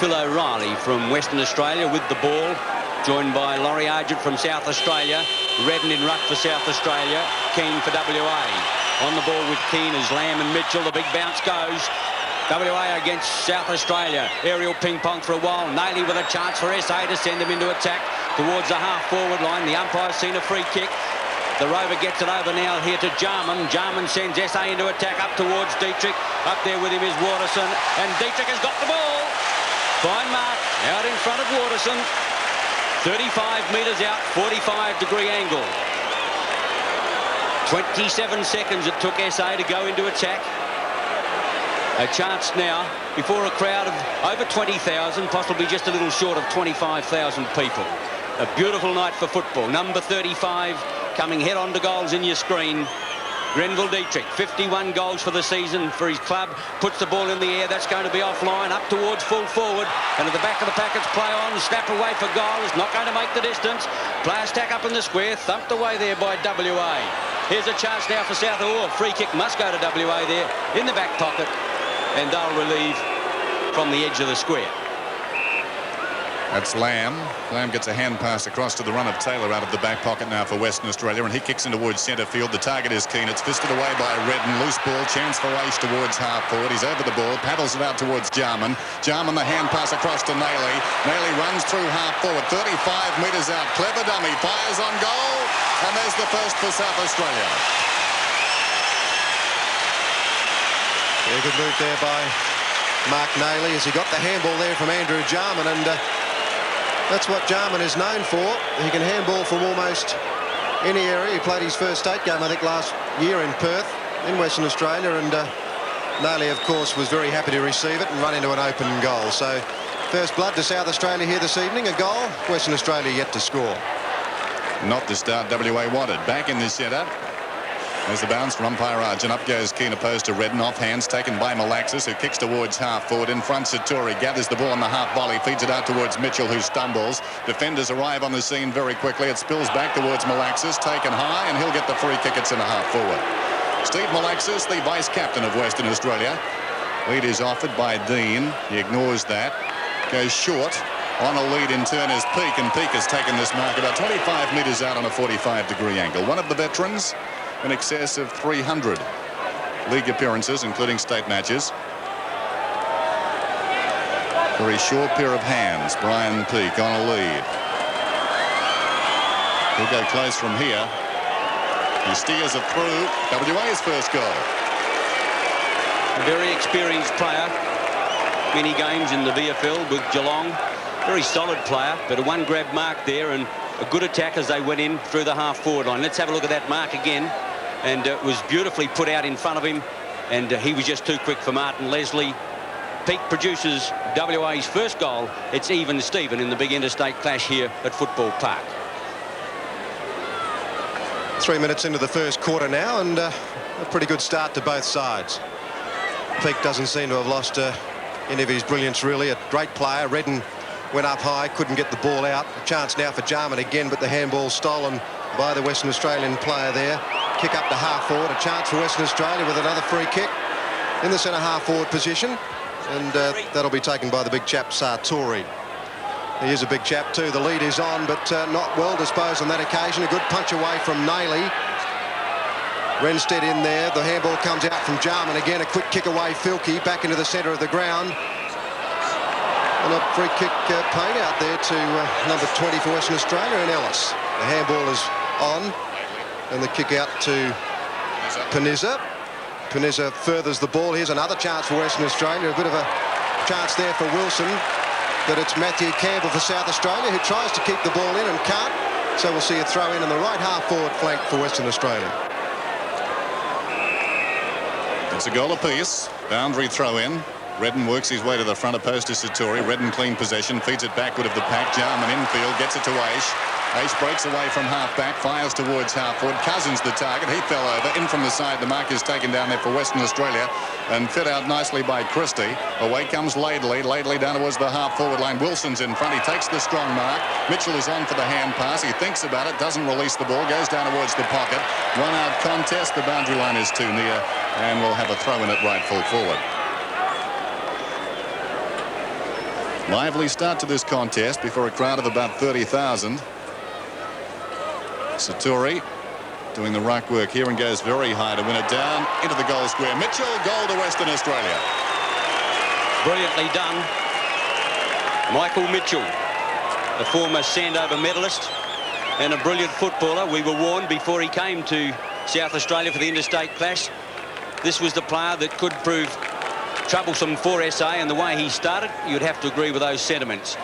Phil O'Reilly from Western Australia with the ball, joined by Laurie Argent from South Australia. Redden in ruck for South Australia. Keane for WA. On the ball with Keane is Lamb and Mitchell. The big bounce goes. WA against South Australia. Aerial ping-pong for a while. Naily with a chance for SA to send them into attack towards the half-forward line. The umpire's seen a free kick. The Rover gets it over now here to Jarman. Jarman sends SA into attack up towards Dietrich. Up there with him is Waterson. And Dietrich has got the ball. Fine mark out in front of Waterson. 35 metres out, 45-degree angle. 27 seconds it took SA to go into attack. A chance now before a crowd of over 20,000, possibly just a little short of 25,000 people. A beautiful night for football. Number 35 coming head on to goals in your screen. Grenville Dietrich, 51 goals for the season for his club. Puts the ball in the air. That's going to be offline. Up towards full forward. And at the back of the pack, it's play on. Snap away for goal. Is not going to make the distance. Player stack up in the square. Thumped away there by WA. Here's a chance now for South. Free kick must go to WA there in the back pocket. And they'll relieve from the edge of the square. That's Lamb. Lamb gets a hand pass across to the run of Taylor out of the back pocket now for Western Australia, and he kicks in towards centre field. The target is Keane. It's fisted away by Redden. Loose ball. Chance for Aish towards half forward. He's over the ball. Paddles it out towards Jarman. Jarman the hand pass across to Naily. Naily runs through half forward. 35 metres out. Clever dummy. Fires on goal. And there's the first for South Australia. Yeah, good move there by Mark Naily as he got the handball there from Andrew Jarman, and that's what Jarman is known for. He can handball from almost any area. He played his first state game, I think, last year in Perth in Western Australia, and Naily, of course, was very happy to receive it and run into an open goal. So first blood to South Australia here this evening. A goal. Western Australia yet to score. Not the start WA wanted. Back in the centre. There's the bounce from umpire Argent. Up goes Keane opposed to Redden. Off hands taken by Malaxis, who kicks towards half forward. In front, Satori gathers the ball on the half volley, feeds it out towards Mitchell, who stumbles. Defenders arrive on the scene very quickly. It spills back towards Malaxis, taken high, and he'll get the free kick. It's in a half forward. Steve Malaxis, the vice captain of Western Australia. Lead is offered by Dean. He ignores that. Goes short. On a lead in turn is Peake, and Peake has taken this mark about 25 metres out on a 45-degree angle. One of the veterans in excess of 300 league appearances, including state matches. Very short pair of hands. Brian Peake on a lead. He'll go close from here. He steers it through. WA's first goal. A very experienced player. Many games in the VFL with Geelong. Very solid player, but a one grab mark there and a good attack as they went in through the half forward line. Let's have a look at that mark again. And it was beautifully put out in front of him, and he was just too quick for Martin Leslie. Peake produces WA's first goal. It's even Steven in the big interstate clash here at Football Park. 3 minutes into the first quarter now, and a pretty good start to both sides. Peake doesn't seem to have lost any of his brilliance, really. A great player. Redden went up high, couldn't get the ball out. A chance now for Jarman again, but the handball stolen by the Western Australian player there. Kick up to half forward. A chance for Western Australia with another free kick in the centre half forward position, and that'll be taken by the big chap Sartori. He is a big chap too. The lead is on, but not well disposed on that occasion. A good punch away from Naily. Renstead in there. The handball comes out from Jarman again. A quick kick away. Filkey back into the centre of the ground. And a free kick paid out there to number 20 for Western Australia and Ellis. The handball is on. And the kick out to Panizza. Panizza furthers the ball. Here's another chance for Western Australia. A bit of a chance there for Wilson. But it's Matthew Campbell for South Australia who tries to keep the ball in and can't. So we'll see a throw in on the right half forward flank for Western Australia. It's a goal apiece. Boundary throw in. Redden works his way to the front of post to Satori. Redden clean possession, feeds it backward of the pack. Jarman infield, gets it to Aish. Aish breaks away from half-back, fires towards half-forward. Cousins the target. He fell over. In from the side. The mark is taken down there for Western Australia and fit out nicely by Christie. Away comes Laidley. Laidley down towards the half-forward line. Wilson's in front. He takes the strong mark. Mitchell is on for the hand pass. He thinks about it. Doesn't release the ball. Goes down towards the pocket. One-out contest. The boundary line is too near. And we'll have a throw in at right full forward. Lively start to this contest before a crowd of about 30,000. Satori doing the ruck work here and goes very high to win it down into the goal square. Mitchell, goal to Western Australia. Brilliantly done. Michael Mitchell, a former Sandover medalist and a brilliant footballer. We were warned before he came to South Australia for the interstate clash. This was the player that could prove troublesome for SA, and the way he started, you'd have to agree with those sentiments.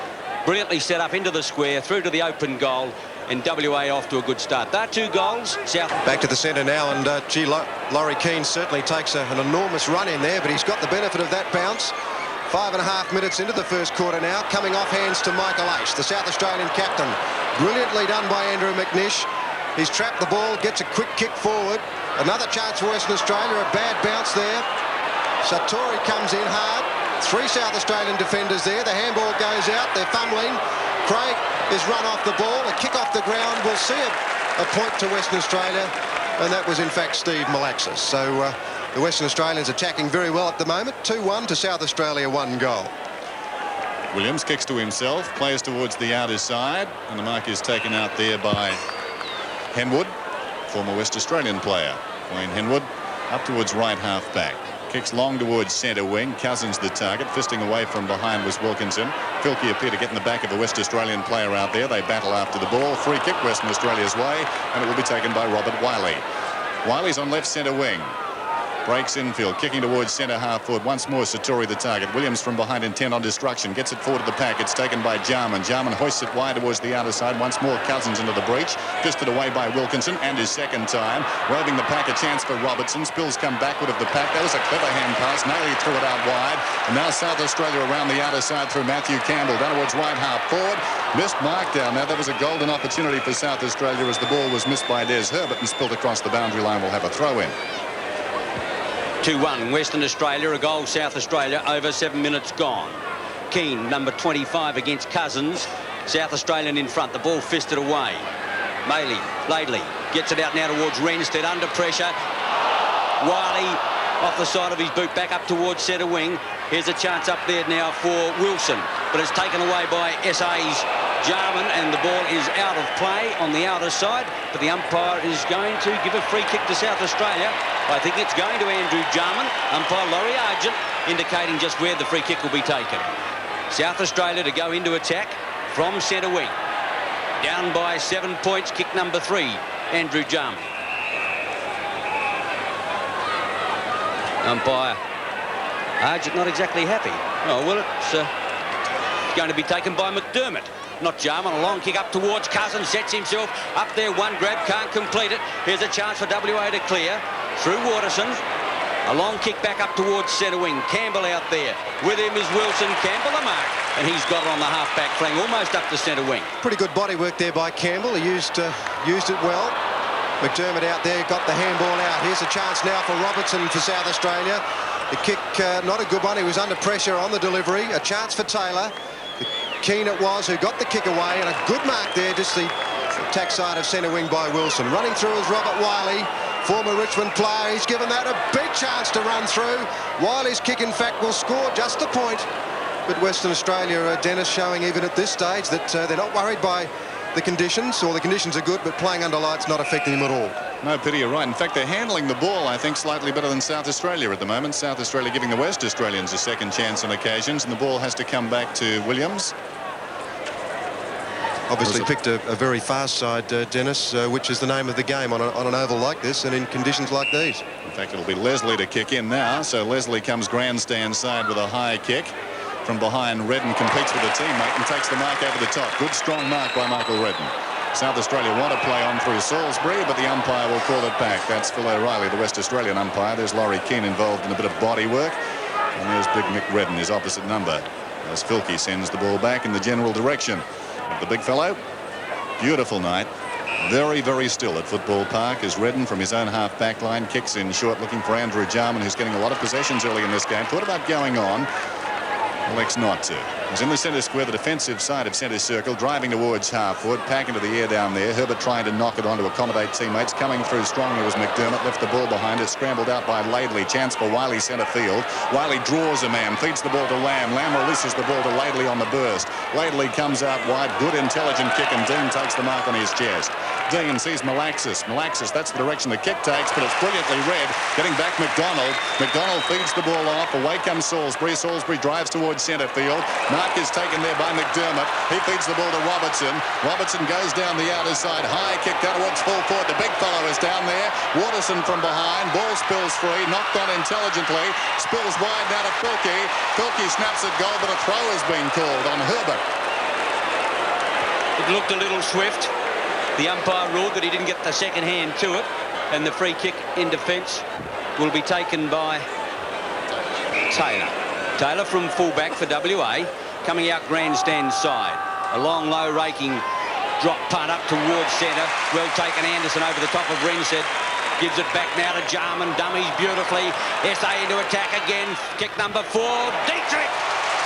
Brilliantly set up into the square, through to the open goal, and WA off to a good start. There are 2 goals. South Back to the centre now, and Laurie Keane certainly takes an enormous run in there, but he's got the benefit of that bounce. 5.5 minutes into the first quarter now, coming off hands to Michael Aish, the South Australian captain. Brilliantly done by Andrew McNish. He's trapped the ball, gets a quick kick forward. Another chance for Western Australia, a bad bounce there. Satori comes in hard. 3 South Australian defenders there. The handball goes out, they're fumbling. Craig is run off the ball, a kick off the ground. We'll see a point to Western Australia, and that was in fact Steve Malaxis. So the Western Australians attacking very well at the moment. 2-1 to South Australia, 1 goal. Williams kicks to himself, plays towards the outer side, and the mark is taken out there by Henwood, former West Australian player. Wayne Henwood up towards right half back. Kicks long towards centre wing. Cousins the target. Fisting away from behind was Wilkinson. Filkey appear to get in the back of a West Australian player out there. They battle after the ball. Free kick Western Australia's way, and it will be taken by Robert Wiley. Wiley's on left centre wing. Breaks infield, kicking towards centre half forward. Once more Satori the target. Williams from behind, intent on destruction. Gets it forward to the pack. It's taken by Jarman. Jarman hoists it wide towards the outer side. Once more Cousins into the breach. Fisted away by Wilkinson, and his second time. Roving the pack, a chance for Robertson. Spills come backward of the pack. That was a clever hand pass. Naily threw it out wide. And now South Australia around the outer side through Matthew Campbell. Down towards right half forward. Missed mark down. Now that was a golden opportunity for South Australia as the ball was missed by Des Herbert and spilt across the boundary line. Will have a throw in. 2-1 Western Australia, a goal South Australia, over 7 minutes gone. Keane, number 25 against Cousins. South Australian in front, the ball fisted away. Laidley gets it out now towards Renstead, under pressure. Wiley off the side of his boot, back up towards centre wing. Here's a chance up there now for Wilson, but it's taken away by SA's Jarman, and the ball is out of play on the outer side, but the umpire is going to give a free kick to South Australia. I think it's going to Andrew Jarman. Umpire Laurie Argent indicating just where the free kick will be taken. South Australia to go into attack from centre wing. Down by 7 points, kick number 3, Andrew Jarman. Umpire Argent not exactly happy. Oh, well, it's going to be taken by McDermott. Not Jarman. A long kick up towards Cousins. Sets himself up there. One grab. Can't complete it. Here's a chance for WA to clear. Through Waterson. A long kick back up towards centre wing. Campbell out there. With him is Wilson. Campbell a mark. And he's got it on the half-back flank. Almost up to centre wing. Pretty good body work there by Campbell. He used it well. McDermott out there. Got the handball out. Here's a chance now for Robertson for South Australia. The kick, not a good one. He was under pressure on the delivery. A chance for Taylor. Keane it was who got the kick away, and a good mark there, just the attack side of centre wing by Wilson. Running through is Robert Wiley, former Richmond player. He's given that a big chance to run through. Wiley's kick, in fact, will score just a point. But Western Australia, Dennis, showing even at this stage that they're not worried by the conditions, or the conditions are good, but playing under lights not affecting them at all. No pity, you're right. In fact, they're handling the ball, I think, slightly better than South Australia at the moment. South Australia giving the West Australians a second chance on occasions, and the ball has to come back to Williams. Obviously picked a very fast side, Dennis, which is the name of the game on an oval like this and in conditions like these. In fact, it'll be Leslie to kick in now. So Leslie comes grandstand side with a high kick. From behind, Redden competes with a teammate and takes the mark over the top. Good, strong mark by Michael Redden. South Australia want to play on through Salisbury, but the umpire will call it back. That's Phil O'Reilly, the West Australian umpire. There's Laurie Keane involved in a bit of body work. And there's Big Mick Redden, his opposite number, as Filkey sends the ball back in the general direction of the big fellow. Beautiful night. Very, very still at Football Park as Redden from his own half-back line kicks in short, looking for Andrew Jarman, who's getting a lot of possessions early in this game. Thought about going on. Elects not to. He's in the centre square, the defensive side of centre circle, driving towards half forward, pack into the air down there. Herbert trying to knock it on to accommodate teammates. Coming through strongly was McDermott, left the ball behind it, scrambled out by Laidley. Chance for Wiley centre field. Wiley draws a man, feeds the ball to Lamb. Lamb releases the ball to Laidley on the burst. Laidley comes out wide, good intelligent kick, and Dean takes the mark on his chest. Dean sees Malaxis. Malaxis, that's the direction the kick takes, but it's brilliantly read. Getting back McDonald. McDonald feeds the ball off. Away comes Salisbury. Salisbury drives towards centre field. Mark is taken there by McDermott. He feeds the ball to Robertson. Robertson goes down the outer side. High kick down towards full forward. The big fellow is down there. Waterson from behind. Ball spills free. Knocked on intelligently. Spills wide now to Filkey. Filkey snaps at goal, but a throw has been called on Herbert. It looked a little swift. The umpire ruled that he didn't get the second hand to it, and the free kick in defence will be taken by Taylor. Taylor from fullback for WA, coming out grandstand side. A long, low raking drop punt up towards centre. Well taken, Anderson over the top of Renstead. Gives it back now to Jarman. Dummies beautifully. SA into attack again. Kick number 4. Dietrich.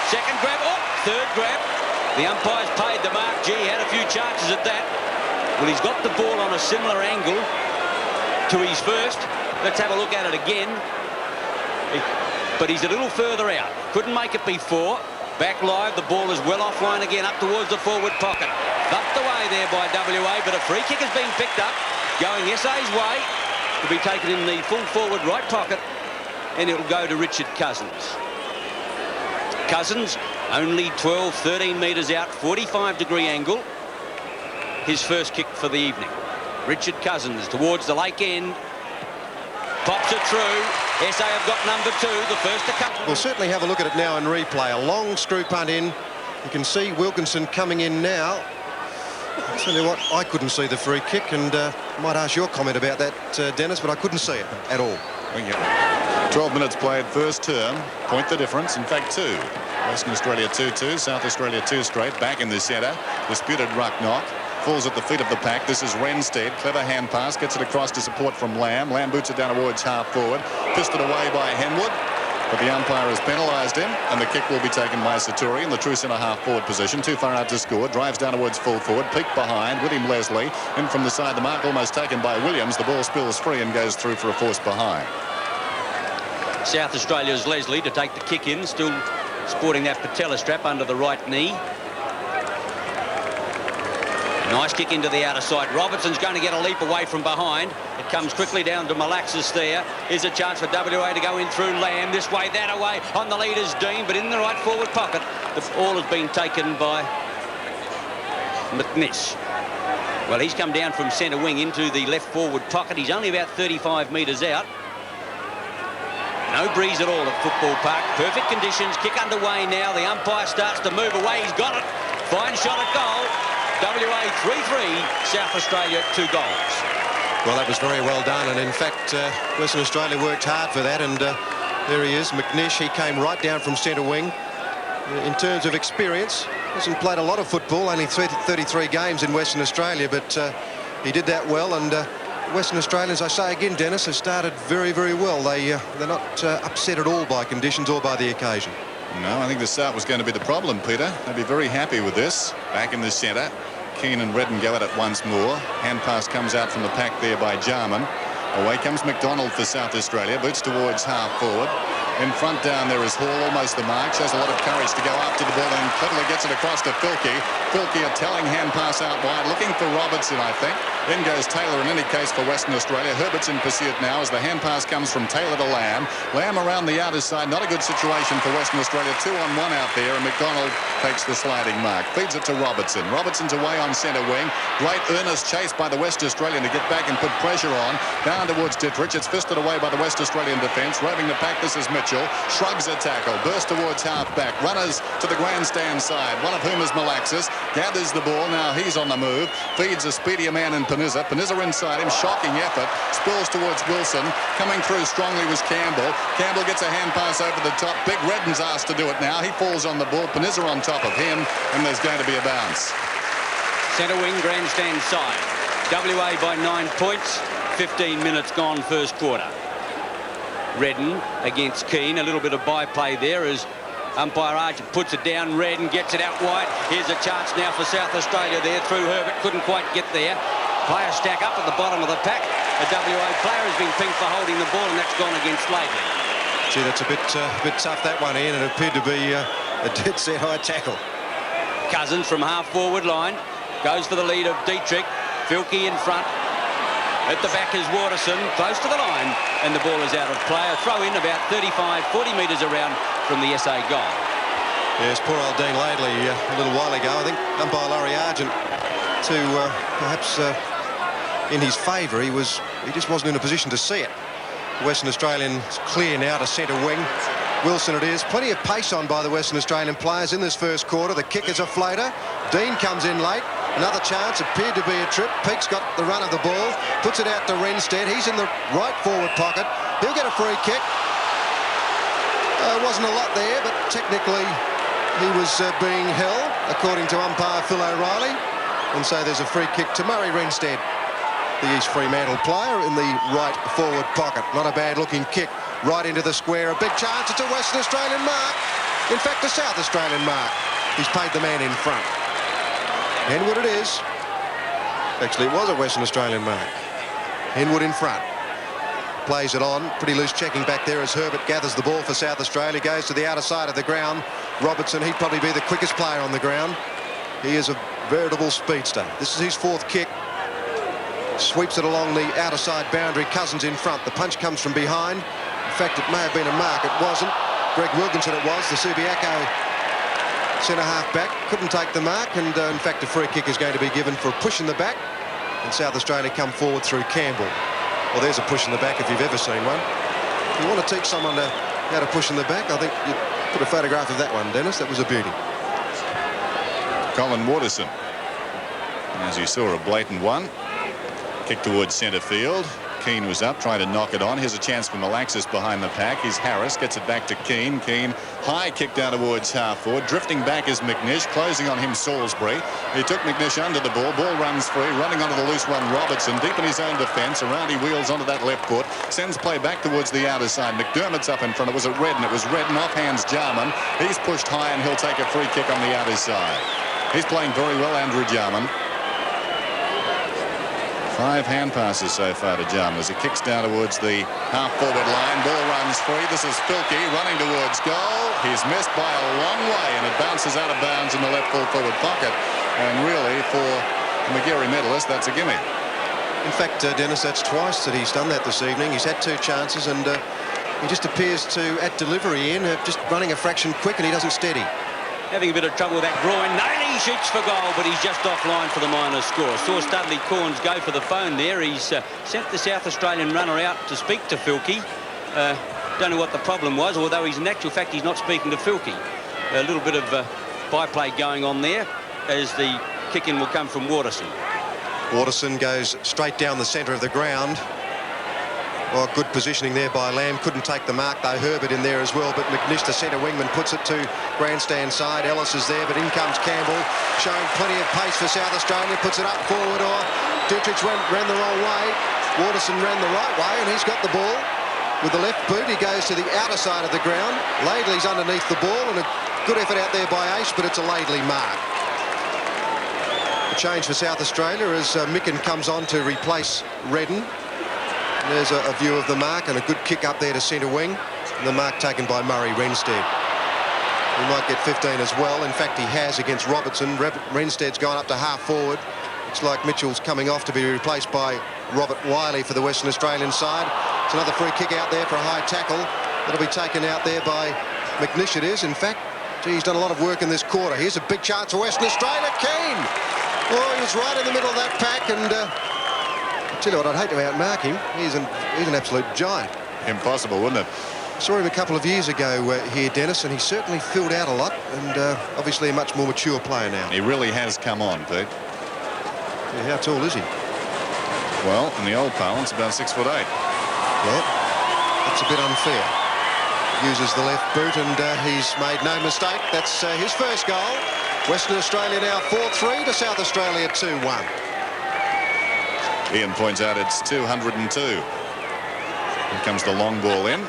Second grab. Oh, third grab. The umpire's paid the mark. Gee, had a few chances at that. Well, he's got the ball on a similar angle to his first. Let's have a look at it again. But he's a little further out. Couldn't make it before. Back live, the ball is well offline again, up towards the forward pocket. Bumped away there by WA, but a free kick has been picked up. Going SA's way. To be taken in the full forward right pocket. And it'll go to Richard Cousins. Cousins, only 12, 13 metres out, 45-degree angle. His first kick for the evening. Richard Cousins towards the lake end. Pops it through. SA have got number 2, the first to come. We'll certainly have a look at it now in replay. A long screw punt in. You can see Wilkinson coming in now. I'll tell you what, I couldn't see the free kick, and I might ask your comment about that, Dennis, but I couldn't see it at all. 12 minutes played, first term. Point the difference, in fact 2. Western Australia 2-2, South Australia 2 straight. Back in the centre. Disputed ruck knock. Falls at the feet of the pack. This is Renstead. Clever hand pass. Gets it across to support from Lamb. Lamb boots it down towards half forward. Fisted away by Henwood. But the umpire has penalised him. And the kick will be taken by Satori in the true centre half forward position. Too far out to score. Drives down towards full forward. Peak behind. With him Leslie. In from the side. The mark almost taken by Williams. The ball spills free and goes through for a force behind. South Australia's Leslie to take the kick in. Still sporting that patella strap under the right knee. Nice kick into the outer side. Robertson's going to get a leap away from behind. It comes quickly down to Malaxis there. Here's a chance for WA to go in through Lamb. This way, that away. On the lead is Dean, but in the right forward pocket. The ball has been taken by McNish. Well, he's come down from centre wing into the left forward pocket. He's only about 35 metres out. No breeze at all at Football Park. Perfect conditions. Kick underway now. The umpire starts to move away. He's got it. Fine shot at goal. WA 3-3, South Australia 2 goals. Well, that was very well done, and in fact Western Australia worked hard for that, and there he is, McNish. He came right down from centre wing. In terms of experience, hasn't played a lot of football, only 33 games in Western Australia, but he did that well, and Western Australians, I say again, Dennis, have started very, very well. They're not upset at all by conditions or by the occasion. No, I think the start was going to be the problem, Peter. They'd be very happy with this. Back in the centre. Keane and Redden go at it once more. Hand pass comes out from the pack there by Jarman. Away comes McDonald for South Australia. Boots towards half forward. In front down there is Hall, almost the mark. Shows a lot of courage to go after the ball and cleverly gets it across to Filkey. Filkey a telling hand pass out wide. Looking for Robertson, I think. In goes Taylor in any case for Western Australia. Herbert's in pursuit now as the hand pass comes from Taylor to Lamb. Lamb around the outer side. Not a good situation for Western Australia. 2-on-1 out there, and McDonald takes the sliding mark. Feeds it to Robertson. Robertson's away on centre wing. Great earnest chase by the West Australian to get back and put pressure on. Down towards Dittrich. It's fisted away by the West Australian defence. Roving the pack, this is Mitchell. Shrugs a tackle. Burst towards half back. Runners to the grandstand side. One of whom is Malaxis. Gathers the ball. Now he's on the move. Feeds a speedier man in Panizza. Panizza inside him. Shocking effort. Spills towards Wilson. Coming through strongly was Campbell. Campbell gets a hand pass over the top. Big Redden's asked to do it now. He falls on the ball. Panizza on top of him. And there's going to be a bounce. Centre wing, grandstand side. WA by 9 points. 15 minutes gone first quarter. Redden against Keane. A little bit of byplay there as Umpire Argent puts it down red and gets it out wide. Here's a chance now for South Australia there through Herbert. Couldn't quite get there. Players stack up at the bottom of the pack. A WA player has been pinged for holding the ball, and that's gone against Laidley. Gee, that's a bit tough, that one, Ian. It appeared to be a dead set high tackle. Cousins from half-forward line. Goes for the lead of Dietrich. Filkey in front. At the back is Waterson, close to the line, and the ball is out of play. A throw in about 35, 40 metres around from the SA goal. Yes, poor old Dean Laidley a little while ago. I think umpire Laurie Argent, to perhaps in his favour, he just wasn't in a position to see it. Western Australian clear now to centre wing. Wilson it is. Plenty of pace on by the Western Australian players in this first quarter. The kick is a floater. Dean comes in late. Another chance. Appeared to be a trip. Peake's got the run of the ball. Puts it out to Renstead. He's in the right forward pocket. He'll get a free kick. Wasn't a lot there, but technically he was being held, according to umpire Phil O'Reilly. And so there's a free kick to Murray Renstead, the East Fremantle player, in the right forward pocket. Not a bad looking kick. Right into the square. A big chance. It's a Western Australian mark. In fact, a South Australian mark. He's paid the man in front. Henwood it is. Actually, it was a Western Australian mark. Henwood in front. Plays it on. Pretty loose checking back there as Herbert gathers the ball for South Australia. Goes to the outer side of the ground. Robertson, he'd probably be the quickest player on the ground. He is a veritable speedster. This is his fourth kick. Sweeps it along the outer side boundary. Cousins in front. The punch comes from behind. In fact, it may have been a mark. It wasn't. Greg Wilkinson it was, the Subiaco centre-half back. Couldn't take the mark, and in fact, a free kick is going to be given for a push in the back. And South Australia come forward through Campbell. Well, there's a push in the back if you've ever seen one. If you want to teach someone how to push in the back, I think you'd put a photograph of that one, Dennis. That was a beauty. Colin Waterson. As you saw, a blatant one. Kick towards centre field. Keane was up, trying to knock it on. Here's a chance for Malaxis behind the pack. Here's Harris, gets it back to Keane. Keane, high kick down towards half forward. Drifting back is McNish, closing on him Salisbury. He took McNish under the ball. Ball runs free, running onto the loose one Robertson. Deep in his own defence. Around he wheels onto that left foot. Sends play back towards the outer side. McDermott's up in front. It was at Redden. It was Redden off hands Jarman. He's pushed high and he'll take a free kick on the outer side. He's playing very well, Andrew Jarman. 5 hand passes so far to Jarman as he kicks down towards the half-forward line. Ball runs free. This is Filkey running towards goal. He's missed by a long way, and it bounces out of bounds in the left full-forward pocket. And really, for the Magarey medalist, that's a gimme. In fact, Dennis, that's twice that he's done that this evening. He's had 2 chances, and he just appears to, at delivery, just running a fraction quick, and he doesn't steady. Having a bit of trouble with that groin. Naley shoots for goal, but he's just offline for the minor score. Saw Studley Corns go for the phone there. He's sent the South Australian runner out to speak to Filkey. Don't know what the problem was, although he's in actual fact he's not speaking to Filkey. A little bit of byplay going on there as the kick-in will come from Waterson. Waterson goes straight down the centre of the ground. Well, good positioning there by Lamb. Couldn't take the mark, though. Herbert in there as well. But McNish, the centre wingman, puts it to grandstand side. Ellis is there, but in comes Campbell, showing plenty of pace for South Australia. Puts it up forward, or Dietrich ran the wrong way. Waterson ran the right way, and he's got the ball. With the left boot, he goes to the outer side of the ground. Laidley's underneath the ball, and a good effort out there by Ace, but it's a Laidley mark. A change for South Australia as Micken comes on to replace Redden. There's a view of the mark and a good kick up there to centre wing. And the mark taken by Murray Renstead. He might get 15 as well. In fact, he has against Robertson. Renstead's gone up to half forward. Looks like Mitchell's coming off to be replaced by Robert Wiley for the Western Australian side. It's another free kick out there for a high tackle. That'll be taken out there by McNish, it is. In fact, gee, he's done a lot of work in this quarter. Here's a big chance for Western Australia. Keane! Oh, he was right in the middle of that pack, and tell you what, I'd hate to outmark him. He's an absolute giant. Impossible, wouldn't it? Saw him a couple of years ago here, Dennis, and he certainly filled out a lot, and obviously a much more mature player now. He really has come on, Pete. Yeah, how tall is he? Well, in the old parlance, about 6'8". Yeah, that's a bit unfair. Uses the left boot, and he's made no mistake. That's his first goal. Western Australia now 4-3 to South Australia 2-1. Ian points out it's 202. Here comes the long ball in.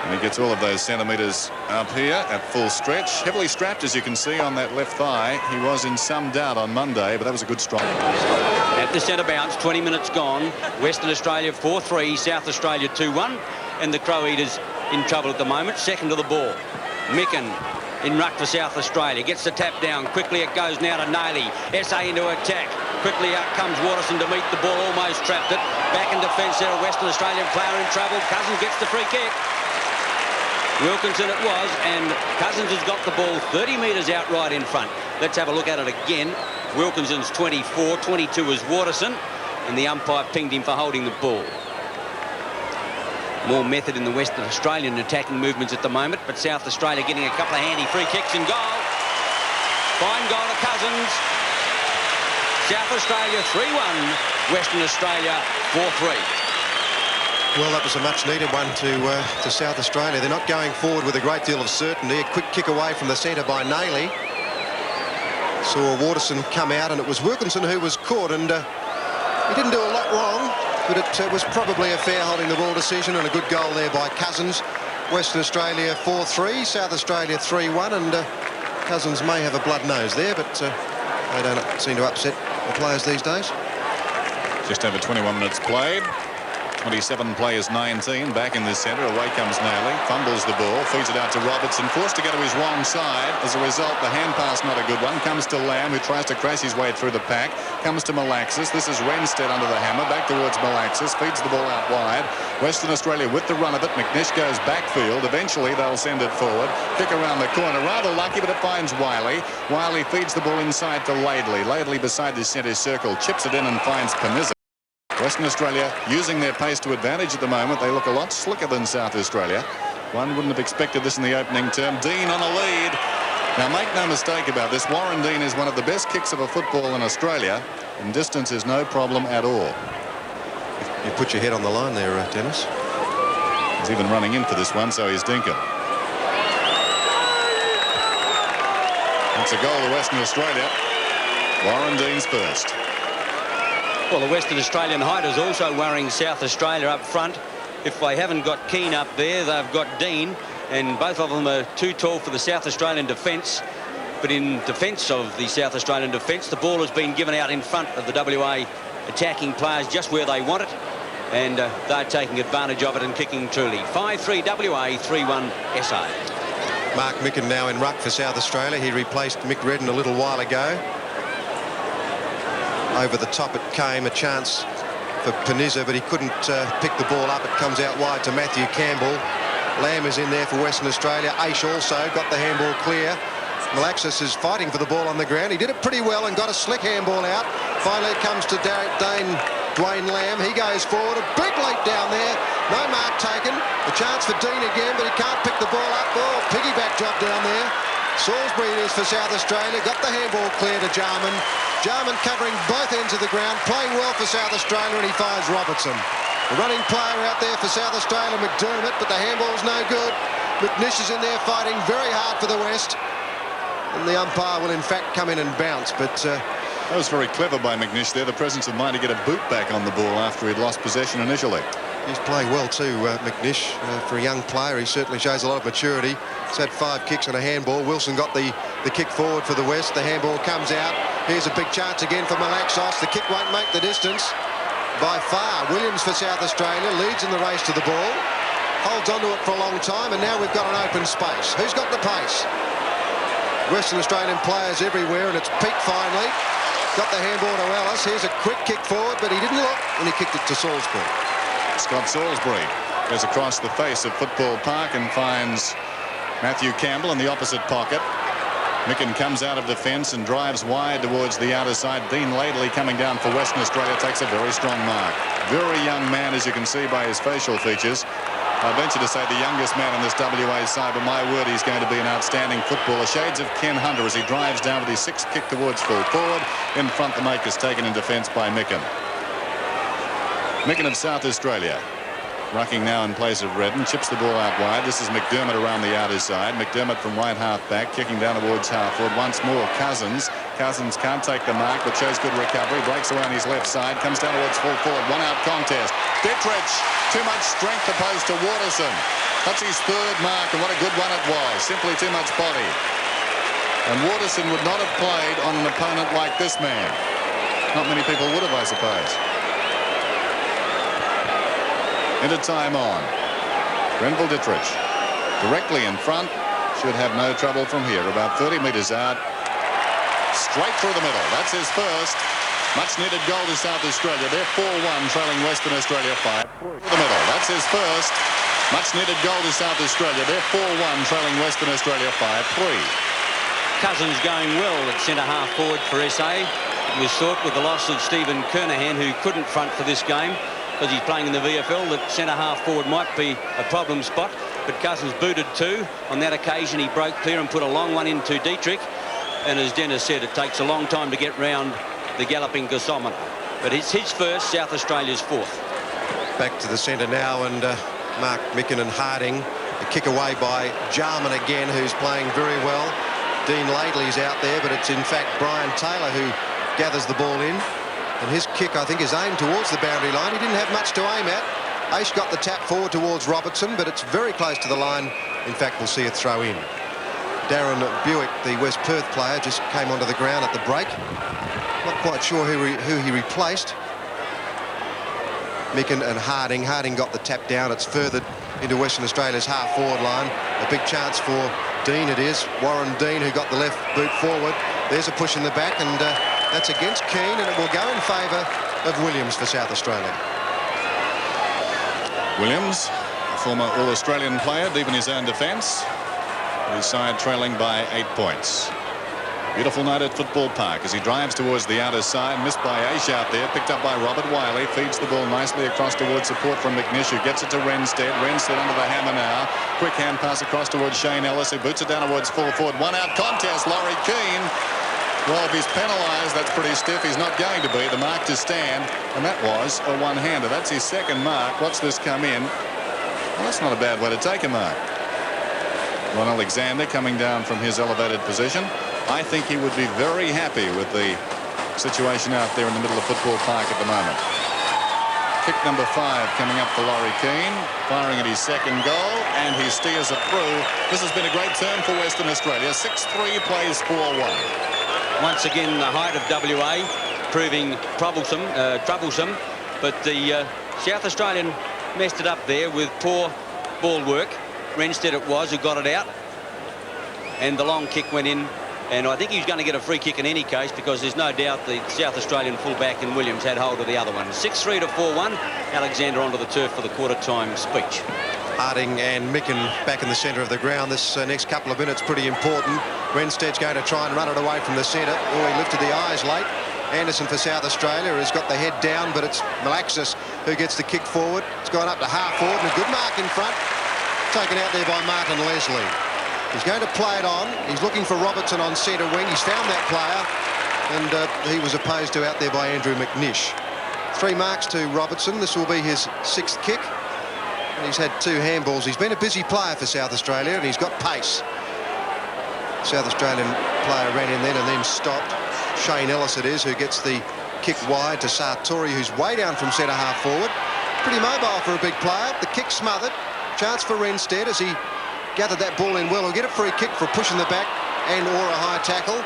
And he gets all of those centimetres up here at full stretch. Heavily strapped, as you can see, on that left thigh. He was in some doubt on Monday, but that was a good strike. At the centre bounce, 20 minutes gone. Western Australia 4-3, South Australia 2-1. And the Crow Eaters in trouble at the moment. Second to the ball. Micken in ruck for South Australia. Gets the tap down. Quickly it goes now to Naily. SA into attack. Quickly out comes Watterson to meet the ball. Almost trapped it. Back in defence there. A Western Australian player in trouble. Cousins gets the free kick. Wilkinson it was, and Cousins has got the ball 30 metres out right in front. Let's have a look at it again. Wilkinson's 24, 22 is Watterson, and the umpire pinged him for holding the ball. More method in the Western Australian attacking movements at the moment, but South Australia getting a couple of handy free kicks and goal. Fine goal to Cousins. South Australia 3-1, Western Australia 4-3. Well, that was a much-needed one to South Australia. They're not going forward with a great deal of certainty. A quick kick away from the centre by Naily. Saw Watterson come out, and it was Wilkinson who was caught, and he didn't do a lot wrong, but it was probably a fair holding the ball decision and a good goal there by Cousins. Western Australia 4-3, South Australia 3-1, and Cousins may have a blood nose there, but they don't seem to upset the players these days. Just over 21 minutes played. 27 players 19 back in the centre. Away comes Naily, fumbles the ball, feeds it out to Robertson, forced to go to his wrong side. As a result, the hand pass not a good one. Comes to Lamb, who tries to crash his way through the pack. Comes to Malaxis. This is Renstead under the hammer, back towards Malaxis, feeds the ball out wide. Western Australia with the run of it. McNish goes backfield. Eventually they'll send it forward. Kick around the corner, rather lucky, but it finds Wiley. Wiley feeds the ball inside to Laidley. Laidley beside the centre circle, chips it in and finds Panizza. Western Australia using their pace to advantage at the moment. They look a lot slicker than South Australia. One wouldn't have expected this in the opening term. Dean on a lead. Now, make no mistake about this. Warren Dean is one of the best kicks of a football in Australia, and distance is no problem at all. You put your head on the line there, Dennis. He's even running in for this one, so he's Dinkum. That's a goal to Western Australia. Warren Dean's first. Well, the Western Australian height is also worrying South Australia up front. If they haven't got Keane up there, they've got Dean, and both of them are too tall for the South Australian defence. But in defence of the South Australian defence, the ball has been given out in front of the WA attacking players just where they want it, and they're taking advantage of it and kicking truly. 5-3 WA, 3-1 SA. Mark Micken now in ruck for South Australia. He replaced Mick Redden a little while ago. Over the top it came, a chance for Panizza, but he couldn't pick the ball up. It comes out wide to Matthew Campbell. Lamb is in there for Western Australia. Aish also got the handball clear. Malaxis is fighting for the ball on the ground. He did it pretty well and got a slick handball out. Finally it comes to Dwayne Lamb. He goes forward. A big leap down there. No mark taken. A chance for Dean again, but he can't pick the ball up. Oh, piggyback job down there. Salisbury it is for South Australia. Got the handball clear to Jarman. Jarman covering both ends of the ground, playing well for South Australia, and he finds Robertson. The running player out there for South Australia, McDermott, but the handball's no good. McNish is in there fighting very hard for the West. And the umpire will in fact come in and bounce, but that was very clever by McNish there, the presence of mind to get a boot back on the ball after he'd lost possession initially. He's playing well too, McNish. For a young player, he certainly shows a lot of maturity. He's had 5 kicks and a handball. Wilson got the kick forward for the West. The handball comes out. Here's a big chance again for Malaxos. The kick won't make the distance by far. Williams for South Australia leads in the race to the ball. Holds onto it for a long time, and now we've got an open space. Who's got the pace? Western Australian players everywhere, and it's Peake finally. Got the handball to Ellis. Here's a quick kick forward, but he didn't look, and he kicked it to Salisbury. Scott Salisbury goes across the face of Football Park and finds Matthew Campbell in the opposite pocket. Micken comes out of defence and drives wide towards the outer side. Dean Laidley coming down for Western Australia takes a very strong mark. Very young man, as you can see by his facial features. I venture to say the youngest man in this WA side, but my word, he's going to be an outstanding footballer. Shades of Ken Hunter as he drives down with his 6th kick towards full forward. In front, the make is taken in defence by Micken. Micken of South Australia. Rucking now in place of Redden, chips the ball out wide. This is McDermott around the outer side. McDermott from right half back, kicking down towards half forward. Once more Cousins Cousins can't take the mark, but shows good recovery. Breaks away on his left side. Comes down towards full forward. One-out contest. Dittrich, too much strength opposed to Waterson. That's his third mark, and what a good one it was. Simply too much body. And Waterson would not have played on an opponent like this man. Not many people would have, I suppose. Into time on. Grenville Dittrich directly in front. Should have no trouble from here. About 30 metres out. Straight through the middle. That's his first. Much needed goal to South Australia. They're 4-1 trailing Western Australia 5. Through the middle. That's his first. Much needed goal to South Australia. They're 4-1 trailing Western Australia 5-3. Cousins going well at centre-half forward for SA. It was thought with the loss of Stephen Kernahan, who couldn't front for this game because he's playing in the VFL, that centre-half forward might be a problem spot. But Cousins booted too. On that occasion, he broke clear and put a long one into Dietrich. And as Dennis said, it takes a long time to get round the galloping gasometer. But it's his first, South Australia's fourth. Back to the centre now, and Mark Micken and Harding. The kick away by Jarman again, who's playing very well. Dean Laidley's out there, but it's in fact Brian Taylor who gathers the ball in. And his kick, I think, is aimed towards the boundary line. He didn't have much to aim at. Ace got the tap forward towards Robertson, but it's very close to the line. In fact, we'll see it throw in. Darren Buick, the West Perth player, just came onto the ground at the break. Not quite sure who he replaced. Micken and Harding. Harding got the tap down. It's furthered into Western Australia's half-forward line. A big chance for Dean, it is. Warren Dean, who got the left boot forward. There's a push in the back, and that's against Keane, and it will go in favour of Williams for South Australia. Williams, a former All-Australian player, deep in his own defence. His side trailing by 8 points. Beautiful night at Football Park as he drives towards the outer side. Missed by Aish out there. Picked up by Robert Wiley. Feeds the ball nicely across towards support from McNish, who gets it to Renstead. Renstead under the hammer now. Quick hand pass across towards Shane Ellis, who boots it down towards full forward. One-out contest. Laurie Keane. Well, if he's penalised, that's pretty stiff. He's not going to be. The mark to stand. And that was a one-hander. That's his second mark. Watch this come in. Well, that's not a bad way to take a mark. Ron Alexander coming down from his elevated position. I think he would be very happy with the situation out there in the middle of Football Park at the moment. Kick number 5 coming up for Laurie Keane, firing at his second goal, and he steers it through. This has been a great turn for Western Australia. 6-3 plays 4-1. Once again, the height of WA proving troublesome, but the South Australian messed it up there with poor ball work. Renstead it was who got it out, and the long kick went in, and I think he was going to get a free kick in any case, because there's no doubt the South Australian fullback in Williams had hold of the other one. 6-3 to 4-1. Alexander onto the turf for the quarter-time speech. Harding and Micken back in the centre of the ground. This next couple of minutes pretty important. Renstead's going to try and run it away from the centre. Oh, he lifted the eyes late. Anderson for South Australia has got the head down, but it's Malaxis who gets the kick forward. It's gone up to half forward, and a good mark in front. Taken out there by Martin Leslie. He's going to play it on. He's looking for Robertson on centre wing. He's found that player, and he was opposed to out there by Andrew McNish. 3 marks to Robertson. This will be his 6th kick. And he's had 2 handballs. He's been a busy player for South Australia, and he's got pace. South Australian player ran in then stopped. Shane Ellis it is who gets the kick wide to Sartori, who's way down from centre half forward. Pretty mobile for a big player. The kick smothered. Chance for Renstead as he gathered that ball in well. He'll get a free kick for pushing the back and or a high tackle.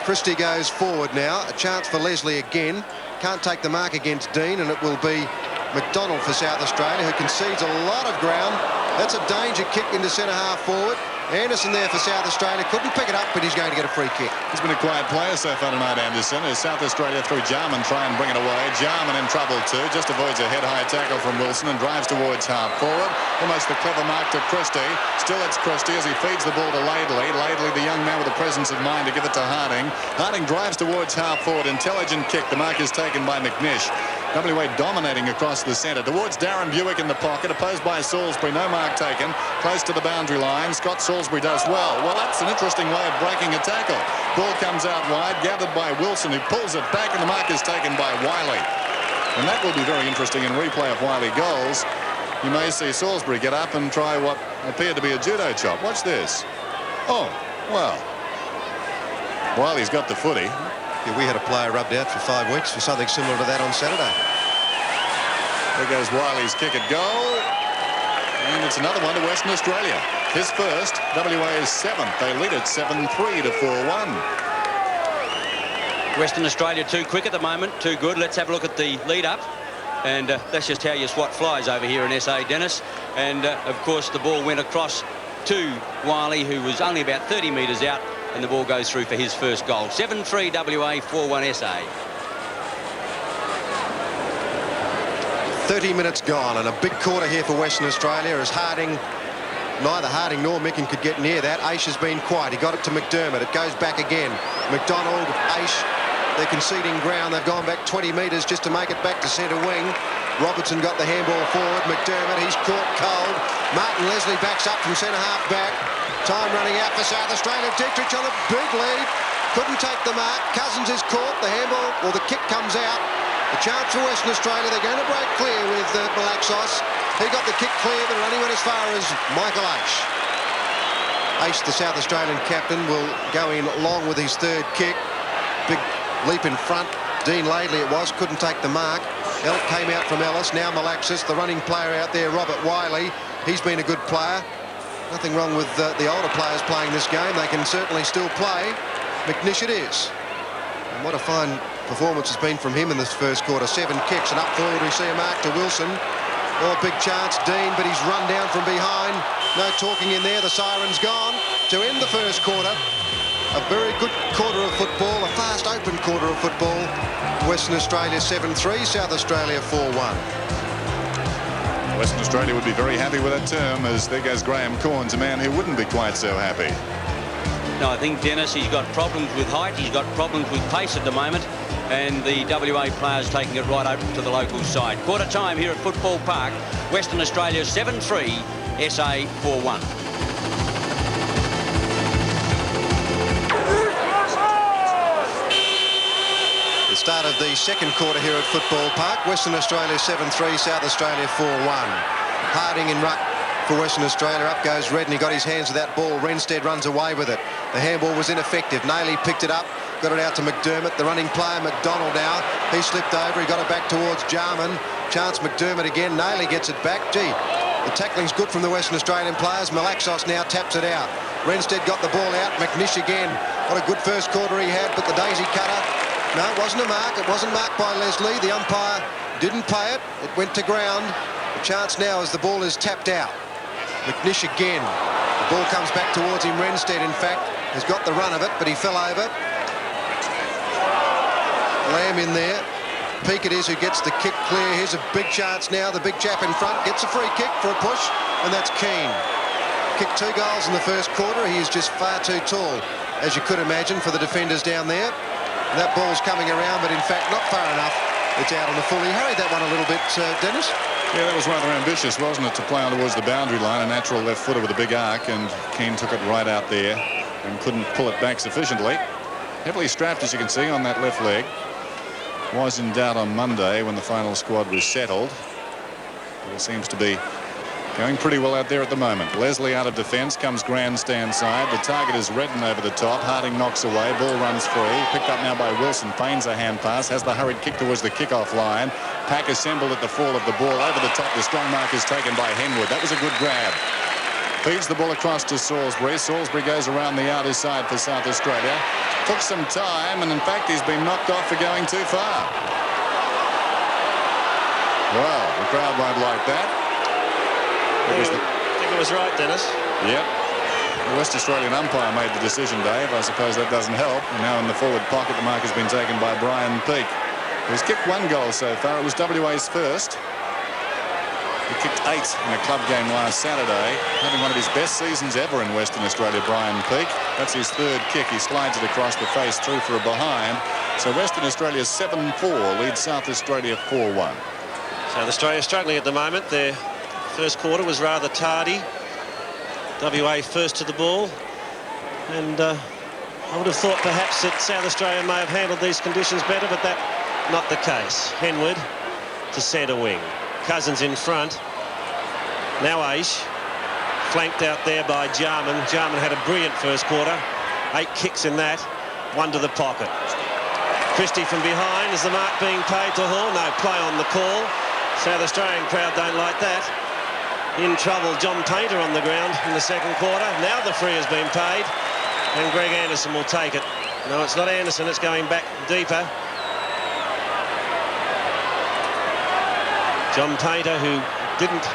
Christie goes forward now. A chance for Leslie again. Can't take the mark against Dean, and it will be McDonald for South Australia, who concedes a lot of ground. That's a danger kick into centre half forward. Anderson there for South Australia. Couldn't pick it up, but he's going to get a free kick. He's been a quiet player so far tonight, Anderson, as South Australia through Jarman try and bring it away. Jarman in trouble too. Just avoids a head-high tackle from Wilson and drives towards half forward. Almost a clever mark to Christie. Still it's Christie as he feeds the ball to Laidley. Laidley, the young man with the presence of mind to give it to Harding. Harding drives towards half forward. Intelligent kick. The mark is taken by McNish. WA dominating across the centre towards Darren Buick in the pocket, opposed by Salisbury. No mark taken. Close to the boundary line. Scott Salisbury does well. Well, that's an interesting way of breaking a tackle. Ball comes out wide, gathered by Wilson, who pulls it back, and the mark is taken by Wiley. And that will be very interesting in replay of Wiley goals. You may see Salisbury get up and try what appeared to be a judo chop. Watch this. Oh, well. Wiley's got the footy. Yeah, we had a player rubbed out for 5 weeks for something similar to that on Saturday. There goes Wiley's kick at goal. And it's another one to Western Australia. His first. WA is 7th. They lead it 7-3 to 4-1. Western Australia too quick at the moment, too good. Let's have a look at the lead up. And that's just how you swat flies over here in SA, Dennis. And of course the ball went across to Wiley, who was only about 30 metres out, and the ball goes through for his first goal. 7-3 WA, 4-1 SA. 30 minutes gone, and a big quarter here for Western Australia as neither Harding nor Micken could get near that. Aish has been quiet. He got it to McDermott. It goes back again. McDonald, Aish, they're conceding ground. They've gone back 20 metres just to make it back to centre wing. Robertson got the handball forward. McDermott, he's caught cold. Martin Leslie backs up from centre half back. Time running out for South Australia. Dietrich on a big lead. Couldn't take the mark. Cousins is caught. The handball, or the kick comes out. A chance for Western Australia. They're going to break clear with Malaxos. He got the kick clear, but it only went as far as Michael Aish. Aish, the South Australian captain, will go in long with his third kick. Big leap in front. Dean Laidley it was, couldn't take the mark. Elk came out from Ellis. Now Malaxis, the running player out there, Robert Wiley. He's been a good player. Nothing wrong with the older players playing this game. They can certainly still play. McNish it is. And what a fine performance has been from him in this first quarter. 7 kicks, and up forward we see a mark to Wilson. Oh, big chance, Dean, but he's run down from behind. No talking in there. The siren's gone to end the first quarter. A very good quarter of football, a fast open quarter of football. Western Australia 7-3, South Australia 4-1. Western Australia would be very happy with that term, as there goes Graham Corns, a man who wouldn't be quite so happy. No, I think Dennis, he's got problems with height, he's got problems with pace at the moment, and the WA players taking it right over to the local side. Quarter time here at Football Park. Western Australia 7-3, SA 4-1. The start of the second quarter here at Football Park. Western Australia 7-3, South Australia 4-1. Harding in ruck for Western Australia. Up goes Redden. He got his hands to that ball. Renstead runs away with it. The handball was ineffective. Nailey picked it up. Got it out to McDermott. The running player, McDonald now. He slipped over. He got it back towards Jarman. Chance McDermott again. Nailey gets it back. Gee, the tackling's good from the Western Australian players. Malaxos now taps it out. Renstead got the ball out. McNish again. What a good first quarter he had, but the daisy cutter. No, it wasn't a mark. It wasn't marked by Leslie. The umpire didn't pay it. It went to ground. The chance now as the ball is tapped out. McNish again. The ball comes back towards him. Renstead, in fact, has got the run of it, but he fell over. Lamb in there. Peake it is who gets the kick clear. Here's a big chance now. The big chap in front gets a free kick for a push, and that's Keane. Kicked 2 goals in the first quarter. He is just far too tall, as you could imagine, for the defenders down there. And that ball's coming around, but in fact not far enough. It's out on the full. He hurried that one a little bit, Dennis. Yeah, that was rather ambitious, wasn't it, to play on towards the boundary line, a natural left footer with a big arc, and Keane took it right out there and couldn't pull it back sufficiently. Heavily strapped, as you can see, on that left leg. Was in doubt on Monday when the final squad was settled, but it seems to be going pretty well out there at the moment. Leslie out of defence, comes grandstand side. The target is Redden over the top. Harding knocks away. Ball runs free. Picked up now by Wilson. Feigns a hand pass. Has the hurried kick towards the kick-off line. Pack assembled at the fall of the ball. Over the top, the strong mark is taken by Henwood. That was a good grab. Feeds the ball across to Salisbury. Salisbury goes around the outer side for South Australia. Took some time, and in fact, he's been knocked off for going too far. Well, the crowd won't like that. I think it was right, Dennis. Yep. The West Australian umpire made the decision, Dave. I suppose that doesn't help. And now in the forward pocket, the mark has been taken by Brian Peake. He's kicked 1 goal so far. It was WA's first. He kicked 8 in a club game last Saturday, having one of his best seasons ever in Western Australia, Brian Peake. That's his 3rd kick. He slides it across the face through for a behind. So Western Australia 7-4 leads South Australia 4-1. South Australia struggling at the moment. Their first quarter was rather tardy. WA first to the ball. And I would have thought perhaps that South Australia may have handled these conditions better, but that's not the case. Henwood to centre wing. Cousins in front. Now Aish, flanked out there by Jarman. Jarman had a brilliant first quarter. 8 kicks in that. one to the pocket. Christie from behind. Is the mark being paid to Hall? No, play on the call. South Australian crowd don't like that. In trouble, John Painter on the ground in the second quarter. Now the free has been paid, and Greg Anderson will take it. No, it's not Anderson, it's going back deeper. John Painter, who didn't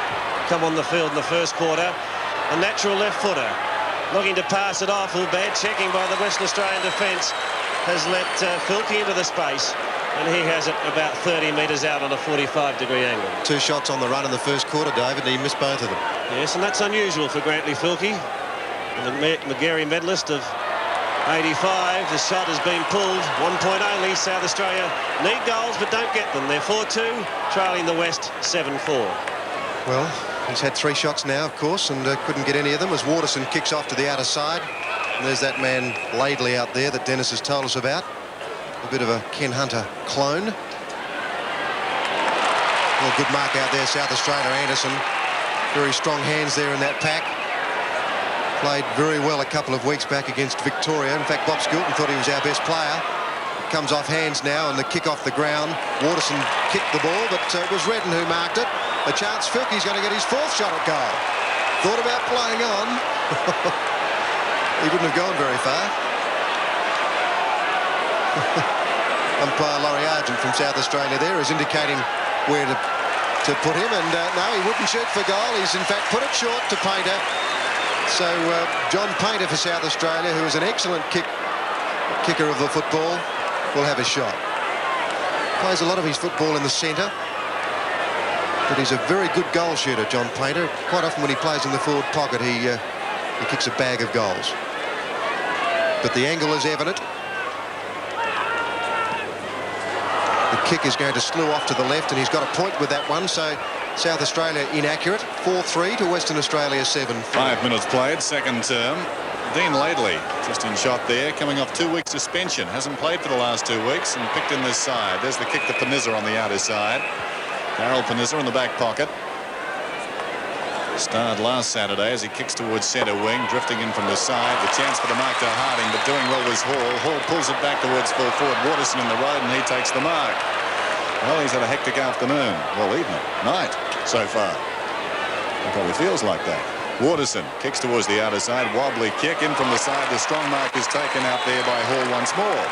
come on the field in the first quarter, a natural left footer, looking to pass it off. All bad checking by the Western Australian defence has let Filkey into the space, and he has it about 30 metres out on a 45-degree angle. 2 shots on the run in the first quarter, David, and he missed both of them. Yes, and that's unusual for Grantley Filkey, the Magarey medalist of 85. The shot has been pulled. 1 point only. South Australia need goals but don't get them. They're 4-2, trailing the West 7-4. Well, he's had 3 shots now, of course, and couldn't get any of them as Waterson kicks off to the outer side. And there's that man Laidley out there that Dennis has told us about. A bit of a Ken Hunter clone. Well, good mark out there, South Australia. Anderson, very strong hands there in that pack. Played very well a couple of weeks back against Victoria. In fact, Bob Skilton thought he was our best player. Comes off hands now, and the kick off the ground. Waterson kicked the ball, but it was Redden who marked it. A chance Filkey's going to get his 4th shot at goal. Thought about playing on. He wouldn't have gone very far. Umpire Laurie Argent from South Australia there is indicating where to put him, and no, he wouldn't shoot for goal. He's in fact put it short to Painter. So John Painter for South Australia, who is an excellent kicker of the football, will have a shot. Plays a lot of his football in the centre, but he's a very good goal shooter, John Painter. Quite often when he plays in the forward pocket, he kicks a bag of goals. But the angle is evident. The kick is going to slew off to the left, and he's got a point with that one, so South Australia inaccurate. 4-3 to Western Australia 7-4. 5 minutes played, second term. Dean Laidley just in shot there, coming off 2 weeks suspension. Hasn't played for the last 2 weeks and picked in this side. There's the kick to Panizza on the outer side. Darryl Panizza in the back pocket. Starred last Saturday as he kicks towards centre wing, drifting in from the side. The chance for the mark to Harding, but doing well was Hall. Hall pulls it back towards full forward. Waterson in the road, and he takes the mark. Well, he's had a hectic afternoon. Well, evening, night so far. It probably feels like that. Waterson kicks towards the outer side. Wobbly kick in from the side. The strong mark is taken out there by Hall once more.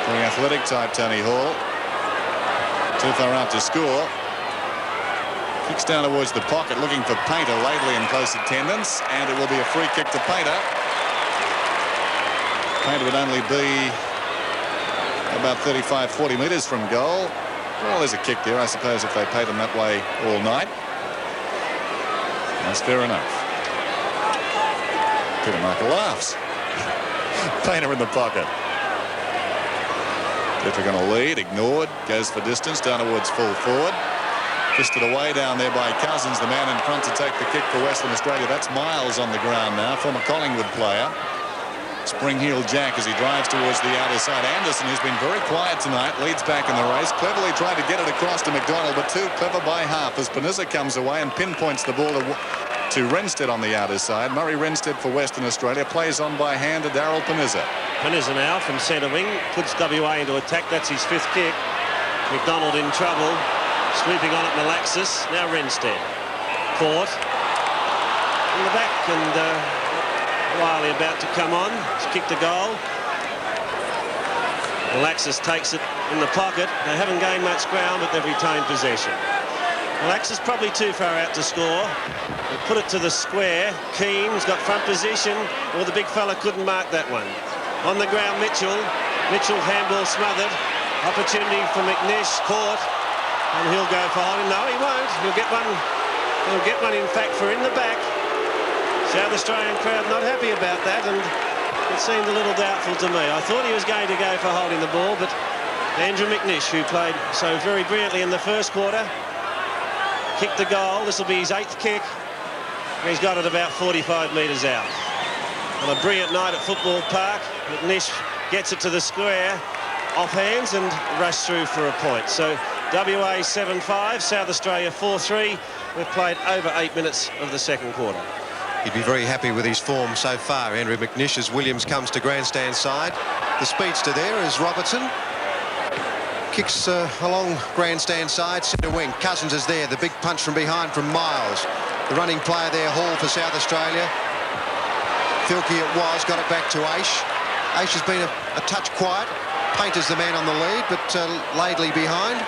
Very athletic type, Tony Hall. Too far out to score. Kicks down towards the pocket, looking for Painter. Laidley in close attendance, and it will be a free kick to Painter. Painter would only be about 35-40 metres from goal. Well, there's a kick there, I suppose, if they paid him that way all night. That's fair enough. Peter Michael laughs. Painter in the pocket. If they're going to lead, ignored, goes for distance, down towards full forward. Fisted away down there by Cousins, the man in front to take the kick for Western Australia. That's Miles on the ground now, former Collingwood player. Spring heel Jack as he drives towards the outer side. Anderson, who's been very quiet tonight, leads back in the race. Cleverly tried to get it across to McDonald, but too clever by half as Panizza comes away and pinpoints the ball to Renstead on the outer side. Murray Renstead for Western Australia plays on by hand to Darryl Panizza. Panizza now from centre wing puts WA into attack. That's his 5th kick. McDonald in trouble. Sweeping on at Malaxis. Now Renstead. Caught in the back, and Wiley about to come on. He's kicked a goal. Malaxis takes it in the pocket. They haven't gained much ground, but they've retained possession. Malaxis probably too far out to score. They put it to the square. Keane's got front position. Well, the big fella couldn't mark that one. On the ground, Mitchell. Mitchell handball smothered. Opportunity for McNish. Caught. And he'll go for holding. No, he won't. He'll get one. He'll get one, in fact, for in the back. South Australian crowd not happy about that, and it seemed a little doubtful to me. I thought he was going to go for holding the ball, but Andrew McNish, who played so very brilliantly in the first quarter, kicked the goal. This will be his 8th kick. And he's got it about 45 metres out. On a brilliant night at Football Park, McNish gets it to the square, off hands, and rushed through for a point. So WA 7-5, South Australia 4-3. We've played over 8 minutes of the second quarter. He'd be very happy with his form so far. Andrew McNish as Williams comes to grandstand side. The speedster there is Robertson. Kicks along grandstand side, centre wing. Cousins is there. The big punch from behind from Miles. The running player there, Hall for South Australia. Filkey it was, got it back to Aish. Aish has been a touch quiet. Painter's the man on the lead, but Laidley behind.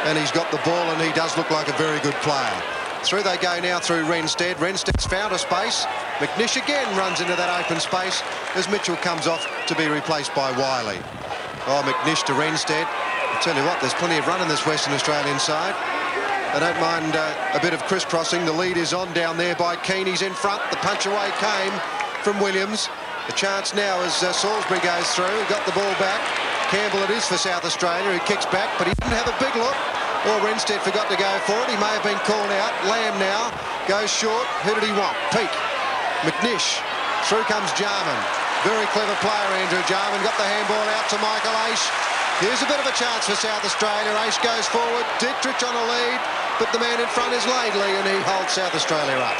And he's got the ball, and he does look like a very good player. Through they go now through Renstead. Renstead's found a space. McNish again runs into that open space as Mitchell comes off to be replaced by Wiley. Oh, McNish to Renstead. I tell you what, there's plenty of run in this Western Australian side. They don't mind a bit of crisscrossing. The lead is on down there by Keane. He's in front. The punch away came from Williams. The chance now as Salisbury goes through. He got the ball back. Campbell it is for South Australia, who kicks back, but he didn't have a big look. Or Renstead forgot to go for it. He may have been called out. Lamb now goes short. Who did he want? Peake. McNish. Through comes Jarman. Very clever player, Andrew Jarman. Got the handball out to Michael Aish. Here's a bit of a chance for South Australia. Aish goes forward. Dietrich on a lead, but the man in front is Laidley, and he holds South Australia up.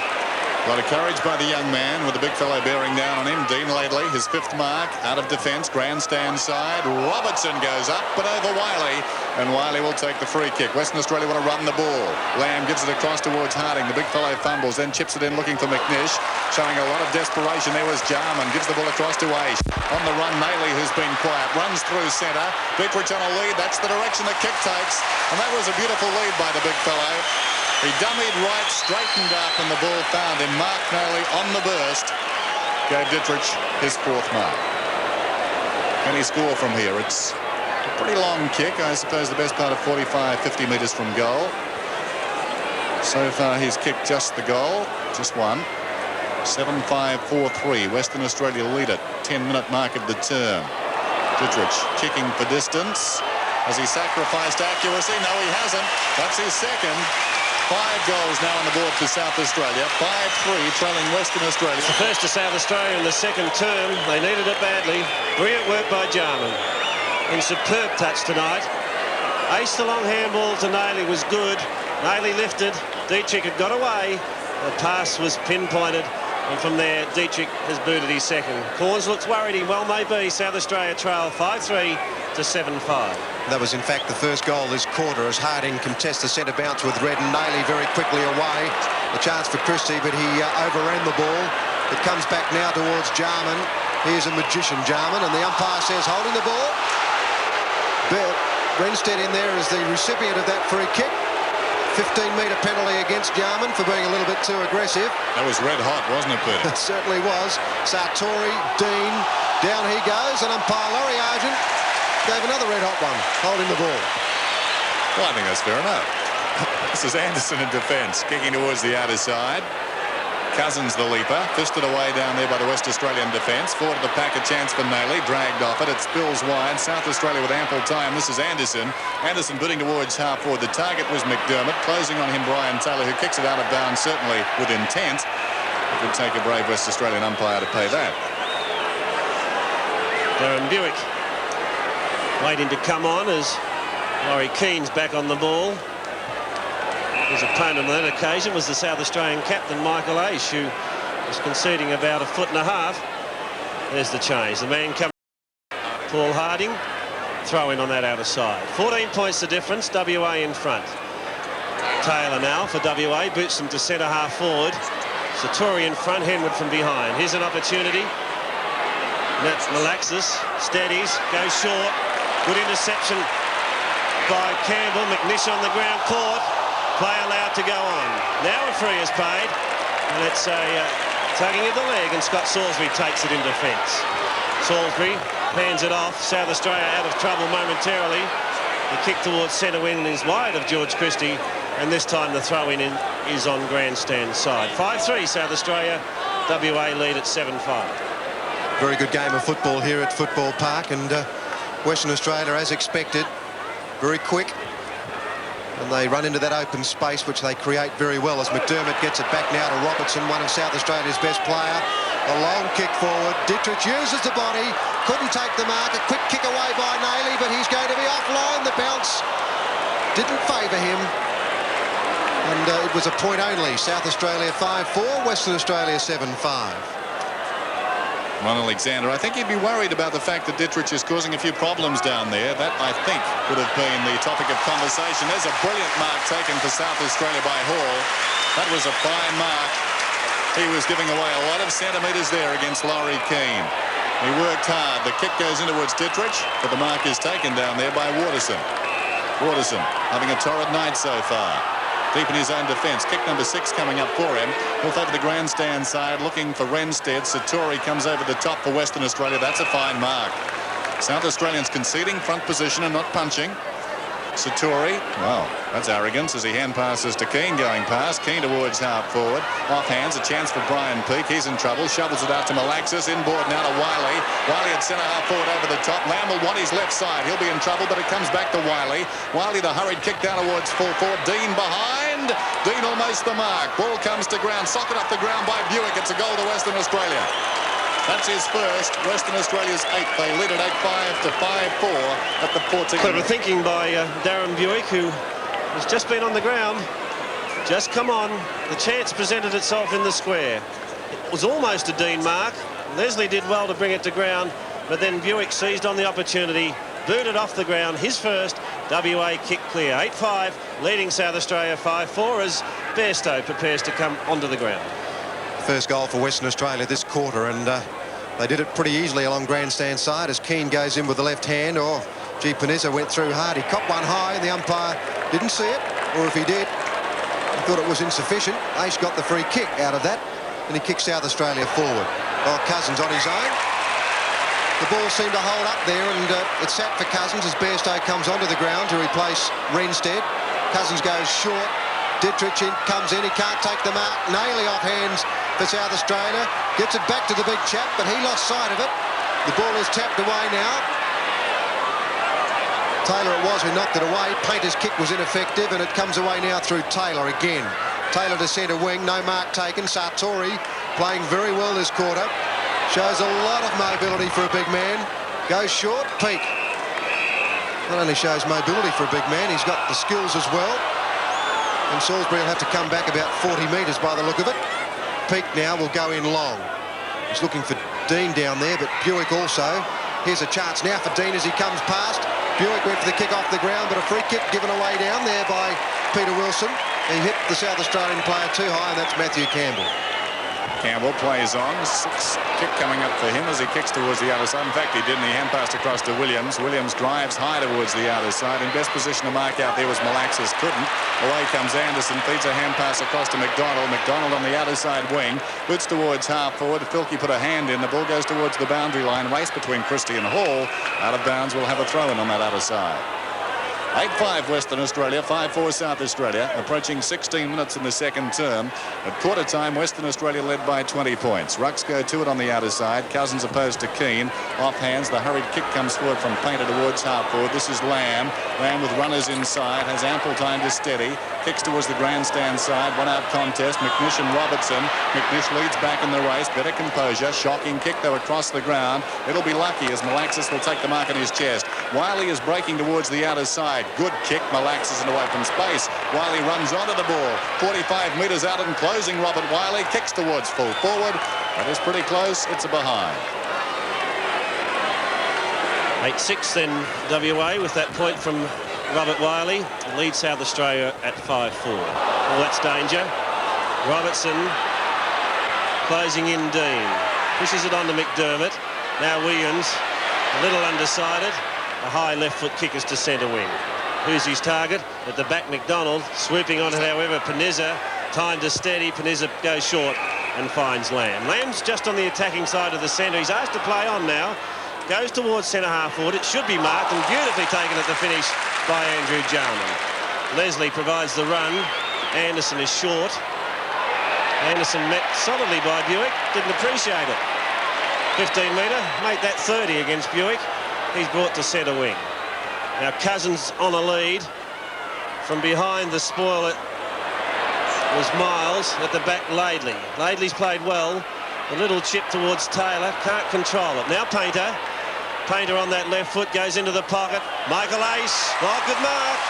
A lot of courage by the young man with the big fellow bearing down on him. Dean Laidley, his 5th mark, out of defence, grandstand side. Robertson goes up but over Wiley, and Wiley will take the free kick. Western Australia want to run the ball. Lamb gives it across towards Harding. The big fellow fumbles, then chips it in looking for McNish. Showing a lot of desperation. There was Jarman, gives the ball across to Aish. On the run, Nayley, who's been quiet, runs through centre. Dietrich on a lead. That's the direction the kick takes, and that was a beautiful lead by the big fellow. He dummied right, straightened up, and the ball found him. Mark Nayley on the burst gave Dietrich his 4th mark. Can he score from here? It's a pretty long kick. I suppose the best part of 45, 50 metres from goal. So far he's kicked just the goal, just one. 7-5-4-3. Western Australia lead it. 10-minute mark of the term. Dietrich kicking for distance. Has he sacrificed accuracy? No, he hasn't. That's his second. 5 goals now on the board for South Australia. 5-3 trailing Western Australia. It's the first to South Australia in the second term. They needed it badly. Brilliant work by Jarman. In superb touch tonight. Ace the long handball to Nayley was good. Nayley lifted. Dietrich had got away. The pass was pinpointed. And from there, Dietrich has booted his second. Corns looks worried. He well may be. South Australia trail 5-3 to 7-5. That was in fact the first goal this quarter as Harding contests the centre bounce with Redden. Nayley very quickly away. A chance for Christie, but he overran the ball. It comes back now towards Jarman. Here's a magician, Jarman, and the umpire says holding the ball. Renstead in there is the recipient of that free kick. 15-metre penalty against Jarman for being a little bit too aggressive. That was red hot, wasn't it, Peter? It certainly was. Sartori, Dean, down he goes, and umpire Laurie Argent gave another red-hot one, holding the ball. Well, I think that's fair enough. This is Anderson in defence, kicking towards the outer side. Cousins the leaper, fisted away down there by the West Australian defence. Forward to the pack, a chance for Nayley, dragged off it. It spills wide. South Australia with ample time. This is Anderson. Anderson booting towards half forward. The target was McDermott. Closing on him, Brian Taylor, who kicks it out of bounds, certainly with intent. It would take a brave West Australian umpire to pay that. Darren Buick waiting to come on as Laurie Keane's back on the ball. His opponent on that occasion was the South Australian captain, Michael Aish, who was conceding about 1.5 feet. There's the change. The man coming, Paul Harding, throw in on that outer side. 14 points the difference, WA in front. Taylor now for WA, boots them to centre half forward. Sartori in front, Henwood from behind. Here's an opportunity. That's Malaxis, steadies, goes short. Good interception by Campbell. McNish on the ground, caught. Play allowed to go on. Now a free is paid, and it's a tugging of the leg, and Scott Salisbury takes it in defence. Salisbury hands it off. South Australia out of trouble momentarily. The kick towards centre wing is wide of George Christie, and this time the throw-in is on grandstand side. 5-3 South Australia. WA lead at 7-5. Very good game of football here at Football Park, and Western Australia, as expected, very quick. And they run into that open space, which they create very well as McDermott gets it back now to Robertson, one of South Australia's best player. A long kick forward. Dietrich uses the body. Couldn't take the mark. A quick kick away by Nayley, but he's going to be offline. The bounce didn't favour him. And it was a point only. South Australia 5-4, Western Australia 7-5. Ron Alexander, I think he'd be worried about the fact that Dittrich is causing a few problems down there. That, I think, would have been the topic of conversation. There's a brilliant mark taken for South Australia by Hall. That was a fine mark. He was giving away a lot of centimetres there against Laurie Keane. He worked hard. The kick goes in towards Dittrich, but the mark is taken down there by Waterson. Waterson having a torrid night so far. Deep in his own defence. Kick number 6 coming up for him. He'll over the grandstand side looking for Renstead. Satori comes over the top for Western Australia. That's a fine mark. South Australians conceding front position and not punching. Satori, well, that's arrogance as he hand passes to Keane going past. Keane towards half forward. Off hands, a chance for Brian Peake. He's in trouble. Shovels it out to Malaxis. Inboard now to Wiley. Wiley at centre half forward over the top. Lamb will want his left side. He'll be in trouble, but it comes back to Wiley. Wiley the hurried kick down towards full forward. Dean behind. Dean almost the mark. Ball comes to ground. Socket off the ground by Buick. It's a goal to Western Australia. That's his first. Western Australia's 8th. They lead at 8-5 to 5-4 at the 14th. Clever thinking by Darren Buick, who has just been on the ground. Just come on. The chance presented itself in the square. It was almost a Dean mark. Leslie did well to bring it to ground, but then Buick seized on the opportunity, booted off the ground. His first WA kick clear. 8-5, leading South Australia 5-4 as Bairstow prepares to come onto the ground. First goal for Western Australia this quarter, and they did it pretty easily along grandstand side as Keane goes in with the left hand. Oh, gee, Panizza went through hard. He copped one high and the umpire didn't see it, or if he did, he thought it was insufficient. Ace got the free kick out of that, and he kicked South Australia forward. Oh, Cousins on his own. The ball seemed to hold up there, and it sat for Cousins as Bairstow comes onto the ground to replace Renstead. Cousins goes short. Dittrich comes in. He can't take the mark. Naily off hands for South Australia. Gets it back to the big chap, but he lost sight of it. The ball is tapped away now. Taylor it was who knocked it away. Painter's kick was ineffective, and it comes away now through Taylor again. Taylor to centre wing. No mark taken. Sartori playing very well this quarter. Shows a lot of mobility for a big man. Goes short. Peake. Not only shows mobility for a big man, he's got the skills as well. And Salisbury will have to come back about 40 metres by the look of it. Peake now will go in long. He's looking for Dean down there, but Buick also. Here's a chance now for Dean as he comes past. Buick went for the kick off the ground, but a free kick given away down there by Peter Wilson. He hit the South Australian player too high, and that's Matthew Campbell. Campbell plays on. Kick coming up for him as he kicks towards the outer side. In fact, he didn't. He hand passed across to Williams. Williams drives high towards the outer side. In best position to mark out there was Malaxis. Couldn't. Away comes Anderson. Feeds a hand pass across to McDonald. McDonald on the outer side wing. Boots towards half forward. Filkey put a hand in. The ball goes towards the boundary line. Race between Christie and Hall. Out of bounds. Will have a throw in on that outer side. 8-5 Western Australia, 5-4 South Australia, approaching 16 minutes in the second term. At quarter time, Western Australia led by 20 points. Rucks go to it on the outer side. Cousins opposed to Keane. Off hands, the hurried kick comes forward from Painter towards half forward. This is Lamb. Lamb with runners inside, has ample time to steady. Kicks towards the grandstand side. One out contest. McNish and Robertson. McNish leads back in the race. Better composure. Shocking kick though across the ground. It'll be lucky as Malaxis will take the mark on his chest. Wiley is breaking towards the outer side. Good kick. Malaxis into open space. Wiley runs onto the ball. 45 metres out and closing Robert Wiley. Kicks towards full forward. That is pretty close. It's a behind. 8-6 then WA with that point from Robert Wiley. Leads South Australia at 5-4. Well, that's danger. Robertson closing in Dean. Pushes it on to McDermott. Now Williams, a little undecided. A high left foot kick is to centre wing. Who's his target? At the back, McDonald. Swooping on it, however, Panizza. Time to steady. Panizza goes short and finds Lamb. Lamb's just on the attacking side of the centre. He's asked to play on now. Goes towards centre half forward. It should be marked and beautifully taken at the finish by Andrew Jarman. Leslie provides the run. Anderson is short. Anderson met solidly by Buick. Didn't appreciate it. 15 metre. Made that 30 against Buick. He's brought to centre wing. Now Cousins on a lead. From behind the spoil it was Miles. At the back, Laidley. Laidley's played well. A little chip towards Taylor. Can't control it. Now Painter. Painter on that left foot goes into the pocket. Michael Ace. Oh, good mark.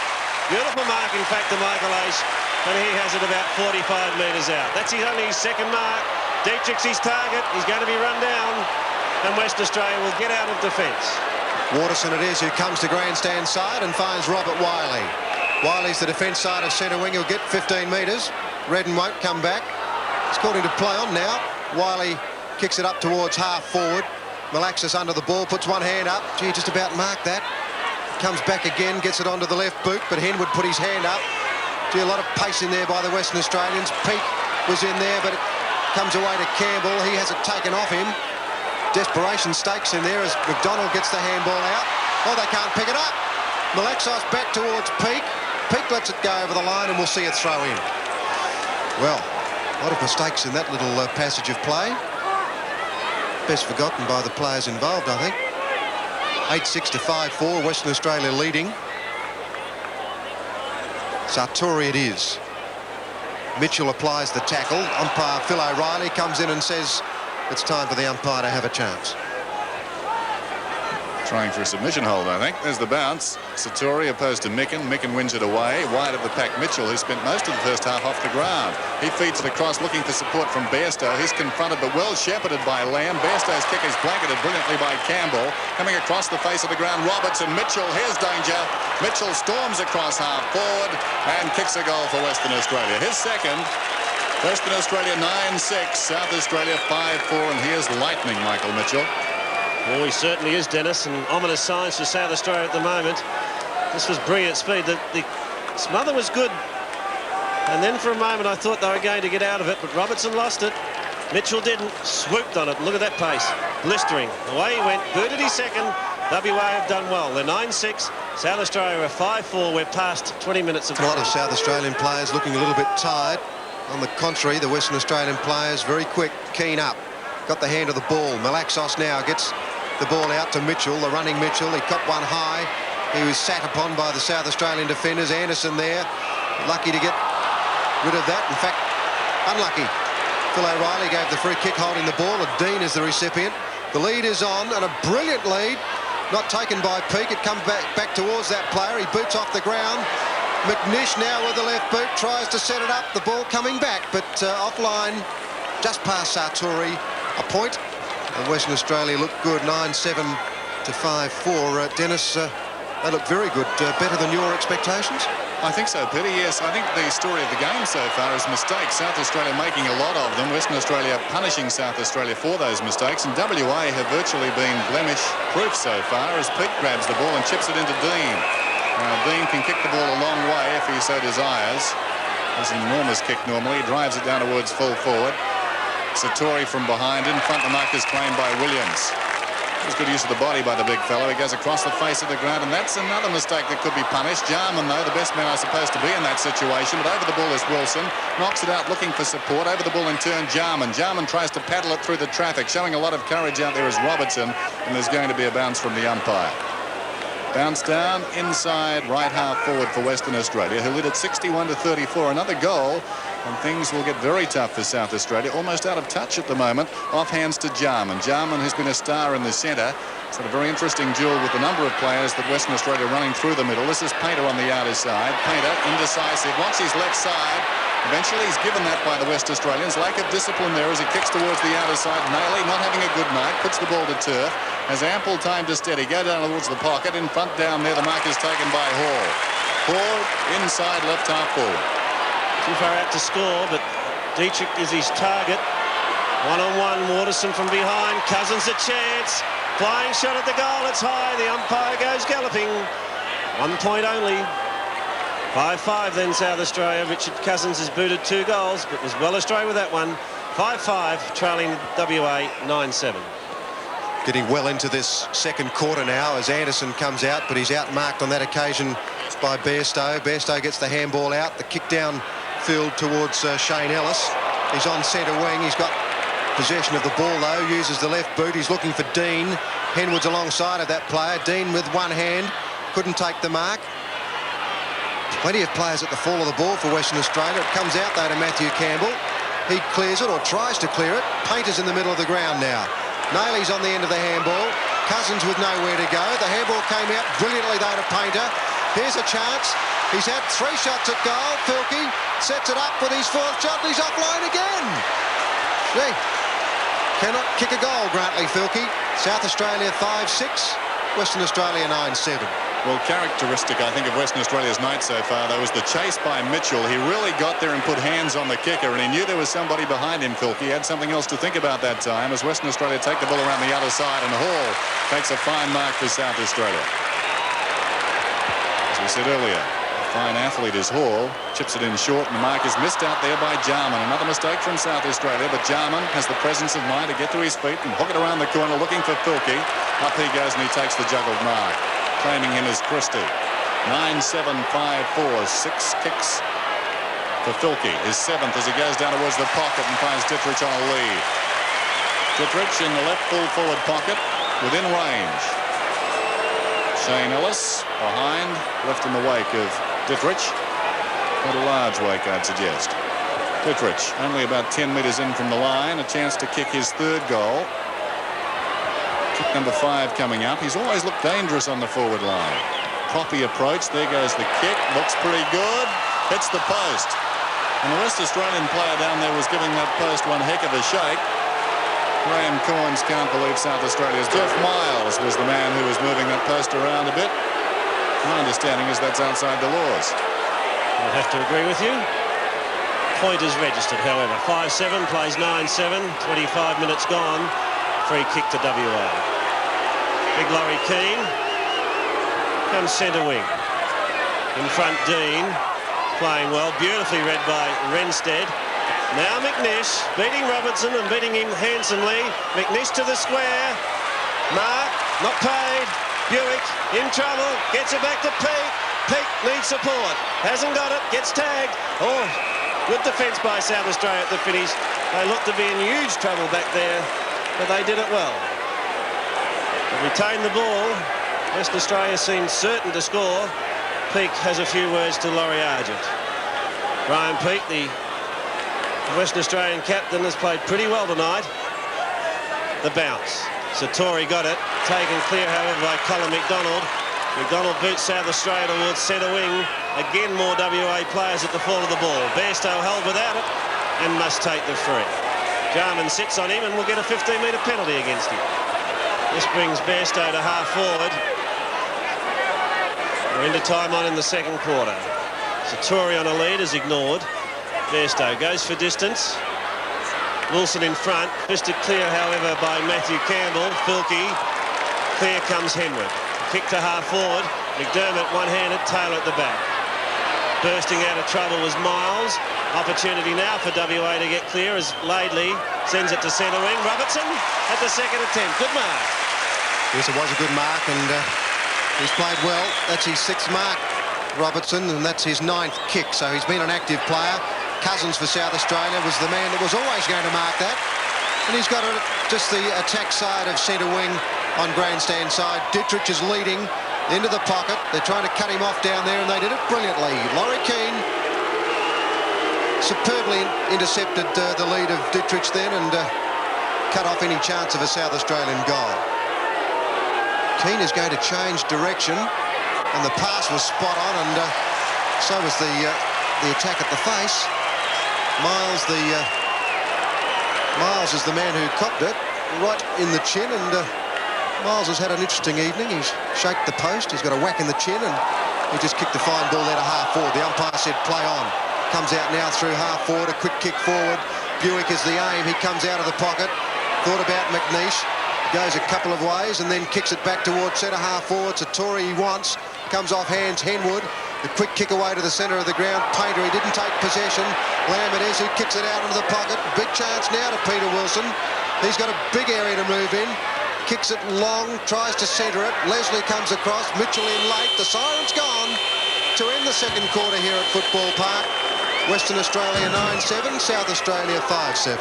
Beautiful mark, in fact, to Michael Ace. and he has it about 45 metres out. That's only his second mark. Dietrich's his target. He's going to be run down, and Western Australia will get out of defence. Waterson it is who comes to grandstand side and finds Robert Wiley. Wiley's the defence side of centre wing. He'll get 15 metres. Redden won't come back. It's called him to play on now. Wiley kicks it up towards half forward. Malaxis under the ball, puts one hand up. Gee, just about marked that. Comes back again, gets it onto the left boot, but Henwood put his hand up. Gee, a lot of pace in there by the Western Australians. Peake was in there, but it comes away to Campbell. He has it taken off him. Desperation stakes in there as McDonald gets the handball out. Oh, they can't pick it up. Malaxis back towards Peake. Peake lets it go over the line, and we'll see it throw in. Well, a lot of mistakes in that little passage of play. Best forgotten by the players involved, I think. 8-6 to 5-4, Western Australia leading. Sartori it is. Mitchell applies the tackle. Umpire Phil O'Reilly comes in and says it's time for the umpire to have a chance. Trying for a submission hold, I think. There's the bounce. Sartori opposed to Micken. Micken wins it away. Wide of the pack, Mitchell, who spent most of the first half off the ground. He feeds it across, looking for support from Bairstow. He's confronted, but well shepherded by Lamb. Bairstow's kick is blanketed brilliantly by Campbell. Coming across the face of the ground, Robertson. Mitchell, here's danger. Mitchell storms across half forward and kicks a goal for Western Australia. His second. Western Australia 9-6, South Australia 5-4, and here's lightning, Michael Mitchell. Oh, he certainly is, Dennis, and ominous signs for South Australia at the moment. This was brilliant speed. The smother was good, and then for a moment I thought they were going to get out of it, but Robertson lost it. Mitchell didn't. Swooped on it. Look at that pace. Blistering. Away he went. Booted his second. WA have done well. They're 9-6. South Australia are 5-4. We're past 20 minutes of A lot of South Australian players looking a little bit tired. On the contrary, the Western Australian players very quick, keen up. Got the hand of the ball. Malaxis now gets the ball out to Mitchell, the running Mitchell. He copped one high. He was sat upon by the South Australian defenders. Anderson there, lucky to get rid of that. In fact, unlucky. Phil O'Reilly gave the free kick holding the ball, and Dean is the recipient. The lead is on, and a brilliant lead. Not taken by Peake. It comes back towards that player. He boots off the ground. McNish now with the left boot, tries to set it up. The ball coming back, but offline, just past Sartori. A point. And Western Australia looked good, 9-7 to 5-4. Dennis, they look very good, better than your expectations? I think so, Peter, yes. I think the story of the game so far is mistakes. South Australia making a lot of them. Western Australia punishing South Australia for those mistakes. And WA have virtually been blemish-proof so far as Peake grabs the ball and chips it into Dean. Dean can kick the ball a long way if he so desires. There's an enormous kick normally. He drives it down towards full forward. Sartori from behind. In front, the mark is claimed by Williams. There's good use of the body by the big fellow. He goes across the face of the ground, and that's another mistake that could be punished. Jarman, though, the best man are supposed to be in that situation, but over the ball is Wilson. Knocks it out looking for support. Over the ball in turn, Jarman. Jarman tries to paddle it through the traffic. Showing a lot of courage out there is Robertson, and there's going to be a bounce from the umpire. Bounce down inside right half forward for Western Australia, who lead at 61 to 34. Another goal, and things will get very tough for South Australia. Almost out of touch at the moment. Off hands to Jarman. Jarman, who's been a star in the centre. It's had a very interesting duel with a number of players that Western Australia running through the middle. This is Painter on the outer side. Painter, indecisive, wants his left side. Eventually he's given that by the West Australians. Lack of discipline there as he kicks towards the outer side. Nayley not having a good night. Puts the ball to turf. Has ample time to steady. Go down towards the pocket. In front down there, the mark is taken by Hall. Hall inside left half forward. Too far out to score, but Dietrich is his target. One-on-one, Waterson from behind. Cousins a chance. Flying shot at the goal. It's high. The umpire goes galloping. 1 point only. 5-5 then South Australia. Richard Cousins has booted 2 goals, but was well astray with that one. 5-5, trailing WA 9-7. Getting well into this second quarter now as Anderson comes out, but he's outmarked on that occasion by Bairstow. Bairstow gets the handball out. The kick down field towards Shane Ellis. He's on centre wing. He's got possession of the ball, though. Uses the left boot. He's looking for Dean. Henwood's alongside of that player. Dean with one hand. Couldn't take the mark. Plenty of players at the fall of the ball for Western Australia. It comes out, though, to Matthew Campbell. He clears it, or tries to clear it. Painter's in the middle of the ground now. Nayley's on the end of the handball. Cousins with nowhere to go. The handball came out brilliantly, though, to Painter. Here's a chance. He's had 3 shots at goal. Filkey sets it up with his 4th shot, and he's offline again. Gee, cannot kick a goal, Grantley Filkey. South Australia 5-6, Western Australia 9-7. Well, characteristic, I think, of Western Australia's night so far, though, was the chase by Mitchell. He really got there and put hands on the kicker, and he knew there was somebody behind him, Filkey. He had something else to think about that time as Western Australia take the ball around the other side, and Hall takes a fine mark for South Australia. As we said earlier, a fine athlete is Hall. Chips it in short, and the mark is missed out there by Jarman. Another mistake from South Australia, but Jarman has the presence of mind to get to his feet and hook it around the corner looking for Filkey. Up he goes, and he takes the juggled mark. Claiming him as Christie. 9-7-5-4, 6 kicks for Filkey. His 7th as he goes down towards the pocket and finds Dittrich on a lead. Dittrich in the left full forward pocket within range. Shane Ellis behind, left in the wake of Dittrich. Not a large wake, I'd suggest. Dittrich only about 10 metres in from the line, a chance to kick his 3rd goal. Kick number 5 coming up. He's always looked dangerous on the forward line. Proppy approach. There goes the kick. Looks pretty good. Hits the post. And the West Australian player down there was giving that post one heck of a shake. Graham Corns can't believe South Australia's. Jeff Miles was the man who was moving that post around a bit. My understanding is that's outside the laws. I'd have to agree with you. Point is registered, however. 5-7, plays 9-7. 25 minutes gone. Free kick to WA. Big Laurie Keane comes centre wing. In front, Dean playing well, beautifully read by Renstead. Now McNish beating Robertson and beating him handsomely. McNish to the square. Mark not paid. Buick in trouble. Gets it back to Pete. Pete needs support. Hasn't got it. Gets tagged. Oh, good defence by South Australia at the finish. They look to be in huge trouble back there, but they did it well. They retained the ball. West Australia seemed certain to score. Peake has a few words to Laurie Argent. Ryan Peake, the Western Australian captain, has played pretty well tonight. The bounce. Satori got it. Taken clear, however, by Colin McDonald. McDonald boots South Australia towards centre wing. Again, more WA players at the fall of the ball. Bairstow held without it and must take the free. Jarman sits on him and will get a 15-metre penalty against him. This brings Bairstow to half forward. We're into time on in the second quarter. Satori on a lead is ignored. Bairstow goes for distance. Wilson in front. Fisted clear, however, by Matthew Campbell. Filkey. Clear comes Henwood. Kick to half forward. McDermott one-handed, Taylor at the back. Bursting out of trouble was Miles. Opportunity now for WA to get clear as Laidley sends it to centre wing. Robertson at the second attempt. Good mark. Yes, it was a good mark, and he's played well. That's his 6th mark, Robertson, and that's his 9th kick, so he's been an active player. Cousins for South Australia was the man that was always going to mark that, and he's got just the attack side of centre wing on grandstand side. Dittrich is leading into the pocket. They're trying to cut him off down there, and they did it brilliantly. Laurie Keane superbly intercepted the lead of Dittrich then and cut off any chance of a South Australian goal. Keane is going to change direction, and the pass was spot on, and so was the attack at the face. Miles is the man who copped it right in the chin, and Miles has had an interesting evening. He's shaked the post, he's got a whack in the chin, and he just kicked the fine ball there to half forward. The umpire said play on. Comes out now through half forward, a quick kick forward. Buick is the aim. He comes out of the pocket. Thought about McNish. Goes a couple of ways and then kicks it back towards centre half forward. Satori he wants. Comes off hands Henwood. The quick kick away to the centre of the ground. Painter, he didn't take possession. Lamb it is who kicks it out into the pocket. Big chance now to Peter Wilson. He's got a big area to move in. Kicks it long, tries to centre it. Leslie comes across. Mitchell in late. The siren's gone to end the second quarter here at Football Park. Western Australia 9-7, South Australia 5-7.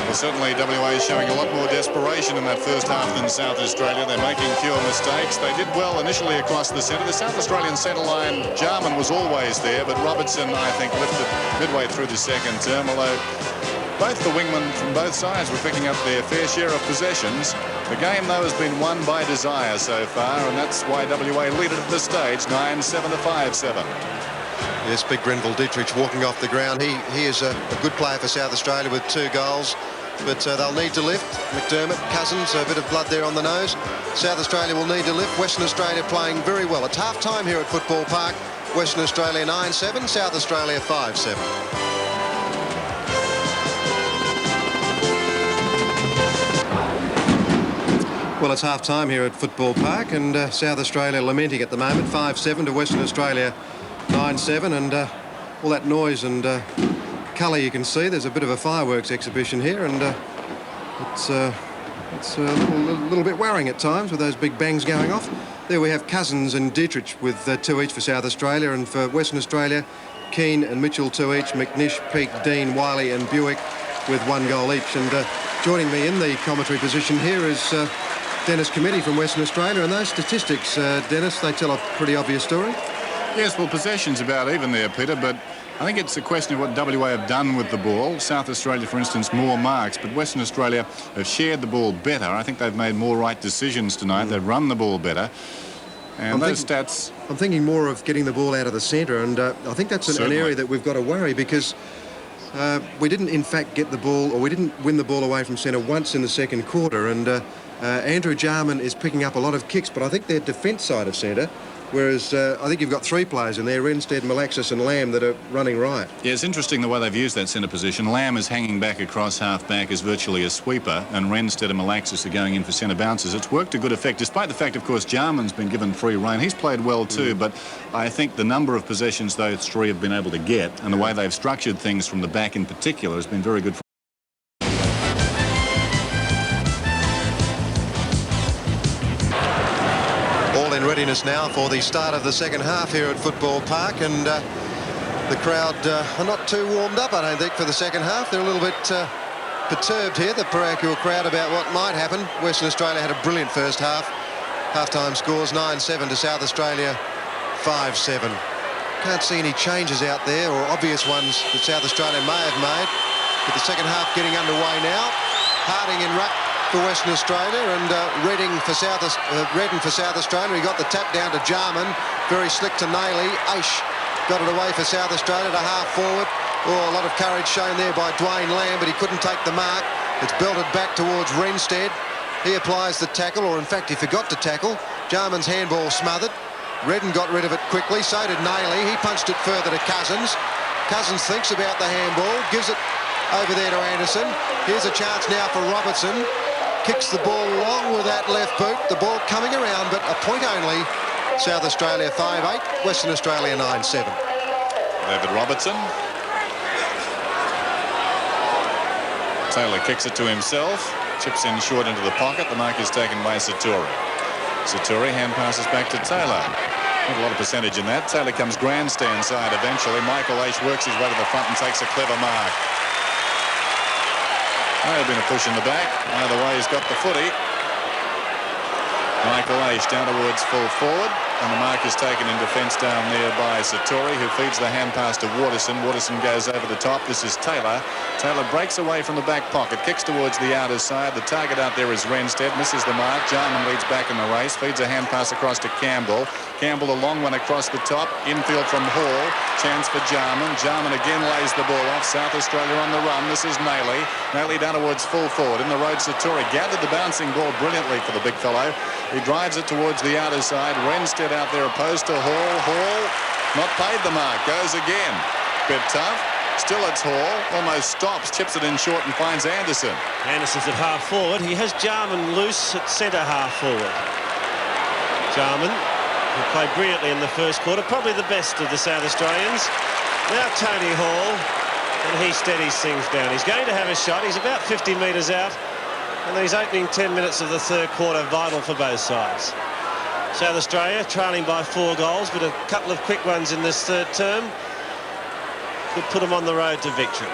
Well, certainly WA is showing a lot more desperation in that first half than South Australia. They're making fewer mistakes. They did well initially across the centre. The South Australian centre line, Jarman was always there, but Robertson, I think, lifted midway through the second term, although Both the wingmen from both sides were picking up their fair share of possessions. The game, though, has been won by desire so far, and that's why WA lead it at this stage, 9-7 to 5-7. Yes, big Grenville Dietrich walking off the ground. He is a good player for South Australia with 2 goals. But they'll need to lift. McDermott, Cousins, a bit of blood there on the nose. South Australia will need to lift. Western Australia playing very well. It's half-time here at Football Park. Western Australia 9-7, South Australia 5-7. Well, it's half-time here at Football Park, and South Australia lamenting at the moment, 5-7 to Western Australia 9-7, and all that noise and colour you can see. There's a bit of a fireworks exhibition here, and it's a little bit worrying at times with those big bangs going off. There we have Cousins and Dietrich with 2 each for South Australia, and for Western Australia, Keane and Mitchell 2 each, McNish, Peake, Dean, Wiley and Buick with 1 goal each. And joining me in the commentary position here is Dennis Committee from Western Australia, and those statistics, Dennis, they tell a pretty obvious story. Yes, well, possession's about even there, Peter, but I think it's a question of what WA have done with the ball. South Australia, for instance, more marks, but Western Australia have shared the ball better. I think they've made more right decisions tonight. They've run the ball better. And those stats... I'm thinking more of getting the ball out of the centre, and I think that's an area that we've got to worry, because we didn't, in fact, get the ball, or we didn't win the ball away from centre once in the second quarter, and Andrew Jarman is picking up a lot of kicks, but I think they're defence side of centre. Whereas I think you've got 3 players in there, Renstead, Malaxis and Lamb, that are running right. Yeah, it's interesting the way they've used that centre position. Lamb is hanging back across half-back as virtually a sweeper, and Renstead and Malaxis are going in for centre bounces. It's worked to good effect, despite the fact, of course, Jarman's been given free rein. He's played well too, but I think the number of possessions those 3 have been able to get, and the way they've structured things from the back in particular, has been very good for readiness now for the start of the second half here at Football Park, and the crowd are not too warmed up, I don't think, for the second half. They're a little bit perturbed here, the parochial crowd, about what might happen. Western Australia had a brilliant first half. Half-time scores 9-7 to South Australia 5-7. Can't see any changes out there, or obvious ones that South Australia may have made. But the second half getting underway now. Harding in ruck for Western Australia, and Redden for South Australia. He got the tap down to Jarman, very slick to Naily. Aish got it away for South Australia to half forward. Oh, a lot of courage shown there by Dwayne Lamb, but he couldn't take the mark. It's belted back towards Renstead. He applies the tackle, or in fact he forgot to tackle. Jarman's handball smothered. Redden got rid of it quickly, so did Naily. He punched it further to Cousins. Cousins thinks about the handball, gives it over there to Anderson. Here's a chance now for Robertson. Kicks the ball long with that left boot. The ball coming around, but a point only. South Australia 5-8, Western Australia 9-7. David Robertson. Taylor kicks it to himself. Chips in short into the pocket. The mark is taken by Satori. Satori hand passes back to Taylor. Not a lot of percentage in that. Taylor comes grandstand side eventually. Michael Aish works his way to the front and takes a clever mark. May have been a push in the back. Either way, he's got the footy. Michael Aish down towards full forward, and the mark is taken in defence down there by Satori, who feeds the hand pass to Waterson. Waterson goes over the top. This is Taylor. Taylor breaks away from the back pocket, kicks towards the outer side. The target out there is Renstead, misses the mark. Jarman leads back in the race, feeds a hand pass across to Campbell. Campbell, a long one across the top. Infield from Hall. Chance for Jarman. Jarman again lays the ball off. South Australia on the run. This is Naily. Naily down towards full forward. In the road, Satori gathered the bouncing ball brilliantly for the big fellow. He drives it towards the outer side. Renstead out there opposed to Hall. Hall not paid the mark. Goes again. Bit tough. Still it's Hall. Almost stops. Chips it in short and finds Anderson. Anderson's at half forward. He has Jarman loose at centre half forward. Jarman, who played brilliantly in the first quarter, probably the best of the South Australians. Now Tony Hall, and he steadies things down. He's going to have a shot. He's about 50 metres out. And these opening 10 minutes of the third quarter vital for both sides. South Australia trailing by 4 goals, but a couple of quick ones in this third term could put them on the road to victory.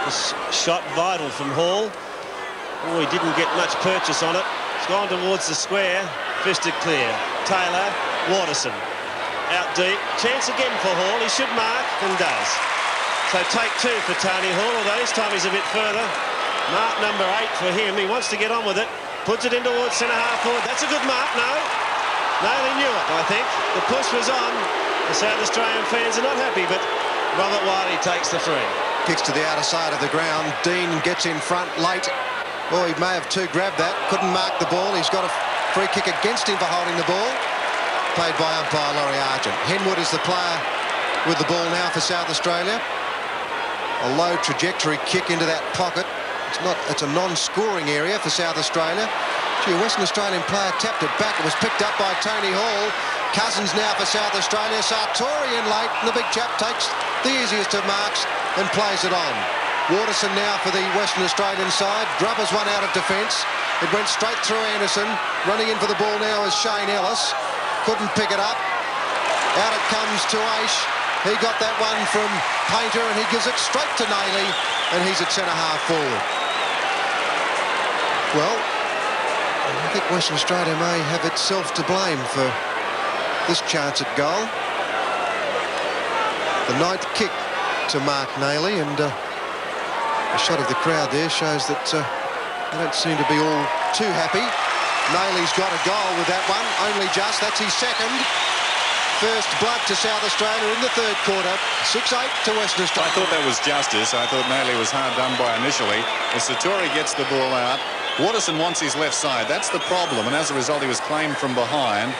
This shot vital from Hall. Oh, he didn't get much purchase on it. It's gone towards the square. Fisted clear. Taylor, Waterson. Out deep. Chance again for Hall. He should mark and does. So take 2 for Tony Hall, although this time he's a bit further. Mark number 8 for him. He wants to get on with it. Puts it in towards centre-half forward. That's a good mark, no. No, they knew it, I think. The push was on. The South Australian fans are not happy, but Robert Wiley takes the free. Kicks to the outer side of the ground. Dean gets in front late. Oh, he may have grabbed that. Couldn't mark the ball. He's got a free kick against him for holding the ball. Played by umpire Laurie Argent. Henwood is the player with the ball now for South Australia. A low trajectory kick into that pocket. It's a non-scoring area for South Australia. Gee, a Western Australian player tapped it back. It was picked up by Tony Hall. Cousins now for South Australia. Sartori in late, and the big chap takes the easiest of marks and plays it on. Waterson now for the Western Australian side. Grubbers one out of defence. It went straight through Anderson. Running in for the ball now is Shane Ellis. Couldn't pick it up. Out it comes to Aish. He got that one from Painter, and he gives it straight to Nayley, and he's at centre-half forward. Well, I think Western Australia may have itself to blame for this chance at goal. The 9th kick to Mark Nayley, and a shot of the crowd there shows that they don't seem to be all too happy. Nayley's got a goal with that one, only just. That's his second. First blood to South Australia in the 3rd quarter. 6-8 to Western Australia. I thought that was justice. I thought Nayley was hard done by initially. As Sartori gets the ball out, Waterson wants his left side. That's the problem, and as a result he was claimed from behind.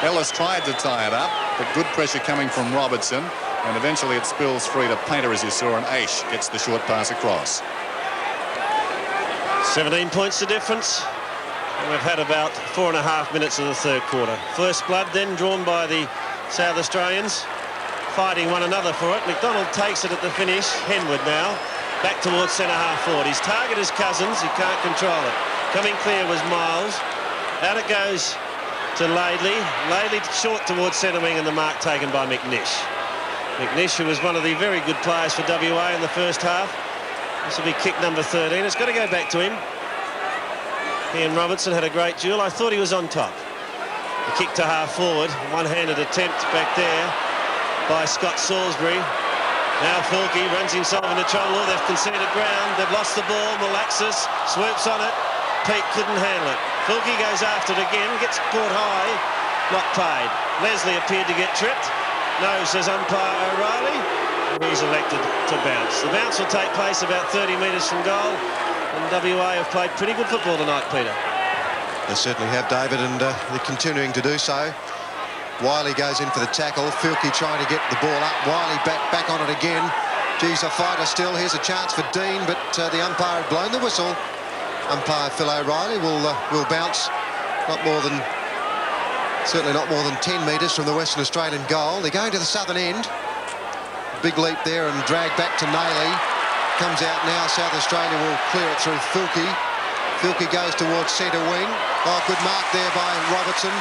Ellis tried to tie it up, but good pressure coming from Robertson, and eventually it spills free to Painter, as you saw, and Aish gets the short pass across. 17 points the difference. And we've had about 4.5 minutes of the 3rd quarter. First blood then drawn by the South Australians, fighting one another for it. McDonald takes it at the finish. Henwood now back towards centre-half forward. His target is Cousins. He can't control it. Coming clear was Miles. Out it goes to Laidley. Laidley short towards centre wing, and the mark taken by McNish. McNish, who was one of the very good players for WA in the first half. This will be kick number 13. It's got to go back to him. He and Robertson had a great duel. I thought he was on top. The kick to half forward. One-handed attempt back there by Scott Salisbury. Now Fulke runs himself into trouble. They've conceded ground. They've lost the ball. Malaxis swoops on it. Pete couldn't handle it. Fulke goes after it again. Gets caught high. Not paid. Leslie appeared to get tripped. No, says umpire O'Reilly. He's elected to bounce. The bounce will take place about 30 metres from goal. And WA have played pretty good football tonight, Peter. They certainly have, David, and they're continuing to do so. Wiley goes in for the tackle. Fulke trying to get the ball up. Wiley back on it again. Geez, a fighter still. Here's a chance for Dean, but the umpire had blown the whistle. Umpire Phil O'Reilly will bounce certainly not more than 10 metres from the Western Australian goal. They're going to the southern end. Big leap there and drag back to Nayley. Comes out now. South Australia will clear it through Fulke. Fulke goes towards centre wing. Oh, good mark there by Robertson.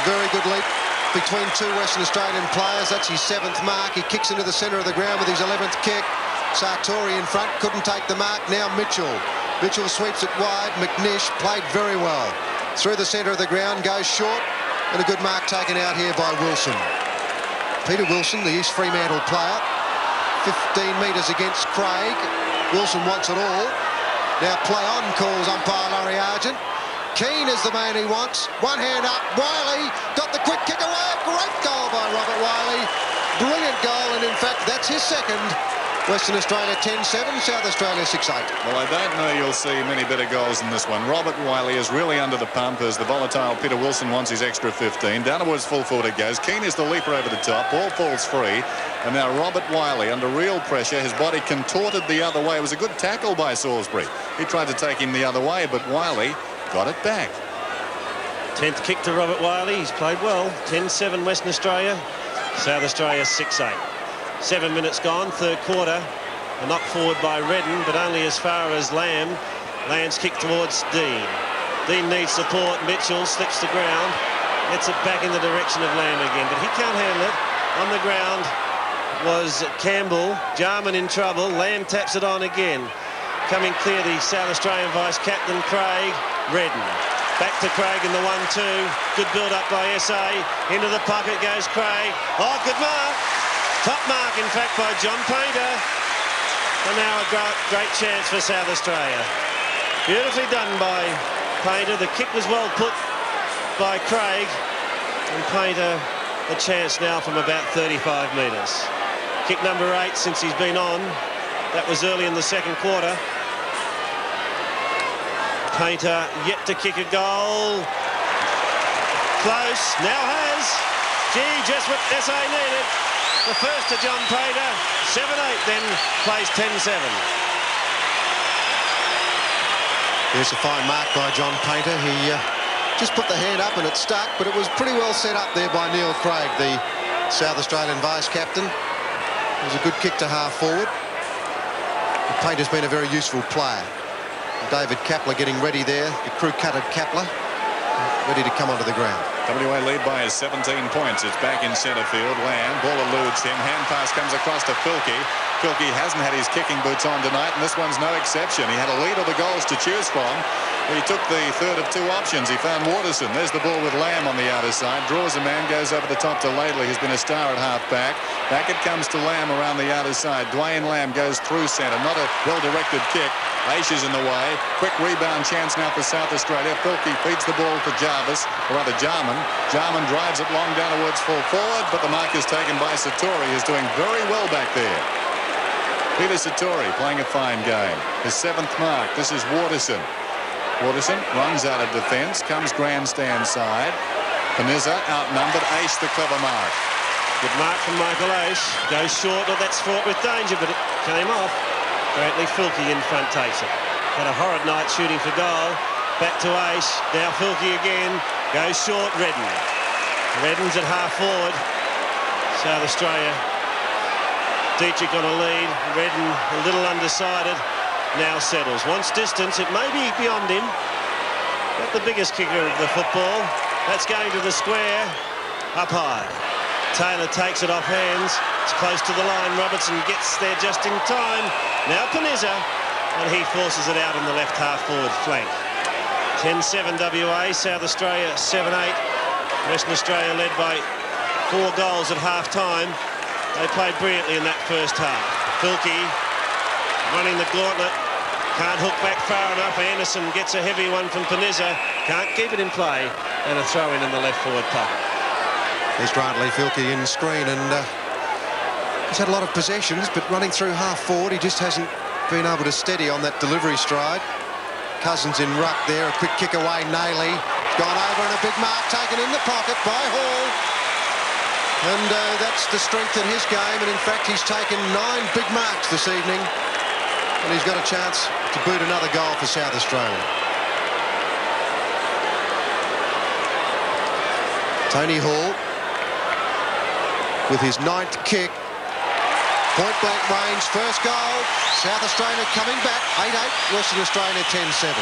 Very good leap between 2 Western Australian players. That's his 7th mark. He kicks into the centre of the ground with his 11th kick. Sartori in front, couldn't take the mark. Now Mitchell. Mitchell sweeps it wide. McNish played very well. Through the centre of the ground, goes short, and a good mark taken out here by Wilson. Peter Wilson, the East Fremantle player. 15 metres against Craig. Wilson wants it all. Now play on, calls umpire Laurie Argent. Keane is the man he wants. One hand up. Wiley got the quick kick away. Great goal by Robert Wiley. Brilliant goal, and in fact that's his second. Western Australia 10-7, South Australia 6-8. Well, I don't know you'll see many better goals than this one. Robert Wiley is really under the pump as the volatile Peter Wilson wants his extra 15. Down towards full forward it goes. Keane is the leaper over the top. Ball falls free. And now Robert Wiley under real pressure. His body contorted the other way. It was a good tackle by Salisbury. He tried to take him the other way, but Wiley got it back. 10th kick to Robert Wiley. He's played well. 10-7 Western Australia. South Australia 6-8. 7 minutes gone, 3rd quarter. A knock forward by Redden, but only as far as Lamb. Lamb's kick towards Dean. Dean needs support. Mitchell slips the ground. Gets it back in the direction of Lamb again, but he can't handle it. On the ground was Campbell. Jarman in trouble. Lamb taps it on again. Coming clear, the South Australian vice-captain, Craig. Redden. Back to Craig in the 1-2. Good build-up by SA. Into the pocket goes Craig. Oh, good mark. Top mark, in fact, by John Painter. And now a great chance for South Australia. Beautifully done by Painter. The kick was well put by Craig. And Painter, a chance now from about 35 metres. Kick number 8 since he's been on. That was early in the second quarter. Painter yet to kick a goal. Close, now has. Gee, just what SA needed. The first to John Painter. 7-8, then plays 10-7. There's a fine mark by John Painter. He just put the hand up and it stuck, but it was pretty well set up there by Neil Craig, the South Australian vice-captain. It was a good kick to half forward. Painter's been a very useful player. David Kapler getting ready there. The crew cutted Kapler, ready to come onto the ground. WA lead by 17 points. It's back in centre field. Lamb, ball eludes him. Hand pass comes across to Filkey. Filkey hasn't had his kicking boots on tonight, and this one's no exception. He had a lead of the goals to choose from. He took the third of two options. He found Waterson. There's the ball with Lamb on the outer side. Draws a man, goes over the top to Laidley, who's been a star at half-back. Back it comes to Lamb around the outer side. Dwayne Lamb goes through centre. Not a well-directed kick. Aish is in the way. Quick rebound chance now for South Australia. Filkey feeds the ball to Jarvis, or rather Jarman. Jarman drives it long down towards full forward, but the mark is taken by Satori, who's doing very well back there. Peter Satori playing a fine game. His 7th mark. This is Waterson. Waterson runs out of defence, comes grandstand side. Panizza outnumbered. Aish the clever mark. Good mark from Michael Aish. Goes short, but that's fraught with danger, but it came off. Brantley Filkey in front takes it. Had a horrid night shooting for goal. Back to Aish. Now Filkey again. Goes short. Redden. Redden's at half forward. South Australia. Dietrich on a lead. Redden a little undecided. Now settles. Wants distance. It may be beyond him. Not the biggest kicker of the football. That's going to the square. Up high. Taylor takes it off hands. It's close to the line. Robertson gets there just in time. Now Panizza. And he forces it out on the left half forward flank. 10-7 WA. South Australia 7-8. Western Australia led by 4 goals at half time. They played brilliantly in that first half. Filkey running the gauntlet, can't hook back far enough. Anderson gets a heavy one from Panizza, can't keep it in play, and a throw in the left forward pocket. There's Brantley Filkey in screen, and he's had a lot of possessions, but running through half forward, he just hasn't been able to steady on that delivery stride. Cousins in ruck there, a quick kick away. Nayley gone over, and a big mark taken in the pocket by Hall. And that's the strength in his game, and in fact he's taken 9 big marks this evening. And he's got a chance to boot another goal for South Australia. Tony Hall with his 9th kick. Point blank range, first goal. South Australia coming back. 8-8, Western Australia 10-7.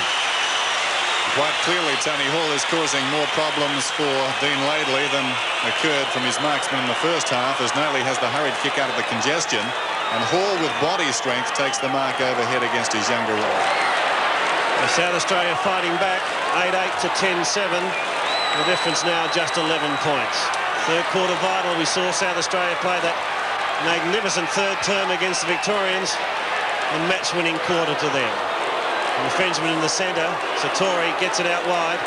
Quite clearly, Tony Hall is causing more problems for Dean Laidley than occurred from his marksman in the first half, as Nayley has the hurried kick out of the congestion, and Hall with body strength takes the mark overhead against his younger role. South Australia fighting back, 8-8 to 10-7. The difference now just 11 points. Third quarter vital. We saw South Australia play that magnificent third term against the Victorians, and match-winning quarter to them. And Frenchman in the centre. Satori gets it out wide.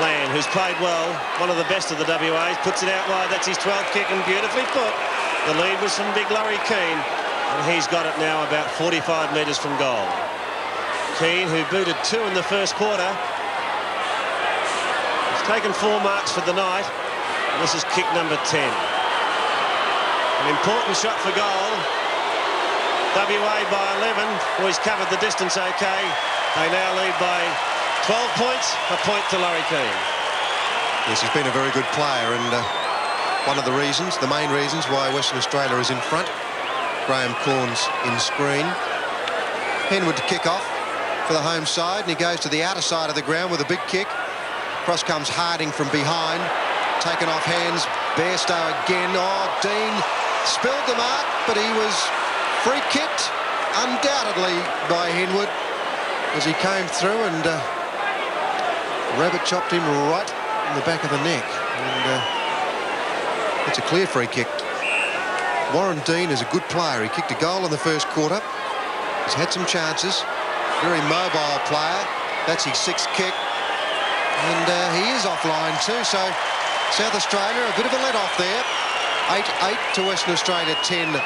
Land, who's played well, one of the best of the WAs, puts it out wide. That's his 12th kick, and beautifully put. The lead was from Big Laurie Keane, and he's got it now about 45 metres from goal. Keane, who booted 2 in the first quarter, has taken 4 marks for the night, and this is kick number 10. An important shot for goal. WA by 11. Well, he's covered the distance okay. They now lead by 12 points, a point to Laurie Keane. Yes, he's been a very good player, and one of the reasons, the main reasons why Western Australia is in front. Graham Corns in screen. Henwood to kick off for the home side, and he goes to the outer side of the ground with a big kick. Cross comes Harding from behind. Taken off hands. Bairstow again. Oh, Dean spilled the mark, but he was free kicked undoubtedly by Henwood as he came through, and Rabbit chopped him right in the back of the neck, and it's a clear free kick. Warren Dean is a good player. He kicked a goal in the first quarter. He's had some chances. Very mobile player. That's his 6th kick. And he is offline too. So South Australia, a bit of a let-off there. 8-8 to Western Australia, 10-9.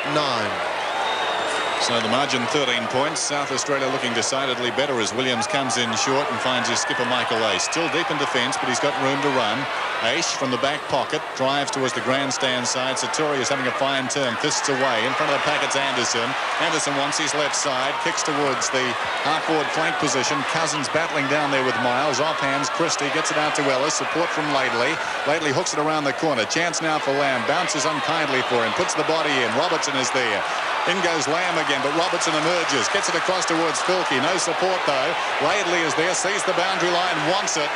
So the margin 13 points. South Australia looking decidedly better as Williams comes in short and finds his skipper Michael Aish. Still deep in defence, but he's got room to run. Aish from the back pocket drives towards the grandstand side. Satori is having a fine turn, fists away. In front of the pack it's Anderson. Anderson wants his left side, kicks towards the half-forward flank position. Cousins battling down there with Miles. Off hands, Christie gets it out to Ellis. Support from Laidley. Laidley hooks it around the corner. Chance now for Lamb. Bounces unkindly for him. Puts the body in. Robertson is there. In goes Lamb again, but Robertson emerges. Gets it across towards Filkey. No support, though. Laidley is there, sees the boundary line, wants it,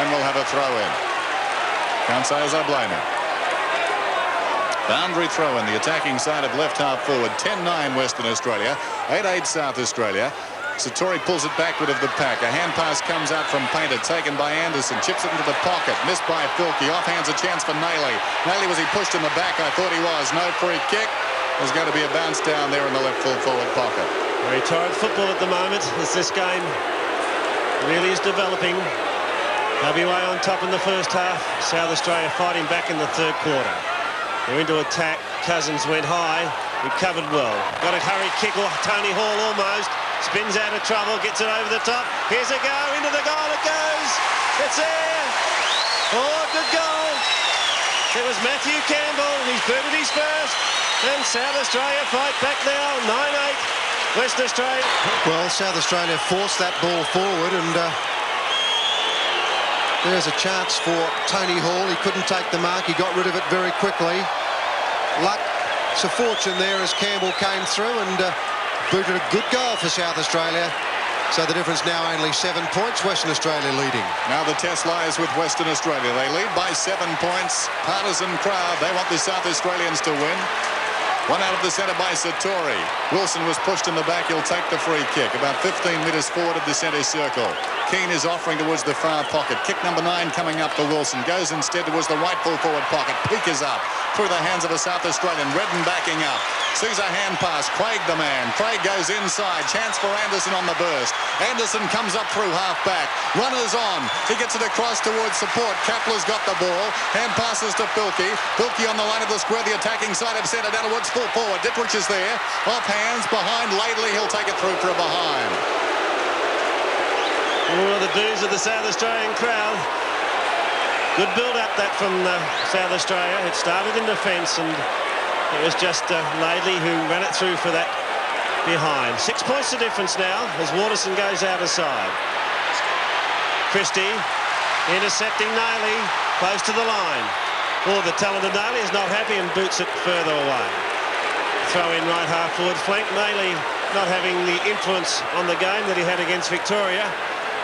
and will have a throw-in. Can't say as I blame him. Boundary throw-in, the attacking side of left half forward. 10-9 Western Australia. 8-8 South Australia. Satori pulls it backward of the pack. A hand pass comes out from Painter, taken by Anderson. Chips it into the pocket. Missed by Filkey. Offhands a chance for Nayley. Nayley, was he pushed in the back? I thought he was. No free kick. There's going to be a bounce down there in the left full forward pocket. Very torrid football at the moment as this game really is developing. WA on top in the first half. South Australia fighting back in the third quarter. They're into attack. Cousins went high. Recovered well. Got a hurry kick. Tony Hall almost. Spins out of trouble. Gets it over the top. Here's a go. Into the goal it goes. It's there. Oh, good goal. It was Matthew Campbell. He's booted his first. And South Australia fight back now. 9-8. Western Australia. Well, South Australia forced that ball forward, and there's a chance for Tony Hall. He couldn't take the mark. He got rid of it very quickly. Luck, it's a fortune there as Campbell came through and booted a good goal for South Australia. So the difference now only 7 points. Western Australia leading. Now the test lies with Western Australia. They lead by 7 points. Partisan crowd. They want the South Australians to win. One out of the centre by Satori. Wilson was pushed in the back. He'll take the free kick. About 15 metres forward of the centre circle. Keane is offering towards the far pocket. Kick number 9 coming up for Wilson. Goes instead towards the right full forward pocket. Peak is up through the hands of a South Australian. Redden backing up. Sees a hand pass. Craig the man. Craig goes inside. Chance for Anderson on the burst. Anderson comes up through half back. Runners on. He gets it across towards support. Kapler's got the ball. Hand passes to Filkey. Filkey on the line of the square. The attacking side of centre down towards full forward. Dittrich is there. Off hands behind Laidley. He'll take it through for a behind. Oh, the boos of the South Australian crowd. Good build-up that from South Australia. It started in defence and it was just Laidley who ran it through for that behind. 6 points the difference now as Waterson goes out of side. Christie intercepting Nayley close to the line. Oh, the talented Nayley is not happy and boots it further away. Throw in right half forward flank. Nayley not having the influence on the game that he had against Victoria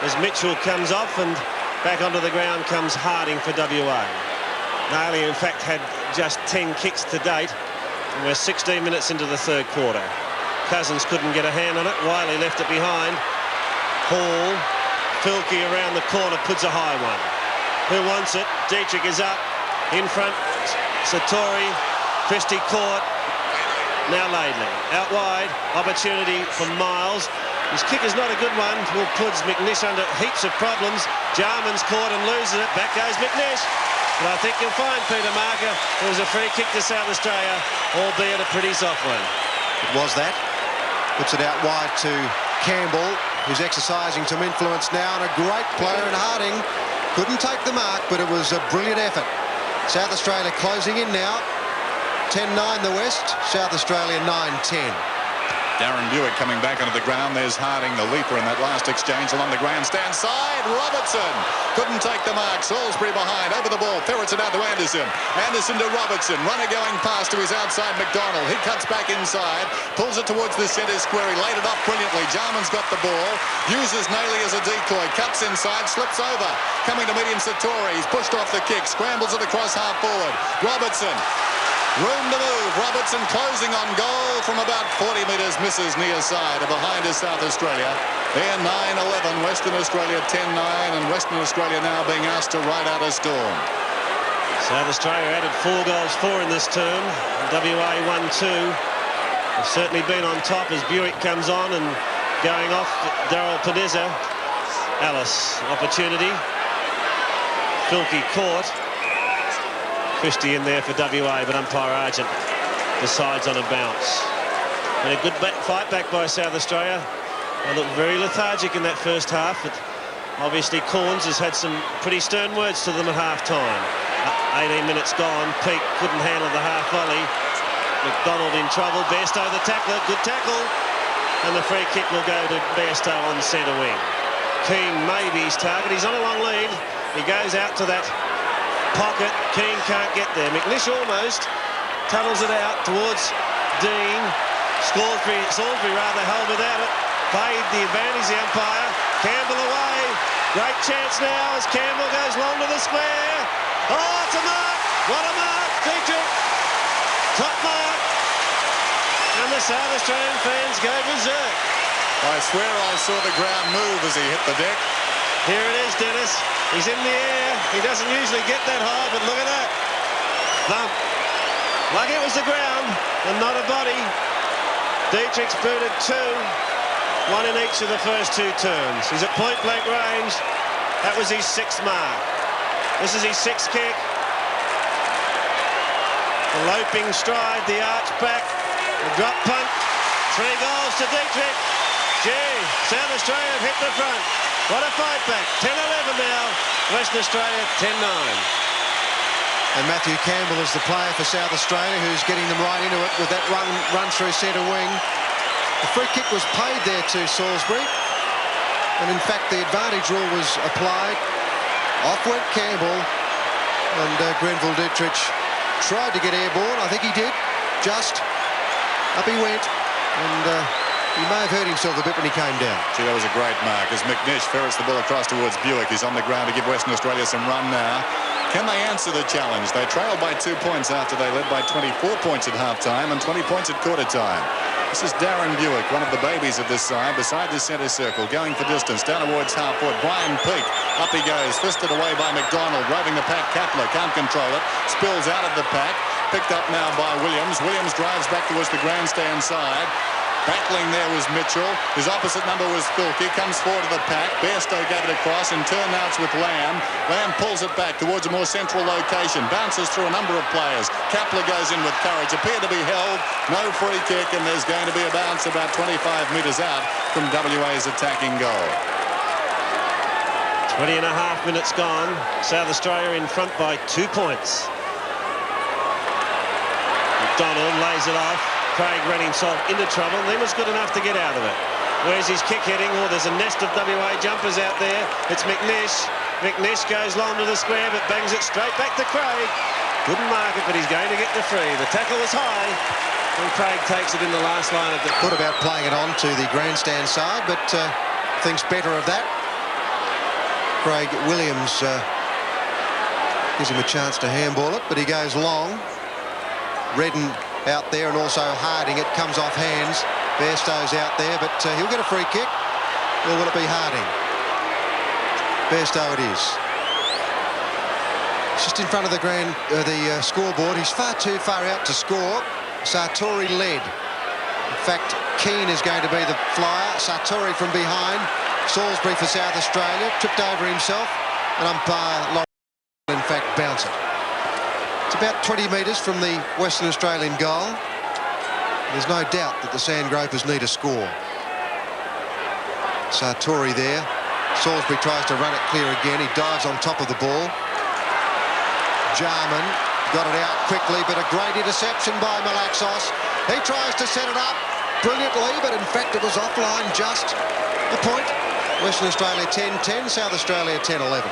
as Mitchell comes off and back onto the ground comes Harding for WA. Nayley in fact had just 10 kicks to date and we're 16 minutes into the third quarter. Cousins couldn't get a hand on it. Wiley left it behind. Hall, Filkey around the corner puts a high one. Who wants it? Dietrich is up in front. Satori, Christie caught. Now Laidley out wide. Opportunity for Miles. His kick is not a good one. Will puts McNish under heaps of problems. Jarman's caught and loses it. Back goes McNish. But I think you'll find, Peter Marker, it was a free kick to South Australia, albeit a pretty soft one. It was that. Puts it out wide to Campbell, who's exercising some influence now, and a great player in Harding. Couldn't take the mark, but it was a brilliant effort. South Australia closing in now. 10-9 the West, South Australia 9-10. Darren Buick coming back onto the ground. There's Harding, the leaper in that last exchange along the grandstand side. Robertson couldn't take the mark. Salisbury behind, over the ball, ferrets it out to Anderson. Anderson to Robertson, runner going past to his outside McDonald. He cuts back inside, pulls it towards the centre square. He laid it off brilliantly. Jarman's got the ball, uses Nayley as a decoy, cuts inside, slips over. Coming to meet him, Satori. He's pushed off the kick, scrambles it across half forward. Robertson. Room to move. Robertson closing on goal from about 40 metres. Misses near side. Behind is South Australia. They're 9-11. Western Australia 10-9. And Western Australia now being asked to ride out a storm. South Australia added 4 goals, 4 in this term. WA 1-2. They've certainly been on top as Buick comes on and going off. Daryl Panizza. Alice, opportunity. Filkey caught. Christie in there for WA, but umpire Argent decides on a bounce. And a good fight back by South Australia. They looked very lethargic in that first half, but obviously Corns has had some pretty stern words to them at half-time. 18 minutes gone. Peake couldn't handle the half volley. McDonald in trouble. Bairstow the tackler. Good tackle. And the free kick will go to Bairstow on centre wing. Keane maybe his target. He's on a long lead. He goes out to that pocket. Keane can't get there. McNish almost tunnels it out towards Dean. Salisbury rather held without it. Paid the advantage, the umpire. Campbell away. Great chance now as Campbell goes long to the square. Oh, it's a mark. What a mark. Dietrich. Top mark. And the South Australian fans go berserk. I swear I saw the ground move as he hit the deck. Here it is, Dennis. He's in the air. He doesn't usually get that high, but look at that. Thump. Like it was the ground and not a body. Dietrich's booted 2. 1 in each of the first 2 turns. He's at point-blank range. That was his 6th mark. This is his 6th kick. The loping stride, the arch back, the drop punt. 3 goals to Dietrich. Gee, South Australia have hit the front. What a fight back. 10-11 now. Western Australia 10-9. And Matthew Campbell is the player for South Australia who's getting them right into it with that run through centre wing. The free kick was paid there to Salisbury. And in fact, the advantage rule was applied. Off went Campbell. And Grenville Dietrich tried to get airborne. I think he did. Just up he went. And he may have hurt himself a bit when he came down. Gee, that was a great mark as McNish ferrets the ball across towards Buick. He's on the ground to give Western Australia some run now. Can they answer the challenge? They trailed by 2 points after they led by 24 points at half-time and 20 points at quarter-time. This is Darren Buick, one of the babies of this side, beside the centre circle, going for distance, down towards half-foot. Brian Peake, up he goes, fisted away by McDonald, roving the pack. Kapler can't control it, spills out of the pack, picked up now by Williams. Williams drives back towards the grandstand side. Battling there was Mitchell. His opposite number was Filkey. Comes forward to the pack. Bairstow gave it across and turnouts with Lamb. Lamb pulls it back towards a more central location. Bounces through a number of players. Kapler goes in with courage. Appear to be held. No free kick, and there's going to be a bounce about 25 metres out from WA's attacking goal. 20 and a half minutes gone. South Australia in front by 2 points. McDonald lays it off. Craig ran himself into trouble and then was good enough to get out of it. Where's his kick heading? Oh, there's a nest of WA jumpers out there. It's McNish. McNish goes long to the square but bangs it straight back to Craig. Couldn't mark it, but he's going to get the free. The tackle was high and Craig takes it in the last line of the... Thought about playing it on to the grandstand side, but thinks better of that. Craig Williams gives him a chance to handball it, but he goes long. Redden out there and also Harding. It comes off hands. Bairstow's out there, but he'll get a free kick. Or will it be Harding? Bairstow it is. Just in front of the scoreboard. He's far too far out to score. Sartori led. In fact, Keane is going to be the flyer. Sartori from behind. Salisbury for South Australia. Tripped over himself. And umpire Laurie, in fact, bounce it. It's about 20 metres from the Western Australian goal. There's no doubt that the Sandgropers need a score. Sartori there. Salisbury tries to run it clear again. He dives on top of the ball. Jarman got it out quickly, but a great interception by Malaxos. He tries to set it up brilliantly, but in fact it was offline just a point. Western Australia 10-10, South Australia 10-11.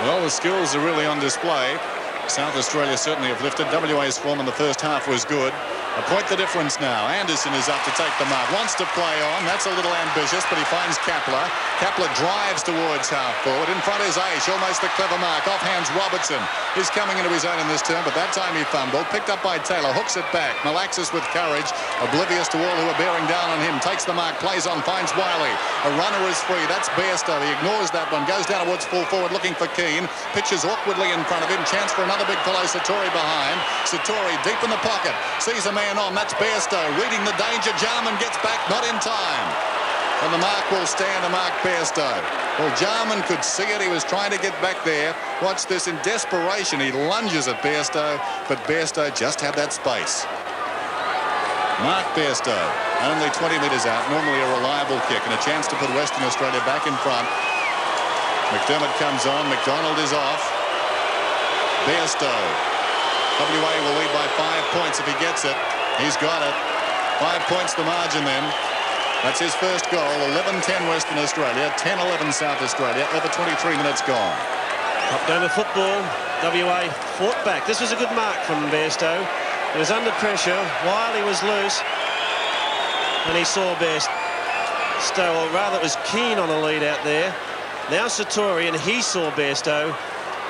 Well, the skills are really on display. South Australia certainly have lifted. WA's form in the first half was good. A point the difference now. Anderson is up to take the mark. Wants to play on. That's a little ambitious, but he finds Kapler. Kapler drives towards half forward. In front is Aish. Almost a clever mark. Off hands Robertson. He's coming into his own in this turn, but that time he fumbled. Picked up by Taylor. Hooks it back. Malaxis with courage. Oblivious to all who are bearing down on him. Takes the mark. Plays on. Finds Wiley. A runner is free. That's Bairstow. He ignores that one. Goes down towards full forward looking for Keane. Pitches awkwardly in front of him. Chance for another big fellow. Satori behind. Satori deep in the pocket. Sees a man on. That's Bairstow reading the danger. Jarman gets back, not in time. And the mark will stand to mark Bairstow. Well, Jarman could see it. He was trying to get back there. Watch this in desperation. He lunges at Bairstow, but Bairstow just had that space. Mark Bairstow, only 20 metres out. Normally a reliable kick and a chance to put Western Australia back in front. McDermott comes on. McDonald is off. Bairstow. WA will lead by 5 points if he gets it. He's got it. 5 points the margin then. That's his first goal. 11-10 Western Australia, 10-11 South Australia. Over 23 minutes gone. Top game of football. WA fought back. This was a good mark from Bairstow. He was under pressure. Wiley was loose. And he saw Bairstow, or rather it was Keane on a lead out there. Now Satori, and he saw Bairstow.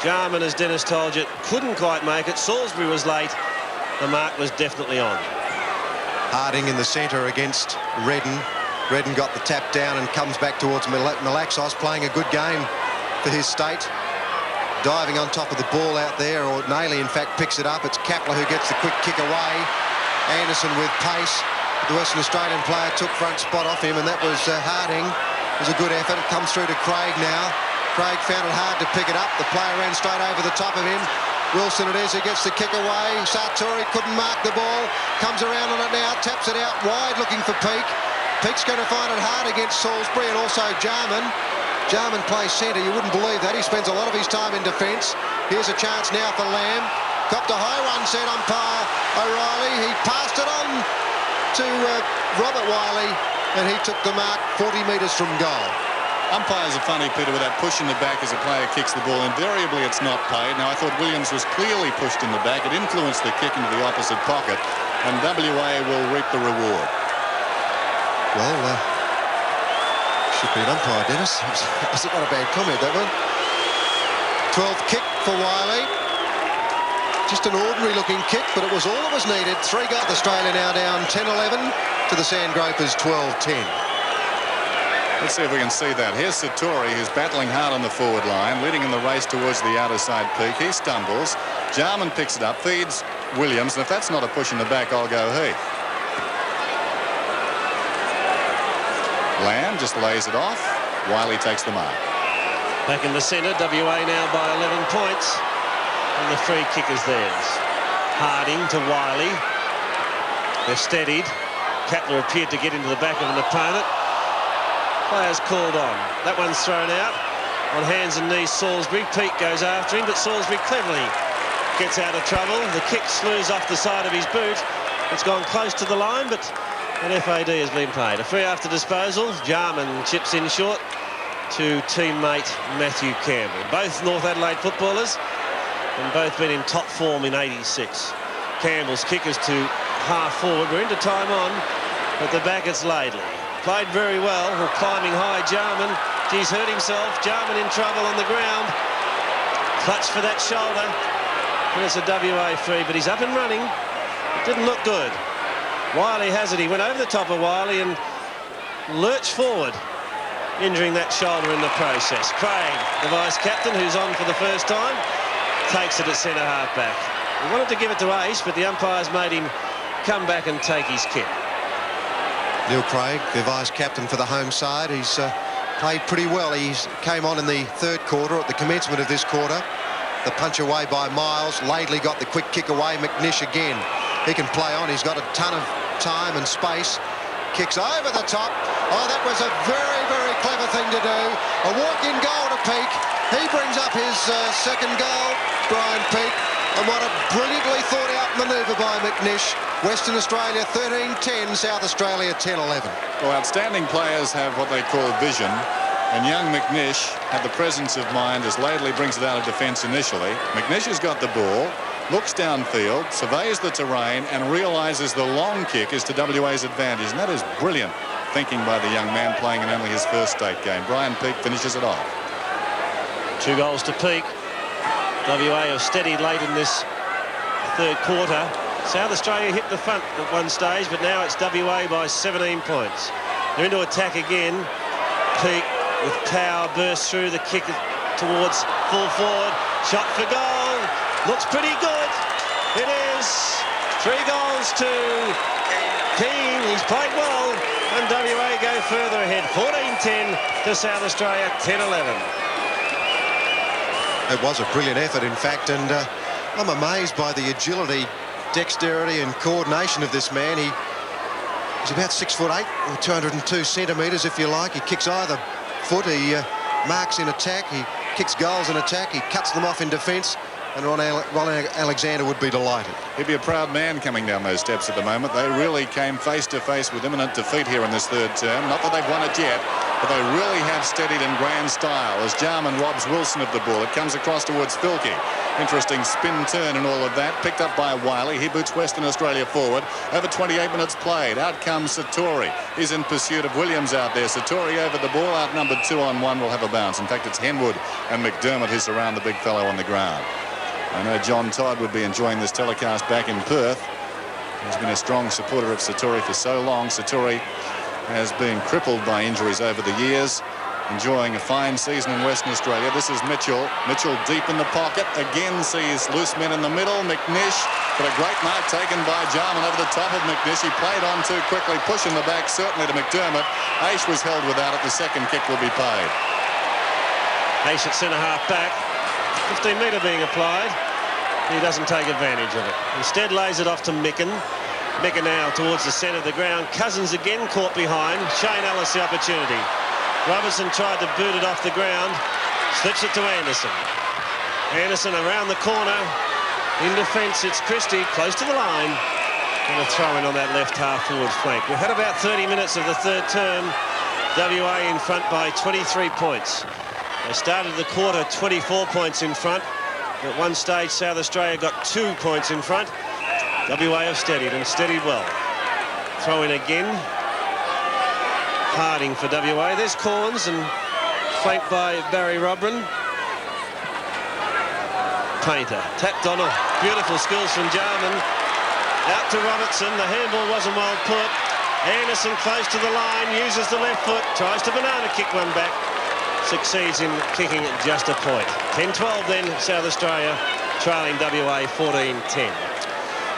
Jarman, as Dennis told you, couldn't quite make it. Salisbury was late. The mark was definitely on. Harding in the centre against Redden. Redden got the tap down and comes back towards Malaxos, playing a good game for his state. Diving on top of the ball out there, or Nailey in fact picks it up. It's Kapler who gets the quick kick away. Anderson with pace. The Western Australian player took front spot off him, and that was Harding. It was a good effort. It comes through to Craig now. Craig found it hard to pick it up. The player ran straight over the top of him. Wilson it is who gets the kick away. Satori couldn't mark the ball. Comes around on it now. Taps it out wide looking for Peake. Peake's going to find it hard against Salisbury and also Jarman. Jarman plays centre. You wouldn't believe that. He spends a lot of his time in defence. Here's a chance now for Lamb. Copped a high run, said umpire O'Reilly. He passed it on to Robert Wiley, and he took the mark 40 metres from goal. Umpires are funny, Peter, with that push in the back as a player kicks the ball. Invariably, it's not paid. Now, I thought Williams was clearly pushed in the back. It influenced the kick into the opposite pocket, and WA will reap the reward. Well, should be an umpire, Dennis. That's not a bad comment, that one. 12th kick for Wiley. Just an ordinary-looking kick, but it was all that was needed. 3 goals. Australia now down 10-11 to the Sandgropers 12-10. Let's see if we can see that. Here's Satori, who's battling hard on the forward line, leading in the race towards the outer side Peake. He stumbles. Jarman picks it up, feeds Williams, and if that's not a push in the back, I'll go he. Lamb just lays it off. Wiley takes the mark. Back in the centre, WA now by 11 points. And the free kick is theirs. Harding to Wiley. They're steadied. Kapler appeared to get into the back of an opponent. Players called on. That one's thrown out. On hands and knees, Salisbury. Peake goes after him, but Salisbury cleverly gets out of trouble. The kick slews off the side of his boot. It's gone close to the line, but an FAD has been paid. A free after disposal. Jarman chips in short to teammate Matthew Campbell. Both North Adelaide footballers, and both been in top form in '86. Campbell's kick is to half forward. We're into time on. At the back, it's Laidley. Played very well. Climbing high, Jarman. He's hurt himself. Jarman in trouble on the ground. Clutch for that shoulder. And it's a WA free, but he's up and running. It didn't look good. Wiley has it. He went over the top of Wiley and lurched forward, injuring that shoulder in the process. Craig, the vice-captain, who's on for the first time, takes it at centre half-back. He wanted to give it to Ace, but the umpires made him come back and take his kick. Neil Craig, the vice-captain for the home side. He's played pretty well. He came on in the 3rd quarter at the commencement of this quarter. The punch away by Miles. Laidley got the quick kick away. McNish again. He can play on. He's got a ton of time and space. Kicks over the top. Oh, that was a very, very clever thing to do. A walk-in goal to Peake. He brings up his 2nd goal, Brian Peake. And what a brilliantly thought-out manoeuvre by McNish. Western Australia 13-10, South Australia 10-11. Well, outstanding players have what they call vision, and young McNish had the presence of mind as Laidley brings it out of defence initially. McNish has got the ball. looks downfield, surveys the terrain and realises the long kick is to WA's advantage. And that is brilliant thinking by the young man playing in only his first state game. Brian Peake finishes it off. 2 goals to Peake. WA have steadied late in this third quarter. South Australia hit the front at one stage, but now it's WA by 17 points. They're into attack again. Peake with power bursts through the kick towards full forward. Shot for goal. Looks pretty good. It is. 3 goals to Keane. He's played well. And WA go further ahead. 14-10 to South Australia. 10-11. It was a brilliant effort, in fact, and I'm amazed by the agility, dexterity and coordination of this man. He's about 6'8", or 202 centimetres, if you like. He kicks either foot. He marks in attack. He kicks goals in attack. He cuts them off in defence. And Ron Alexander would be delighted. He'd be a proud man coming down those steps at the moment. They really came face to face with imminent defeat here in this third term. Not that they've won it yet, but they really have steadied in grand style as Jarman robs Wilson of the ball. It comes across towards Filkey. Interesting spin turn and all of that. Picked up by Wiley. He boots Western Australia forward. Over 28 minutes played. Out comes Satori. He's in pursuit of Williams out there. Satori over the ball. Outnumbered 2-on-1 will have a bounce. In fact, it's Henwood and McDermott who surround the big fellow on the ground. I know John Todd would be enjoying this telecast back in Perth. He's been a strong supporter of Satori for so long. Satori has been crippled by injuries over the years, enjoying a fine season in Western Australia. This is Mitchell. Mitchell deep in the pocket. Again sees loose men in the middle. McNish, but a great mark taken by Jarman over the top of McNish. He played on too quickly, pushing the back certainly to McDermott. Aish was held without it. The second kick will be paid. Aish at centre-half back. 15-metre being applied. He doesn't take advantage of it. Instead lays it off to Micken. Micken now towards the centre of the ground. Cousins again caught behind. Shane Ellis the opportunity. Robertson tried to boot it off the ground. Slips it to Anderson. Anderson around the corner. In defence, it's Christie close to the line. And a throw in on that left half forward flank. We've had about 30 minutes of the third term. WA in front by 23 points. They started the quarter 24 points in front. At one stage, South Australia got 2 points in front. WA have steadied and steadied well. Throw in again. Harding for WA. There's Corns and flanked by Barry Robran. Painter tapped on. Beautiful skills from Jarman. Out to Robertson. The handball wasn't well put. Anderson close to the line. Uses the left foot. Tries to banana kick one back. Succeeds in kicking just a point. 10-12 then, South Australia trailing WA 14-10.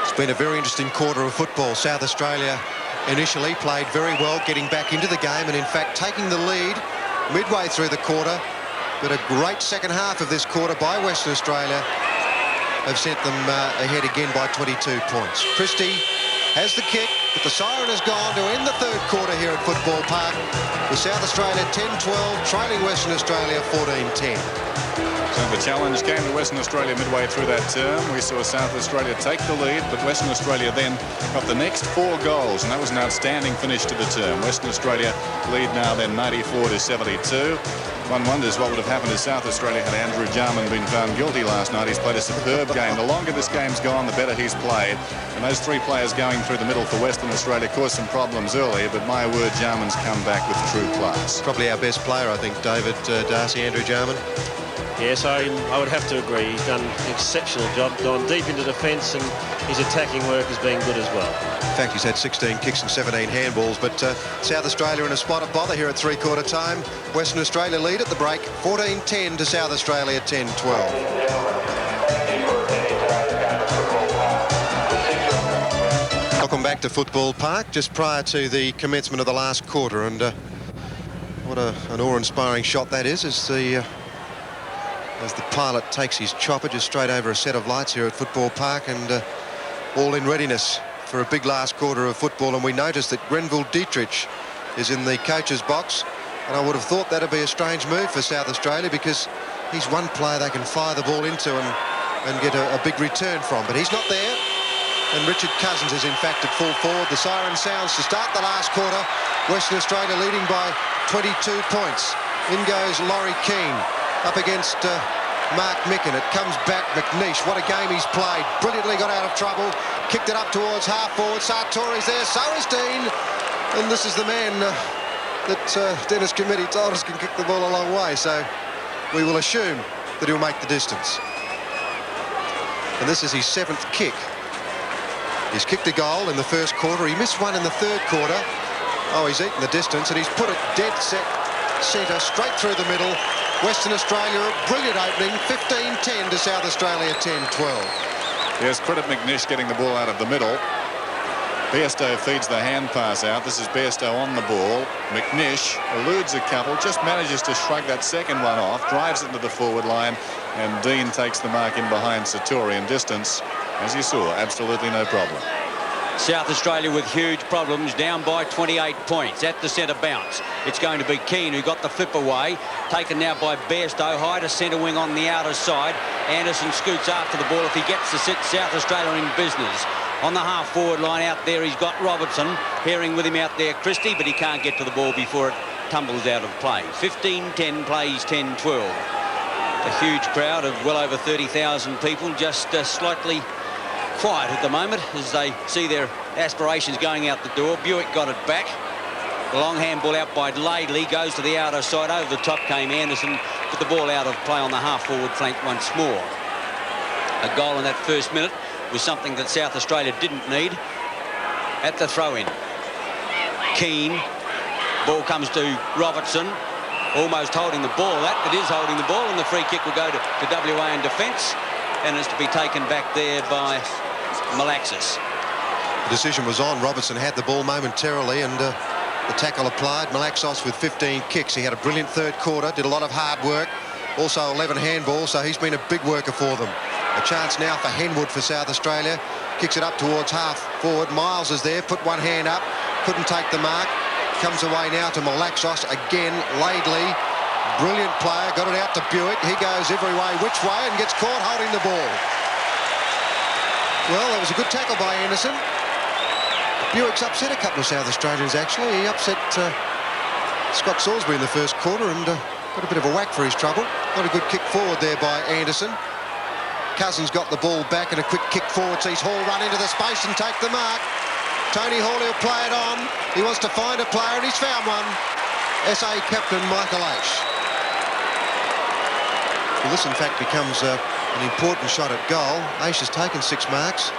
It's been a very interesting quarter of football. South Australia initially played very well, getting back into the game and in fact taking the lead midway through the quarter. But a great second half of this quarter by Western Australia have sent them ahead again by 22 points. Christie has the kick, but the siren has gone to end the third quarter here at Football Park, with South Australia 10-12, trailing Western Australia 14-10. So the challenge came to Western Australia midway through that term. We saw South Australia take the lead, but Western Australia then got the next 4 goals, and that was an outstanding finish to the term. Western Australia lead now then 94-72. One wonders what would have happened if South Australia had Andrew Jarman been found guilty last night. He's played a superb game. The longer this game's gone, the better he's played. And those 3 players going through the middle for Western Australia caused some problems early, but my word, Jarman's come back with true class. Probably our best player, I think, David Darcy, Andrew Jarman. Yes, I would have to agree. He's done an exceptional job, gone deep into defence, and his attacking work has been good as well. In fact, he's had 16 kicks and 17 handballs, but South Australia in a spot of bother here at three-quarter time. Western Australia lead at the break, 14-10 to South Australia 10-12. Welcome back to Football Park, just prior to the commencement of the last quarter, and what an awe-inspiring shot that is as the pilot takes his chopper just straight over a set of lights here at Football Park, and all in readiness for a big last quarter of football. And we noticed that Grenville Dietrich is in the coach's box, and I would have thought that'd be a strange move for South Australia, because he's one player they can fire the ball into and get a big return from, but he's not there. And Richard Cousins is in fact at full forward. The siren sounds to start the last quarter. Western Australia leading by 22 points. In goes Laurie Keane up against Mark Micken. It comes back. McNish, what a game he's played. Brilliantly got out of trouble. Kicked it up towards half forward. Sartori's there. So is Dean. And this is the man that Dennis Committee told us can kick the ball a long way. So we will assume that he'll make the distance. And this is his 7th kick. He's kicked a goal in the first quarter. He missed one in the third quarter. Oh, he's eaten the distance, and he's put it dead set centre, straight through the middle. Western Australia, a brilliant opening, 15-10 to South Australia, 10-12. Yes, credit McNish getting the ball out of the middle. Bairstow feeds the hand pass out. This is Bairstow on the ball. McNish eludes a couple, just manages to shrug that second one off, drives it into the forward line, and Dean takes the mark in behind Satori in distance. As you saw, absolutely no problem. South Australia with huge problems, down by 28 points at the centre bounce. It's going to be Keane who got the flip away, taken now by Bairstow, high to centre wing on the outer side. Anderson scoots after the ball if he gets to sit South Australia in business. On the half forward line out there, he's got Robertson, pairing with him out there Christie, but he can't get to the ball before it tumbles out of play. 15-10 plays 10-12. A huge crowd of well over 30,000 people, just slightly quiet at the moment as they see their aspirations going out the door. Buick got it back. The long handball out by Laidley goes to the outer side. Over the top came Anderson, put the ball out of play on the half-forward flank once more. A goal in that first minute was something that South Australia didn't need. At the throw-in, Keane. Ball comes to Robertson, almost holding the ball. It is holding the ball, and the free kick will go to WA in defence, and it's to be taken back there by Malaxis. The decision was on. Robertson had the ball momentarily, and the tackle applied. Malaxos with 15 kicks. He had a brilliant third quarter, did a lot of hard work. Also 11 handballs, so he's been a big worker for them. A chance now for Henwood for South Australia. Kicks it up towards half forward. Miles is there, put one hand up, couldn't take the mark. Comes away now to Malaxos. Again, Laidley, brilliant player, got it out to Buick. He goes every way, which way, and gets caught holding the ball. Well, that was a good tackle by Anderson. Buick's upset a couple of South Australians, actually. He upset Scott Salisbury in the first quarter and got a bit of a whack for his trouble. Not a good kick forward there by Anderson. Cousins got the ball back and a quick kick forward, sees Hall run into the space and take the mark. Tony Hall, he'll play it on. He wants to find a player, and he's found one. SA captain Michael Aish. Well, this, in fact, becomes an important shot at goal. Aish has taken 6 marks.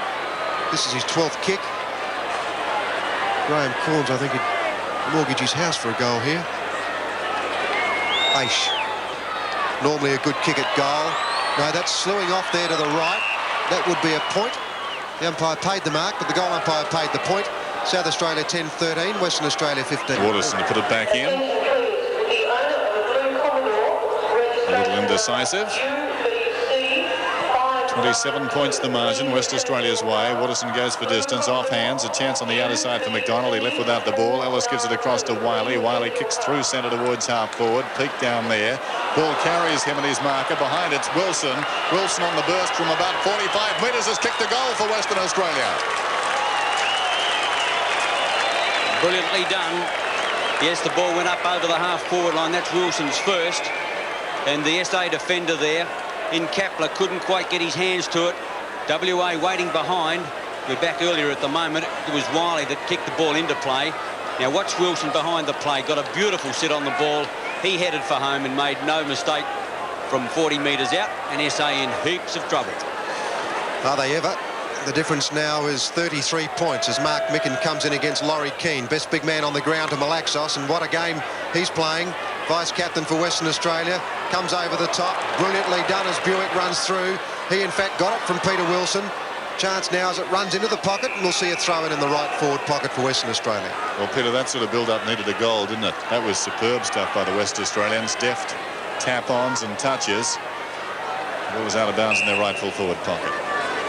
This is his 12th kick. Graham Corns, I think, he'd mortgage his house for a goal here. Aish. Normally a good kick at goal. No, that's slewing off there to the right. That would be a point. The umpire paid the mark, but the goal umpire paid the point. South Australia 10-13, Western Australia 15. Waterson to put it back in. A little indecisive. 27 points the margin, West Australia's way. Waterson goes for distance, off hands. A chance on the outer side for McDonald. He left without the ball. Ellis gives it across to Wiley. Wiley kicks through centre towards half forward. Peak down there. Ball carries him and his marker. Behind it's Wilson. Wilson on the burst from about 45 metres has kicked a goal for Western Australia. Brilliantly done. Yes, the ball went up over the half-forward line. That's Wilson's first. And the SA defender there in Kapler couldn't quite get his hands to it. WA waiting behind. We're back earlier at the moment. It was Wiley that kicked the ball into play. Now watch Wilson behind the play. Got a beautiful sit on the ball. He headed for home and made no mistake from 40 metres out. And SA in heaps of trouble. Are they ever? The difference now is 33 points as Mark Micken comes in against Laurie Keane. Best big man on the ground to Malaxos, and what a game he's playing. Vice-captain for Western Australia. Comes over the top. Brilliantly done as Buick runs through. He, in fact, got it from Peter Wilson. Chance now as it runs into the pocket, and we'll see it throw in the right forward pocket for Western Australia. Well, Peter, that sort of build-up needed a goal, didn't it? That was superb stuff by the West Australians. Deft tap-ons and touches. The ball was out of bounds in their right full forward pocket.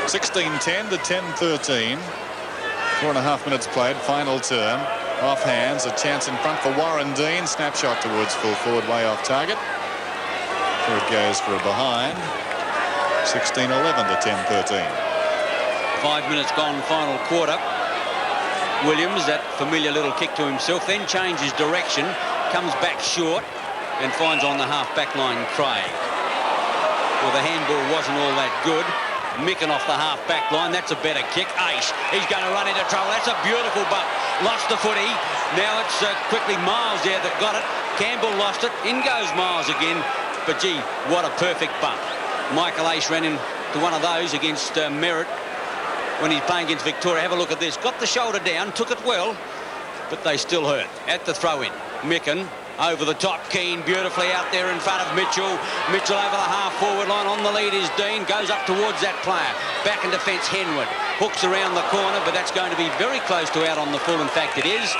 16-10 to 10-13. 4.5 minutes played, final term. Off hands, a chance in front for Warren Dean. Snapshot towards full forward, way off target. Here it goes for a behind. 16-11 to 10-13. 5 minutes gone, final quarter. Williams, that familiar little kick to himself, then changes direction, comes back short and finds on the half-back line Craig. Well, the handball wasn't all that good. Micken off the half-back line. That's a better kick. Aish, he's going to run into trouble. That's a beautiful bump. Lost the footy. Now it's quickly Miles there that got it. Campbell lost it. In goes Miles again. But, gee, what a perfect bump. Michael Aish ran into one of those against Merritt when he's playing against Victoria. Have a look at this. Got the shoulder down, took it well, but they still hurt. At the throw-in, Micken over the top, Keane beautifully out there in front of Mitchell. Mitchell over the half-forward line. On the lead is Dean. Goes up towards that player. Back in defence, Henwood. Hooks around the corner, but that's going to be very close to out on the full. In fact, it is.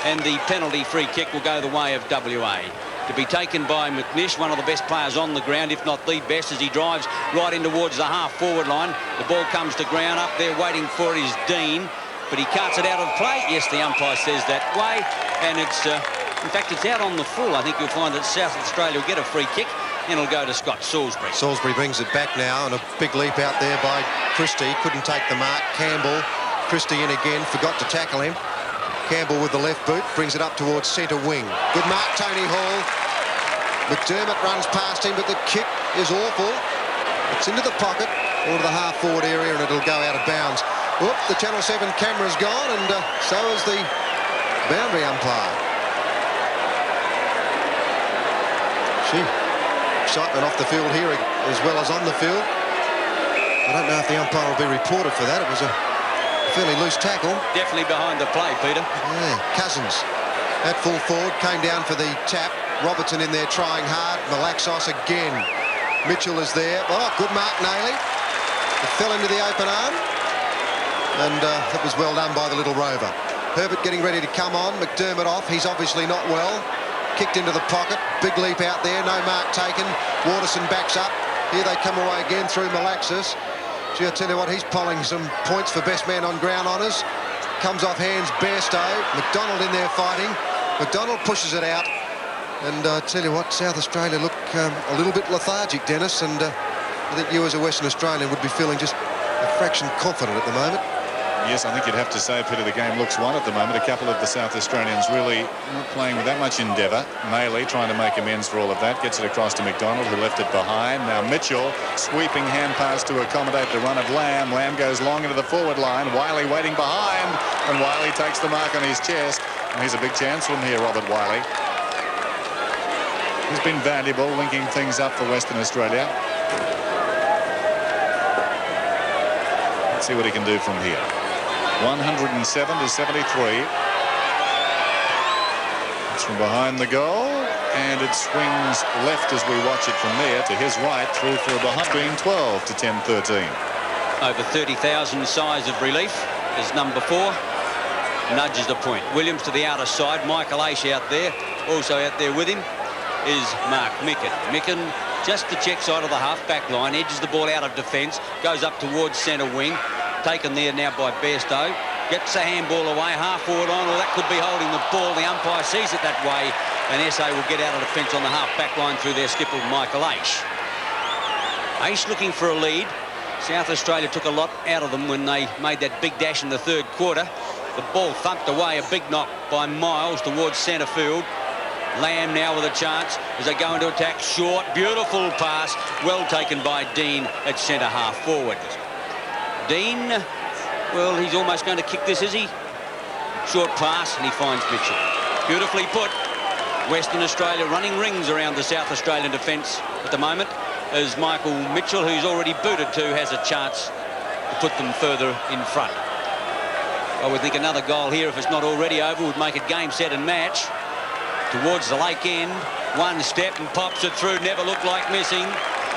And the penalty free kick will go the way of WA. To be taken by McNish, one of the best players on the ground, if not the best, as he drives right in towards the half-forward line. The ball comes to ground. Up there waiting for it is Dean, but he cuts it out of play. Yes, the umpire says that way, and it's... in fact, it's out on the full. I think you'll find that South Australia will get a free kick, and it'll go to Scott Salisbury. Salisbury brings it back now, and a big leap out there by Christie. Couldn't take the mark. Campbell, Christie in again, forgot to tackle him. Campbell with the left boot, brings it up towards centre wing. Good mark, Tony Hall. McDermott runs past him, but the kick is awful. It's into the pocket, or to the half-forward area, and it'll go out of bounds. Whoop, the Channel 7 camera's gone, and so is the boundary umpire. Excitement off the field here as well as on the field. I don't know if the umpire will be reported for that. It was a fairly loose tackle. Definitely behind the play, Peter. Yeah, Cousins at full forward came down for the tap. Robertson in there trying hard. Malaxos again. Mitchell is there. Oh, good mark, Nayley. It fell into the open arm, and it was well done by the little rover. Herbert getting ready to come on. McDermott off. He's obviously not well. Kicked into the pocket. Big leap out there. No mark taken. Waterson backs up. Here they come away again through Malaxis. Gee, I tell you what, he's polling some points for best man on ground honours. Comes off hands, Bairstow. McDonald in there fighting. McDonald pushes it out. And I tell you what, South Australia look a little bit lethargic, Dennis. And I think you as a Western Australian would be feeling just a fraction confident at the moment. Yes, I think you'd have to say, Peter, the game looks one at the moment. A couple of the South Australians really not playing with that much endeavour. Maley trying to make amends for all of that. Gets it across to McDonald, who left it behind. Now Mitchell, sweeping hand pass to accommodate the run of Lamb. Lamb goes long into the forward line. Wiley waiting behind. And Wiley takes the mark on his chest. And here's a big chance from here, Robert Wiley. He's been valuable, linking things up for Western Australia. Let's see what he can do from here. 107 to 73. It's from behind the goal, and it swings left as we watch it from there to his right through for a behind screen. 12 to 10-13. Over 30,000 size of relief is number 4. Nudges the point. Williams to the outer side. Michael Aish out there. Also out there with him is Mark Micken. Micken just the check side of the half-back line. Edges the ball out of defence. Goes up towards centre wing. Taken there now by Bairstow. Gets the handball away, half-forward on, or that could be holding the ball. The umpire sees it that way, and SA will get out of defence on the half-back line through their skipper, Michael Aish. Aish looking for a lead. South Australia took a lot out of them when they made that big dash in the third quarter. The ball thumped away, a big knock by Miles towards centre field. Lamb now with a chance as they go into attack. Short, beautiful pass, well taken by Dean at centre half-forward. Dean, well, he's almost going to kick this, is he? Short pass, and he finds Mitchell. Beautifully put. Western Australia running rings around the South Australian defence at the moment, as Michael Mitchell, who's already booted to, has a chance to put them further in front. I would think another goal here, if it's not already over, would make it game, set and match. Towards the lake end, one step and pops it through, never looked like missing.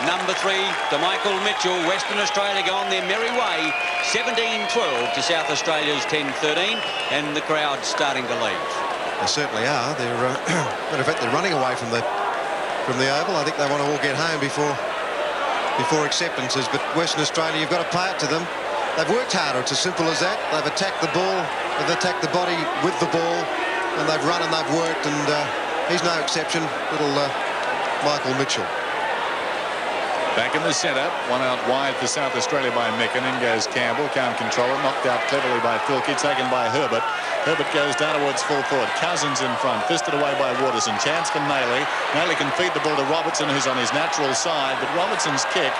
Number 3 to Michael Mitchell. Western Australia go on their merry way. 17-12 to South Australia's 10-13, and the crowd starting to leave. They certainly are. They're, matter of fact, they're running away from the oval. I think they want to all get home before acceptances. But Western Australia, you've got to play it to them. They've worked harder. It's as simple as that. They've attacked the ball. They've attacked the body with the ball, and they've run and they've worked. And he's no exception. Little Michael Mitchell. Back in the centre, one out wide for South Australia by Micken. In goes Campbell, can't control it, knocked out cleverly by Filkey, taken by Herbert. Herbert goes down towards full forward. Cousins in front, fisted away by Waterson. Chance for Naylor. Naylor can feed the ball to Robertson, who's on his natural side, but Robertson's kick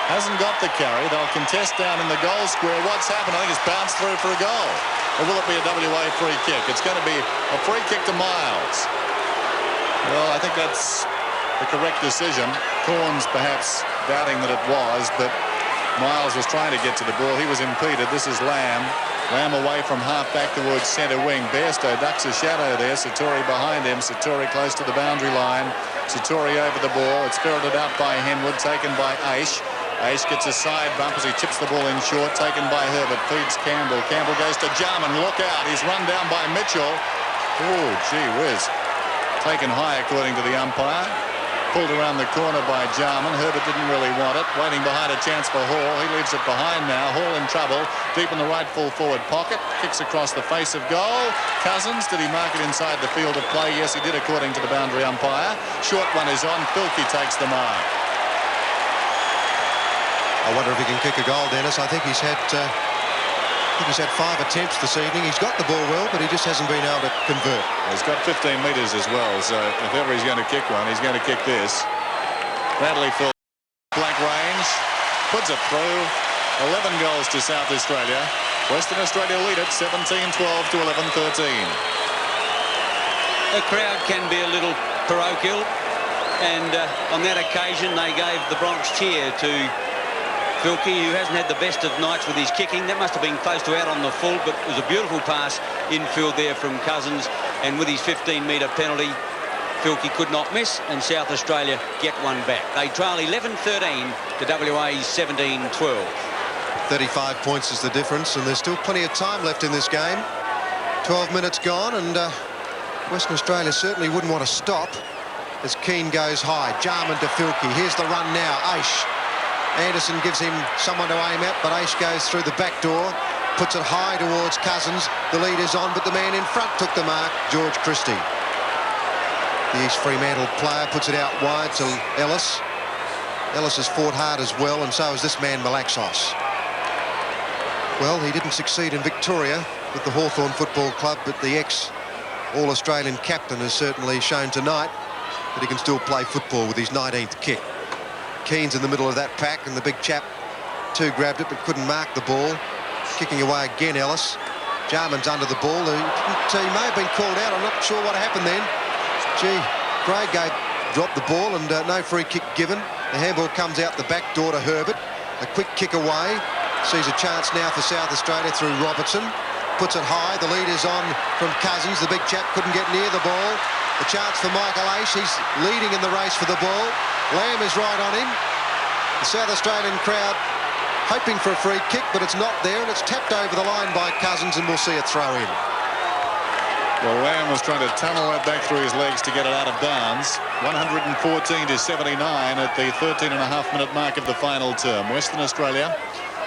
hasn't got the carry. They'll contest down in the goal square. What's happened? I think it's bounced through for a goal. Or will it be a WA free kick? It's going to be a free kick to Miles. Well, I think that's the correct decision. Corns perhaps doubting that it was, but Miles was trying to get to the ball. He was impeded. This is Lamb. Lamb away from half back towards centre wing. Bairstow ducks a shadow there. Satori behind him. Satori close to the boundary line. Satori over the ball. It's ferreted out by Henwood, taken by Aish. Aish gets a side bump as he chips the ball in short, taken by Herbert. Feeds Campbell. Campbell goes to Jarman. Look out. He's run down by Mitchell. Oh, gee whiz. Taken high according to the umpire. Pulled around the corner by Jarman. Herbert didn't really want it. Waiting behind a chance for Hall. He leaves it behind now. Hall in trouble. Deep in the right full forward pocket. Kicks across the face of goal. Cousins, did he mark it inside the field of play? Yes, he did according to the boundary umpire. Short one is on. Filkey takes the mark. I wonder if he can kick a goal, Dennis. I think he's had 5 attempts this evening. He's got the ball well, but he just hasn't been able to convert. He's got 15 metres as well, so if ever he's going to kick one, he's going to kick this. Bradley Phil, blank range, puts it through. 11 goals to South Australia. Western Australia lead it 17-12 to 11-13. The crowd can be a little parochial, and on that occasion they gave the Bronx cheer to Filkey, who hasn't had the best of nights with his kicking. That must have been close to out on the full, but it was a beautiful pass infield there from Cousins, and with his 15-metre penalty, Filkey could not miss, and South Australia get one back. They trail 11-13 to WA's 17-12. 35 points is the difference, and there's still plenty of time left in this game. 12 minutes gone, and Western Australia certainly wouldn't want to stop as Keane goes high. Jarman to Filkey. Here's the run now. Aish. Anderson gives him someone to aim at, but Aish goes through the back door, puts it high towards Cousins. The lead is on, but the man in front took the mark, George Christie. The East Fremantle player puts it out wide to Ellis. Ellis has fought hard as well, and so has this man, Malaxos. Well, he didn't succeed in Victoria with the Hawthorn Football Club, but the ex-All-Australian captain has certainly shown tonight that he can still play football with his 19th kick. Keane's in the middle of that pack, and the big chap too grabbed it but couldn't mark the ball. Kicking away again, Ellis. Jarman's under the ball. He may have been called out. I'm not sure what happened then. Gee, Craig dropped the ball, and no free kick given. The handball comes out the back door to Herbert. A quick kick away. Sees a chance now for South Australia through Robertson. Puts it high. The lead is on from Cousins. The big chap couldn't get near the ball. A chance for Michael Aish. He's leading in the race for the ball. Lamb is right on him. The South Australian crowd hoping for a free kick, but it's not there, and it's tapped over the line by Cousins, and we'll see a throw in. Well, Lamb was trying to tunnel that back through his legs to get it out of bounds. 114 to 79 at the 13.5-minute mark of the final term. Western Australia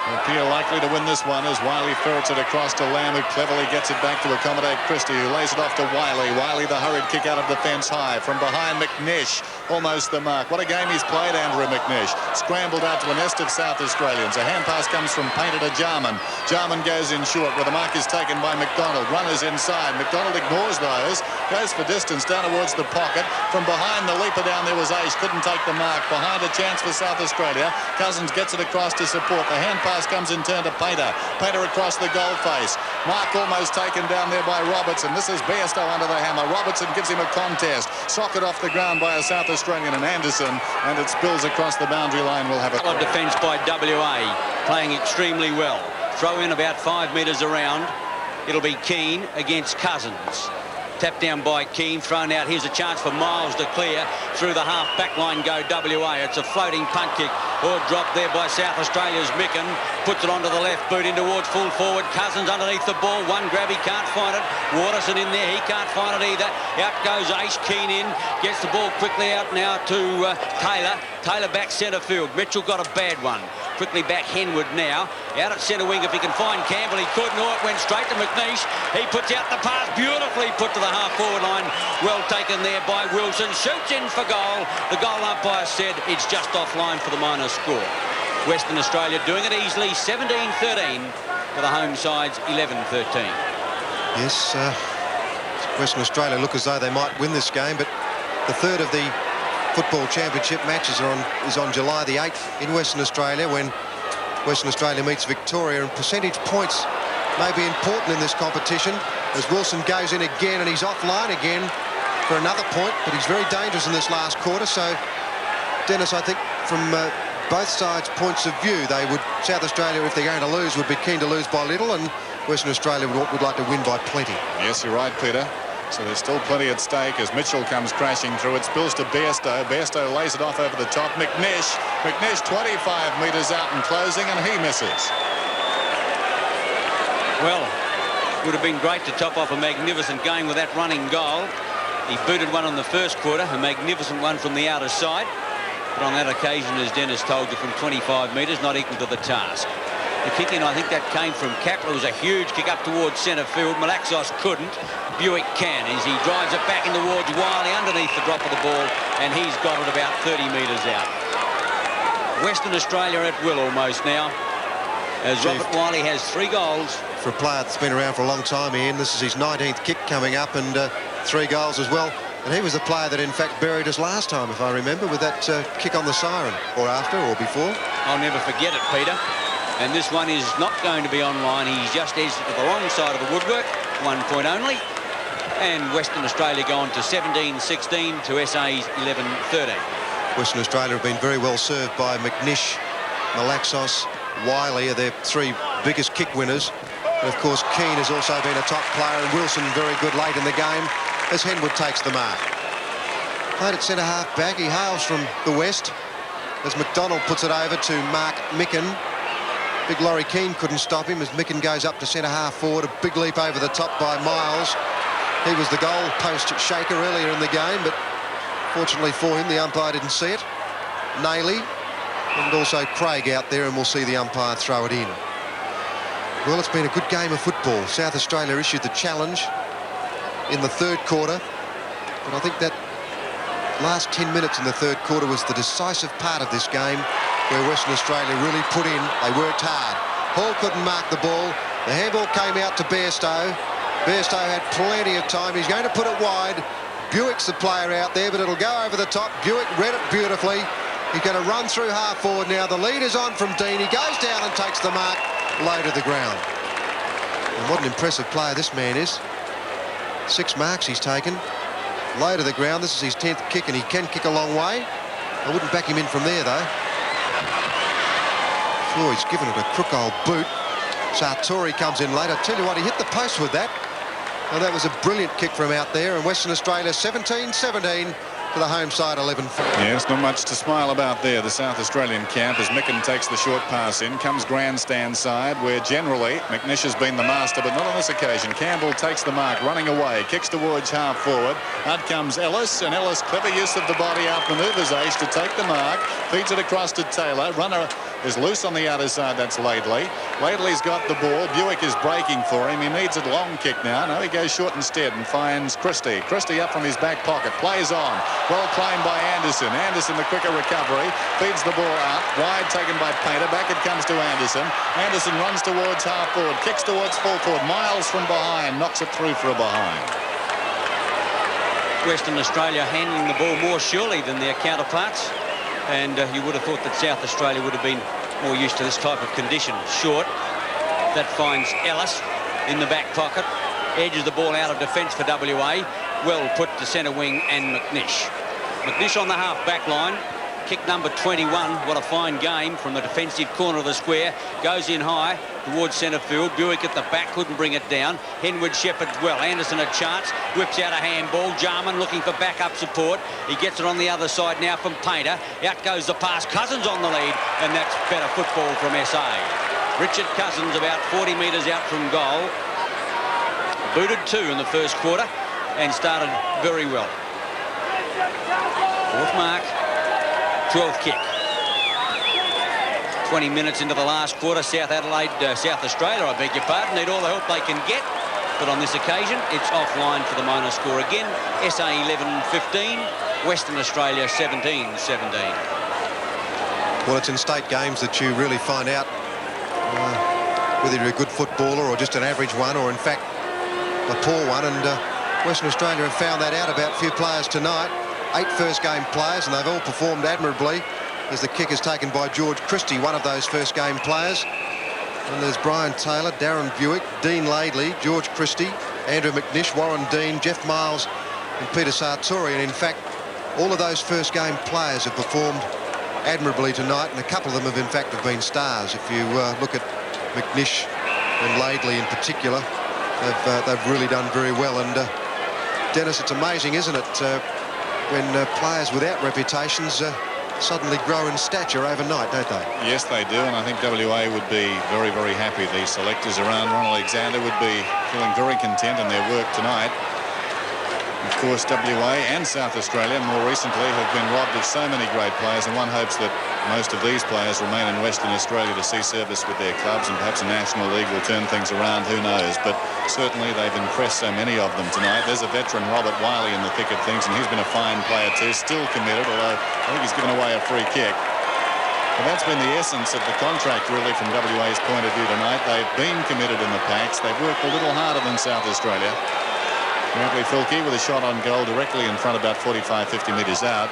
appear likely to win this one as Wiley ferrets it across to Lamb, who cleverly gets it back to accommodate Christie, who lays it off to Wiley. Wiley, the hurried kick out of the fence high. From behind, McNish, almost the mark. What a game he's played, Andrew McNish. Scrambled out to a nest of South Australians. A hand pass comes from Painter to Jarman. Jarman goes in short, where the mark is taken by McDonald. Runners inside. McDonald ignores those. Goes for distance down towards the pocket. From behind, the leaper down there was Aish. Couldn't take the mark. Behind, a chance for South Australia. Cousins gets it across to support. The hand pass comes in turn to Painter. Painter across the goal face. Mark almost taken down there by Robertson. This is Bairstow under the hammer. Robertson gives him a contest. Socket off the ground by a South Australian and Anderson, and it spills across the boundary line. We'll have a of defence by WA, playing extremely well. Throw in about 5 metres around. It'll be Keane against Cousins. Tapped down by Keane, thrown out. Here's a chance for Miles to clear. Through the half-back line go WA. It's a floating punt kick. Or dropped there by South Australia's Micken. Puts it onto the left boot in towards full forward. Cousins underneath the ball. One grab, he can't find it. Waterson in there, he can't find it either. Out goes Aish. Keane in. Gets the ball quickly out now to Taylor. Taylor back centre field. Mitchell got a bad one. Quickly back Henwood now. Out at centre wing. If he can find Campbell, he could. No, it went straight to McNish. He puts out the pass. Beautifully put to the half-forward line. Well taken there by Wilson. Shoots in for goal. The goal umpire said it's just offline for the minor score. Western Australia doing it easily. 17-13 for the home sides. 11-13. Yes, Western Australia look as though they might win this game, but the third of the Football Championship matches is on July the 8th in Western Australia, when Western Australia meets Victoria, and percentage points may be important in this competition as Wilson goes in again, and he's offline again for another point, but he's very dangerous in this last quarter. So, Dennis, I think from both sides' points of view, South Australia, if they're going to lose, would be keen to lose by little, and Western Australia would like to win by plenty. Yes, you're right, Peter. So there's still plenty at stake as Mitchell comes crashing through. It spills to Bairstow. Bairstow lays it off over the top. McNish 25 metres out and closing, and he misses. Well, would have been great to top off a magnificent game with that running goal. He booted one in the first quarter, a magnificent one from the outer side. But on that occasion, as Dennis told you, from 25 metres, not equal to the task. The kick in, I think that came from Kapler. It was a huge kick up towards centre field. Malaxos couldn't. Buick can as he drives it back in towards Wiley underneath the drop of the ball, and he's got it about 30 metres out. Western Australia at will almost now, as Robert Wiley has 3 goals. For a player that's been around for a long time, Ian, this is his 19th kick coming up, and 3 goals as well. And he was the player that in fact buried us last time, if I remember, with that kick on the siren, or after, or before. I'll never forget it, Peter. And this one is not going to be online. He's just edged it to the wrong side of the woodwork. 1 point only. And Western Australia go on to 17-16 to SA's 11-13. Western Australia have been very well served by McNish, Malaxos, Wiley are their 3 biggest kick winners. And of course, Keane has also been a top player, and Wilson very good late in the game as Henwood takes the mark. Played at centre-half back. He hails from the west as McDonald puts it over to Mark Micken. Big Laurie Keane couldn't stop him as Micken goes up to centre-half forward. A big leap over the top by Miles. He was the goal post shaker earlier in the game, but fortunately for him, the umpire didn't see it. Nayley and also Craig out there, and we'll see the umpire throw it in. Well, it's been a good game of football. South Australia issued the challenge in the third quarter, but I think that last 10 minutes in the third quarter was the decisive part of this game, where Western Australia really put in. They worked hard. Hall couldn't mark the ball. The handball came out to Bairstow. Bairstow had plenty of time. He's going to put it wide. Buick's the player out there, but it'll go over the top. Buick read it beautifully. He's going to run through half forward now. The lead is on from Dean. He goes down and takes the mark low to the ground. And what an impressive player this man is. 6 marks he's taken. Low to the ground. This is his 10th kick, and he can kick a long way. I wouldn't back him in from there, though. Floyd's given it a crook old boot. Sartori comes in late. I tell you what, he hit the post with that. And that was a brilliant kick from out there. And Western Australia 17-17 to the home side 11. Yes, not much to smile about there. The South Australian camp as Micken takes the short pass in. Comes grandstand side, where generally McNish has been the master, but not on this occasion. Campbell takes the mark, running away, kicks towards half forward. Out comes Ellis, and Ellis, clever use of the body, outmaneuvers Age to take the mark, feeds it across to Taylor. Runner is loose on the outer side. That's Laidley. Laidley's got the ball. Buick is breaking for him. He needs a long kick now. No, he goes short instead and finds Christie. Christie up from his back pocket. Plays on. Well claimed by Anderson. Anderson, the quicker recovery. Feeds the ball out. Wide taken by Painter. Back it comes to Anderson. Anderson runs towards half forward. Kicks towards full forward. Miles from behind. Knocks it through for a behind. Western Australia handling the ball more surely than their counterparts. And you would have thought that South Australia would have been more used to this type of condition. Short. That finds Ellis in the back pocket. Edges the ball out of defence for WA. Well put to centre wing and McNish. McNish on the half-back line. Kick number 21. What a fine game from the defensive corner of the square. Goes in high towards centre field. Buick at the back couldn't bring it down. Henwood shepherds well. Anderson a chance. Whips out a handball. Jarman looking for backup support. He gets it on the other side now from Painter. Out goes the pass. Cousins on the lead, and that's better football from SA. Richard Cousins about 40 metres out from goal. Booted 2 in the first quarter and started very well. 4th mark. 12th kick. 20 minutes into the last quarter. South Australia, I beg your pardon, need all the help they can get. But on this occasion, it's offline for the minor score again. SA 11-15, Western Australia 17-17. Well, it's in state games that you really find out whether you're a good footballer or just an average one, or in fact a poor one, and Western Australia have found that out about a few players tonight. 8 first-game players, and they've all performed admirably, as the kick is taken by George Christie, one of those first-game players. And there's Brian Taylor, Darren Buick, Dean Laidley, George Christie, Andrew McNish, Warren Dean, Jeff Miles and Peter Sartori. And in fact, all of those first-game players have performed admirably tonight, and a couple of them have in fact been stars. If you look at McNish and Laidley in particular, they've really done very well. And Dennis, it's amazing, isn't it, when players without reputations suddenly grow in stature overnight, don't they? Yes, they do, and I think WA would be very, very happy. The selectors around Ron Alexander would be feeling very content in their work tonight. Of course, WA and South Australia more recently have been robbed of so many great players, and one hopes that most of these players remain in Western Australia to see service with their clubs, and perhaps a National League will turn things around, who knows. But certainly they've impressed so many of them tonight. There's a veteran, Robert Wiley, in the thick of things, and he's been a fine player too, still committed, although I think he's given away a free kick. Well, that's been the essence of the contract, really, from WA's point of view tonight. They've been committed in the packs. They've worked a little harder than South Australia. Bradley Filkey with a shot on goal directly in front, about 45-50 metres out.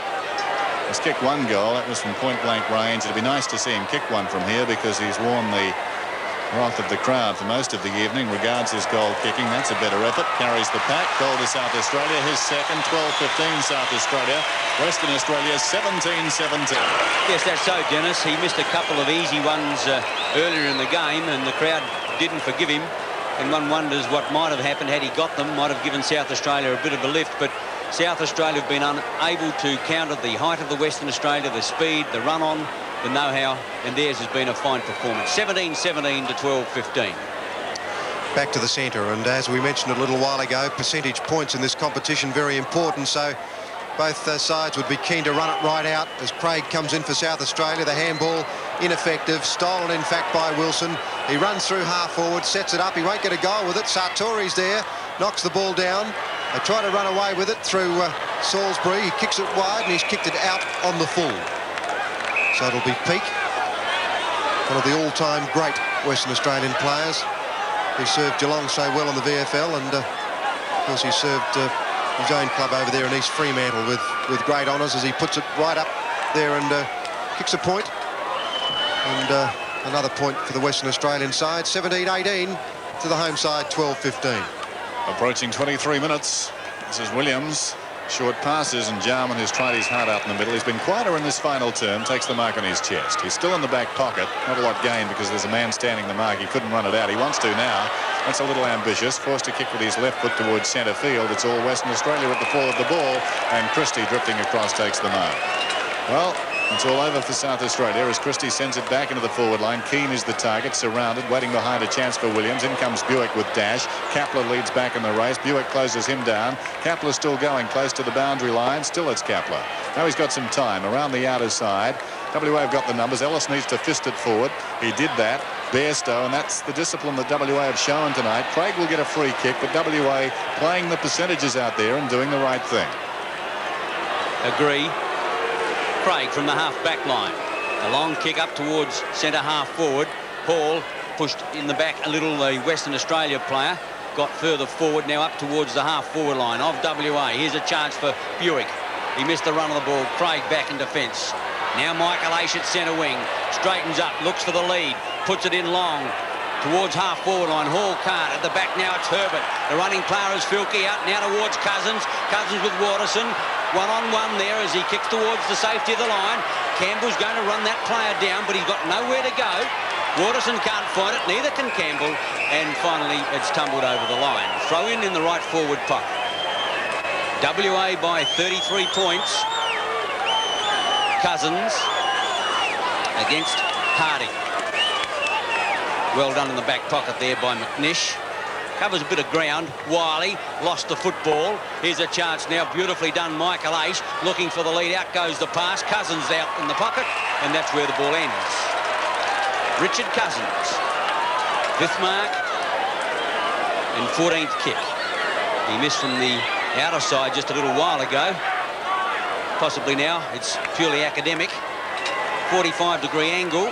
He's kicked one goal. That was from point-blank range. It'd be nice to see him kick one from here, because he's worn the wrath of the crowd for most of the evening. Regards his goal kicking. That's a better effort. Carries the pack. Goal to South Australia. His second. 12-15 South Australia. Western Australia 17-17. Yes, that's so, Dennis. He missed a couple of easy ones earlier in the game, and the crowd didn't forgive him. And one wonders what might have happened had he got them. Might have given South Australia a bit of a lift, but South Australia have been unable to counter the height of the Western Australia, the speed, the run-on, the know-how, and theirs has been a fine performance. 17-17 to 12-15. Back to the centre, and as we mentioned a little while ago, percentage points in this competition very important, so both sides would be keen to run it right out as Craig comes in for South Australia. The handball ineffective, stolen in fact by Wilson. He runs through half forward, sets it up. He won't get a goal with it. Sartori's there, knocks the ball down. They try to run away with it through Salisbury. He kicks it wide, and he's kicked it out on the full. So it'll be Peake, one of the all-time great Western Australian players, who served Geelong so well in the VFL, and of course he served his own club over there in East Fremantle with great honours, as he puts it right up there and kicks a point. And another point for the Western Australian side. 17-18 to the home side. 12-15. Approaching 23 minutes. This is Williams. Short passes, and Jarman has tried his heart out in the middle. He's been quieter in this final term. Takes the mark on his chest. He's still in the back pocket. Not a lot gained because there's a man standing the mark. He couldn't run it out. He wants to now. That's a little ambitious. Forced to kick with his left foot towards centre field. It's all Western Australia at the fall of the ball, and Christie drifting across takes the mark. Well, it's all over for South Australia as Christie sends it back into the forward line. Keane is the target, surrounded, waiting behind a chance for Williams. In comes Buick with dash. Kapler leads back in the race. Buick closes him down. Kapler still going close to the boundary line. Still it's Kapler. Now he's got some time around the outer side. WA have got the numbers. Ellis needs to fist it forward. He did that. Bairstow, and that's the discipline that WA have shown tonight. Craig will get a free kick, but WA playing the percentages out there and doing the right thing. Agree. Craig from the half-back line. A long kick up towards centre half forward. Hall pushed in the back a little. The Western Australia player got further forward, now up towards the half-forward line of WA. Here's a chance for Buick. He missed the run of the ball. Craig back in defence. Now Michael Aish at centre wing. Straightens up, looks for the lead. Puts it in long towards half-forward line. Hall can't. At the back now it's Herbert. The running player is Filkey out now towards Cousins. Cousins with Waterson. One-on-one there as he kicks towards the safety of the line. Campbell's going to run that player down, but he's got nowhere to go. Waterson can't find it, neither can Campbell. And finally, it's tumbled over the line. Throw in the right forward pocket. WA by 33 points. Cousins against Harding. Well done in the back pocket there by McNish. Covers a bit of ground. Wiley lost the football. Here's a chance now. Beautifully done, Michael Aish. Looking for the lead. Out goes the pass. Cousins out in the pocket. And that's where the ball ends. Richard Cousins. 5th mark. And 14th kick. He missed from the outer side just a little while ago. Possibly now. It's purely academic. 45-degree angle.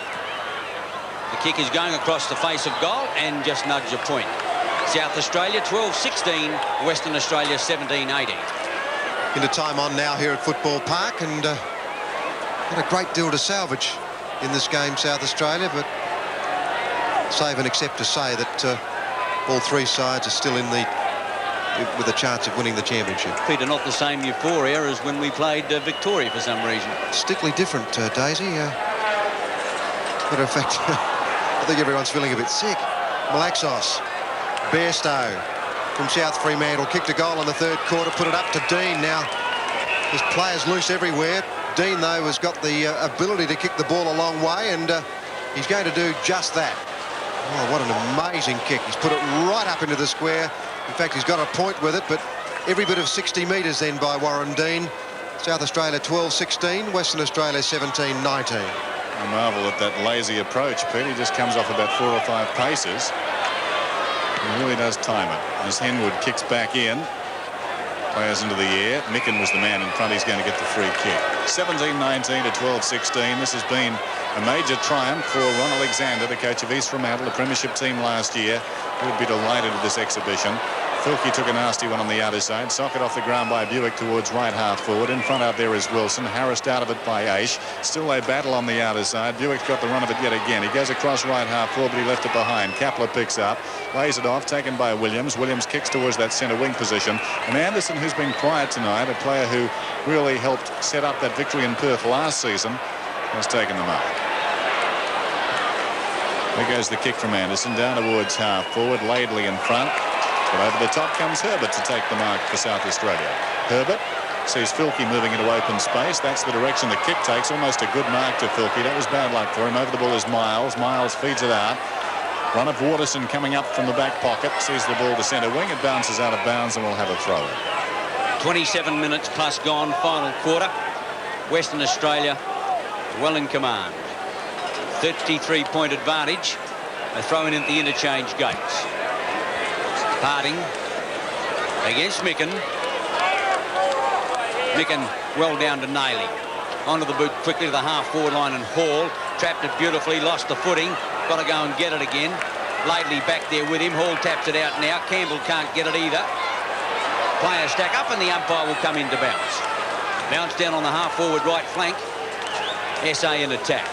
The kick is going across the face of goal and just nudged a point. South Australia 12-16, Western Australia 17-18. Into time on now here at Football Park, and not a great deal to salvage in this game, South Australia, but save and except to say that all three sides are still with a chance of winning the championship. Peter, not the same euphoria as when we played Victoria for some reason. Distinctly different, Daisy. Matter of fact, I think everyone's feeling a bit sick. Malaxos, Bairstow from South Fremantle kicked a goal in the third quarter, put it up to Dean. Now there's players loose everywhere. Dean, though, has got the ability to kick the ball a long way, and he's going to do just that. Oh, what an amazing kick. He's put it right up into the square. In fact, he's got a point with it, but every bit of 60 metres then by Warren Dean. South Australia 12-16, Western Australia 17-19. I marvel at that lazy approach, Pete. He just comes off about 4 or 5 paces. He really does time it. As Henwood kicks back in, players into the air. Micken was the man in front. He's going to get the free kick. 17-19 to 12-16. This has been a major triumph for Ron Alexander, the coach of East Fremantle, the premiership team last year. He would be delighted with this exhibition. Filkey took a nasty one on the outer side. Socket off the ground by Buick towards right half forward. In front out there is Wilson. Harassed out of it by Aish. Still a battle on the outer side. Buick's got the run of it yet again. He goes across right half forward, but he left it behind. Kapler picks up, lays it off, taken by Williams. Williams kicks towards that centre wing position. And Anderson, who's been quiet tonight, a player who really helped set up that victory in Perth last season, has taken the mark. There goes the kick from Anderson down towards half forward. Laidley in front. But over the top comes Herbert to take the mark for South Australia. Herbert sees Filkey moving into open space. That's the direction the kick takes. Almost a good mark to Filkey. That was bad luck for him. Over the ball is Miles. Miles feeds it out. Run of Waterson coming up from the back pocket. Sees the ball to centre wing. It bounces out of bounds and we'll have a throw. 27 minutes plus gone, final quarter. Western Australia well in command. 33-point advantage. They're throwing in at the interchange gates. Harding against Micken. Micken well down to Nailey. Onto the boot quickly to the half-forward line, and Hall trapped it beautifully, lost the footing. Got to go and get it again. Laidley back there with him. Hall taps it out now. Campbell can't get it either. Players stack up and the umpire will come into bounce. Bounce down on the half-forward right flank. SA in attack.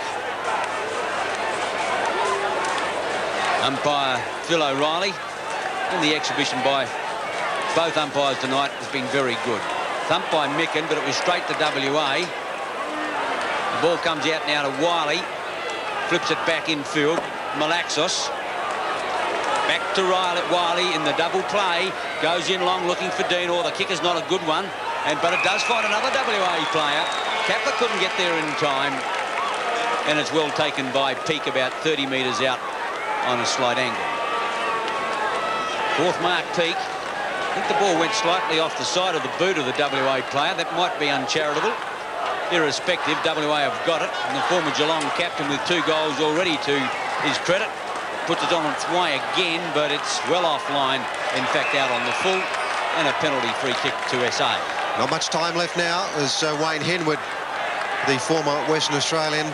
Umpire Phil O'Reilly. And the exhibition by both umpires tonight has been very good. Thumped by Micken, but it was straight to WA. The ball comes out now to Wiley. Flips it back in field. Malaxos. Back to Wiley in the double play. Goes in long looking for Dean. The kick is not a good one. But it does find another WA player. Kapler couldn't get there in time. And it's well taken by Peake about 30 metres out on a slight angle. Fourth mark, Peake. I think the ball went slightly off the side of the boot of the WA player. That might be uncharitable. Irrespective, WA have got it. And the former Geelong captain with 2 goals already to his credit. Puts it on its way again, but it's well offline. In fact, out on the full. And a penalty free kick to SA. Not much time left now as Wayne Henwood, the former Western Australian,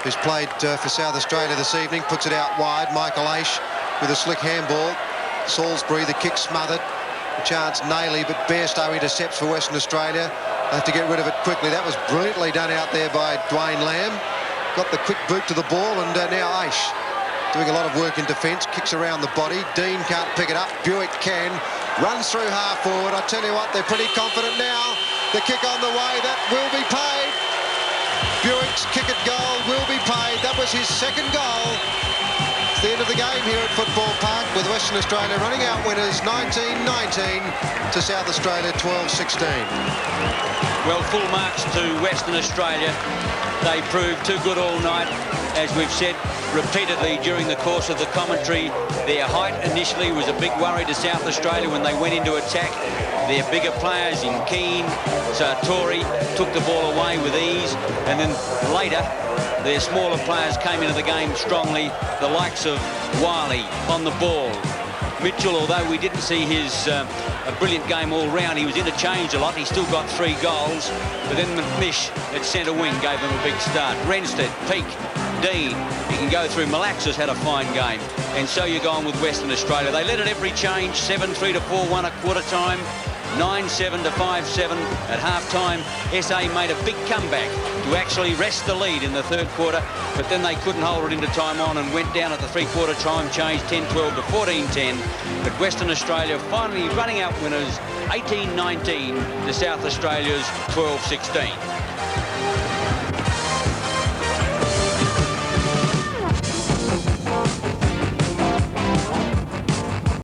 who's played for South Australia this evening, puts it out wide. Michael Aish with a slick handball. Salisbury, the kick smothered. A chance Nailey, but Bairstow intercepts for Western Australia. They have to get rid of it quickly. That was brilliantly done out there by Dwayne Lamb. Got the quick boot to the ball, and now Aish doing a lot of work in defence. Kicks around the body. Dean can't pick it up. Buick can. Runs through half forward. I tell you what, they're pretty confident now. The kick on the way. That will be paid. Buick's kick at goal will be paid. That was his second goal. It's the end of the game here at Football Park, with Western Australia running out winners 19-19 to South Australia 12-16. Well, full marks to Western Australia. They proved too good all night. As we've said repeatedly during the course of the commentary, their height initially was a big worry to South Australia when they went into attack. Their bigger players in Keane, Sartori, took the ball away with ease, and then later their smaller players came into the game strongly, the likes of Wiley on the ball. Mitchell, although we didn't see his a brilliant game all round, he was interchanged a lot. He still got 3 goals, but then McNish at centre wing gave them a big start. Renstead, Peake, Dean, he can go through. Malaxos had a fine game. and so you're going with Western Australia. They led at every change, 7-3 to 4-1 at quarter time, 9-7 to 5-7 at half-time. SA made a big comeback to actually wrest the lead in the third quarter, but then they couldn't hold it into time on and went down at the three-quarter time change, 10-12 to 14-10. But Western Australia finally running out winners, 18-19 to South Australia's 12-16.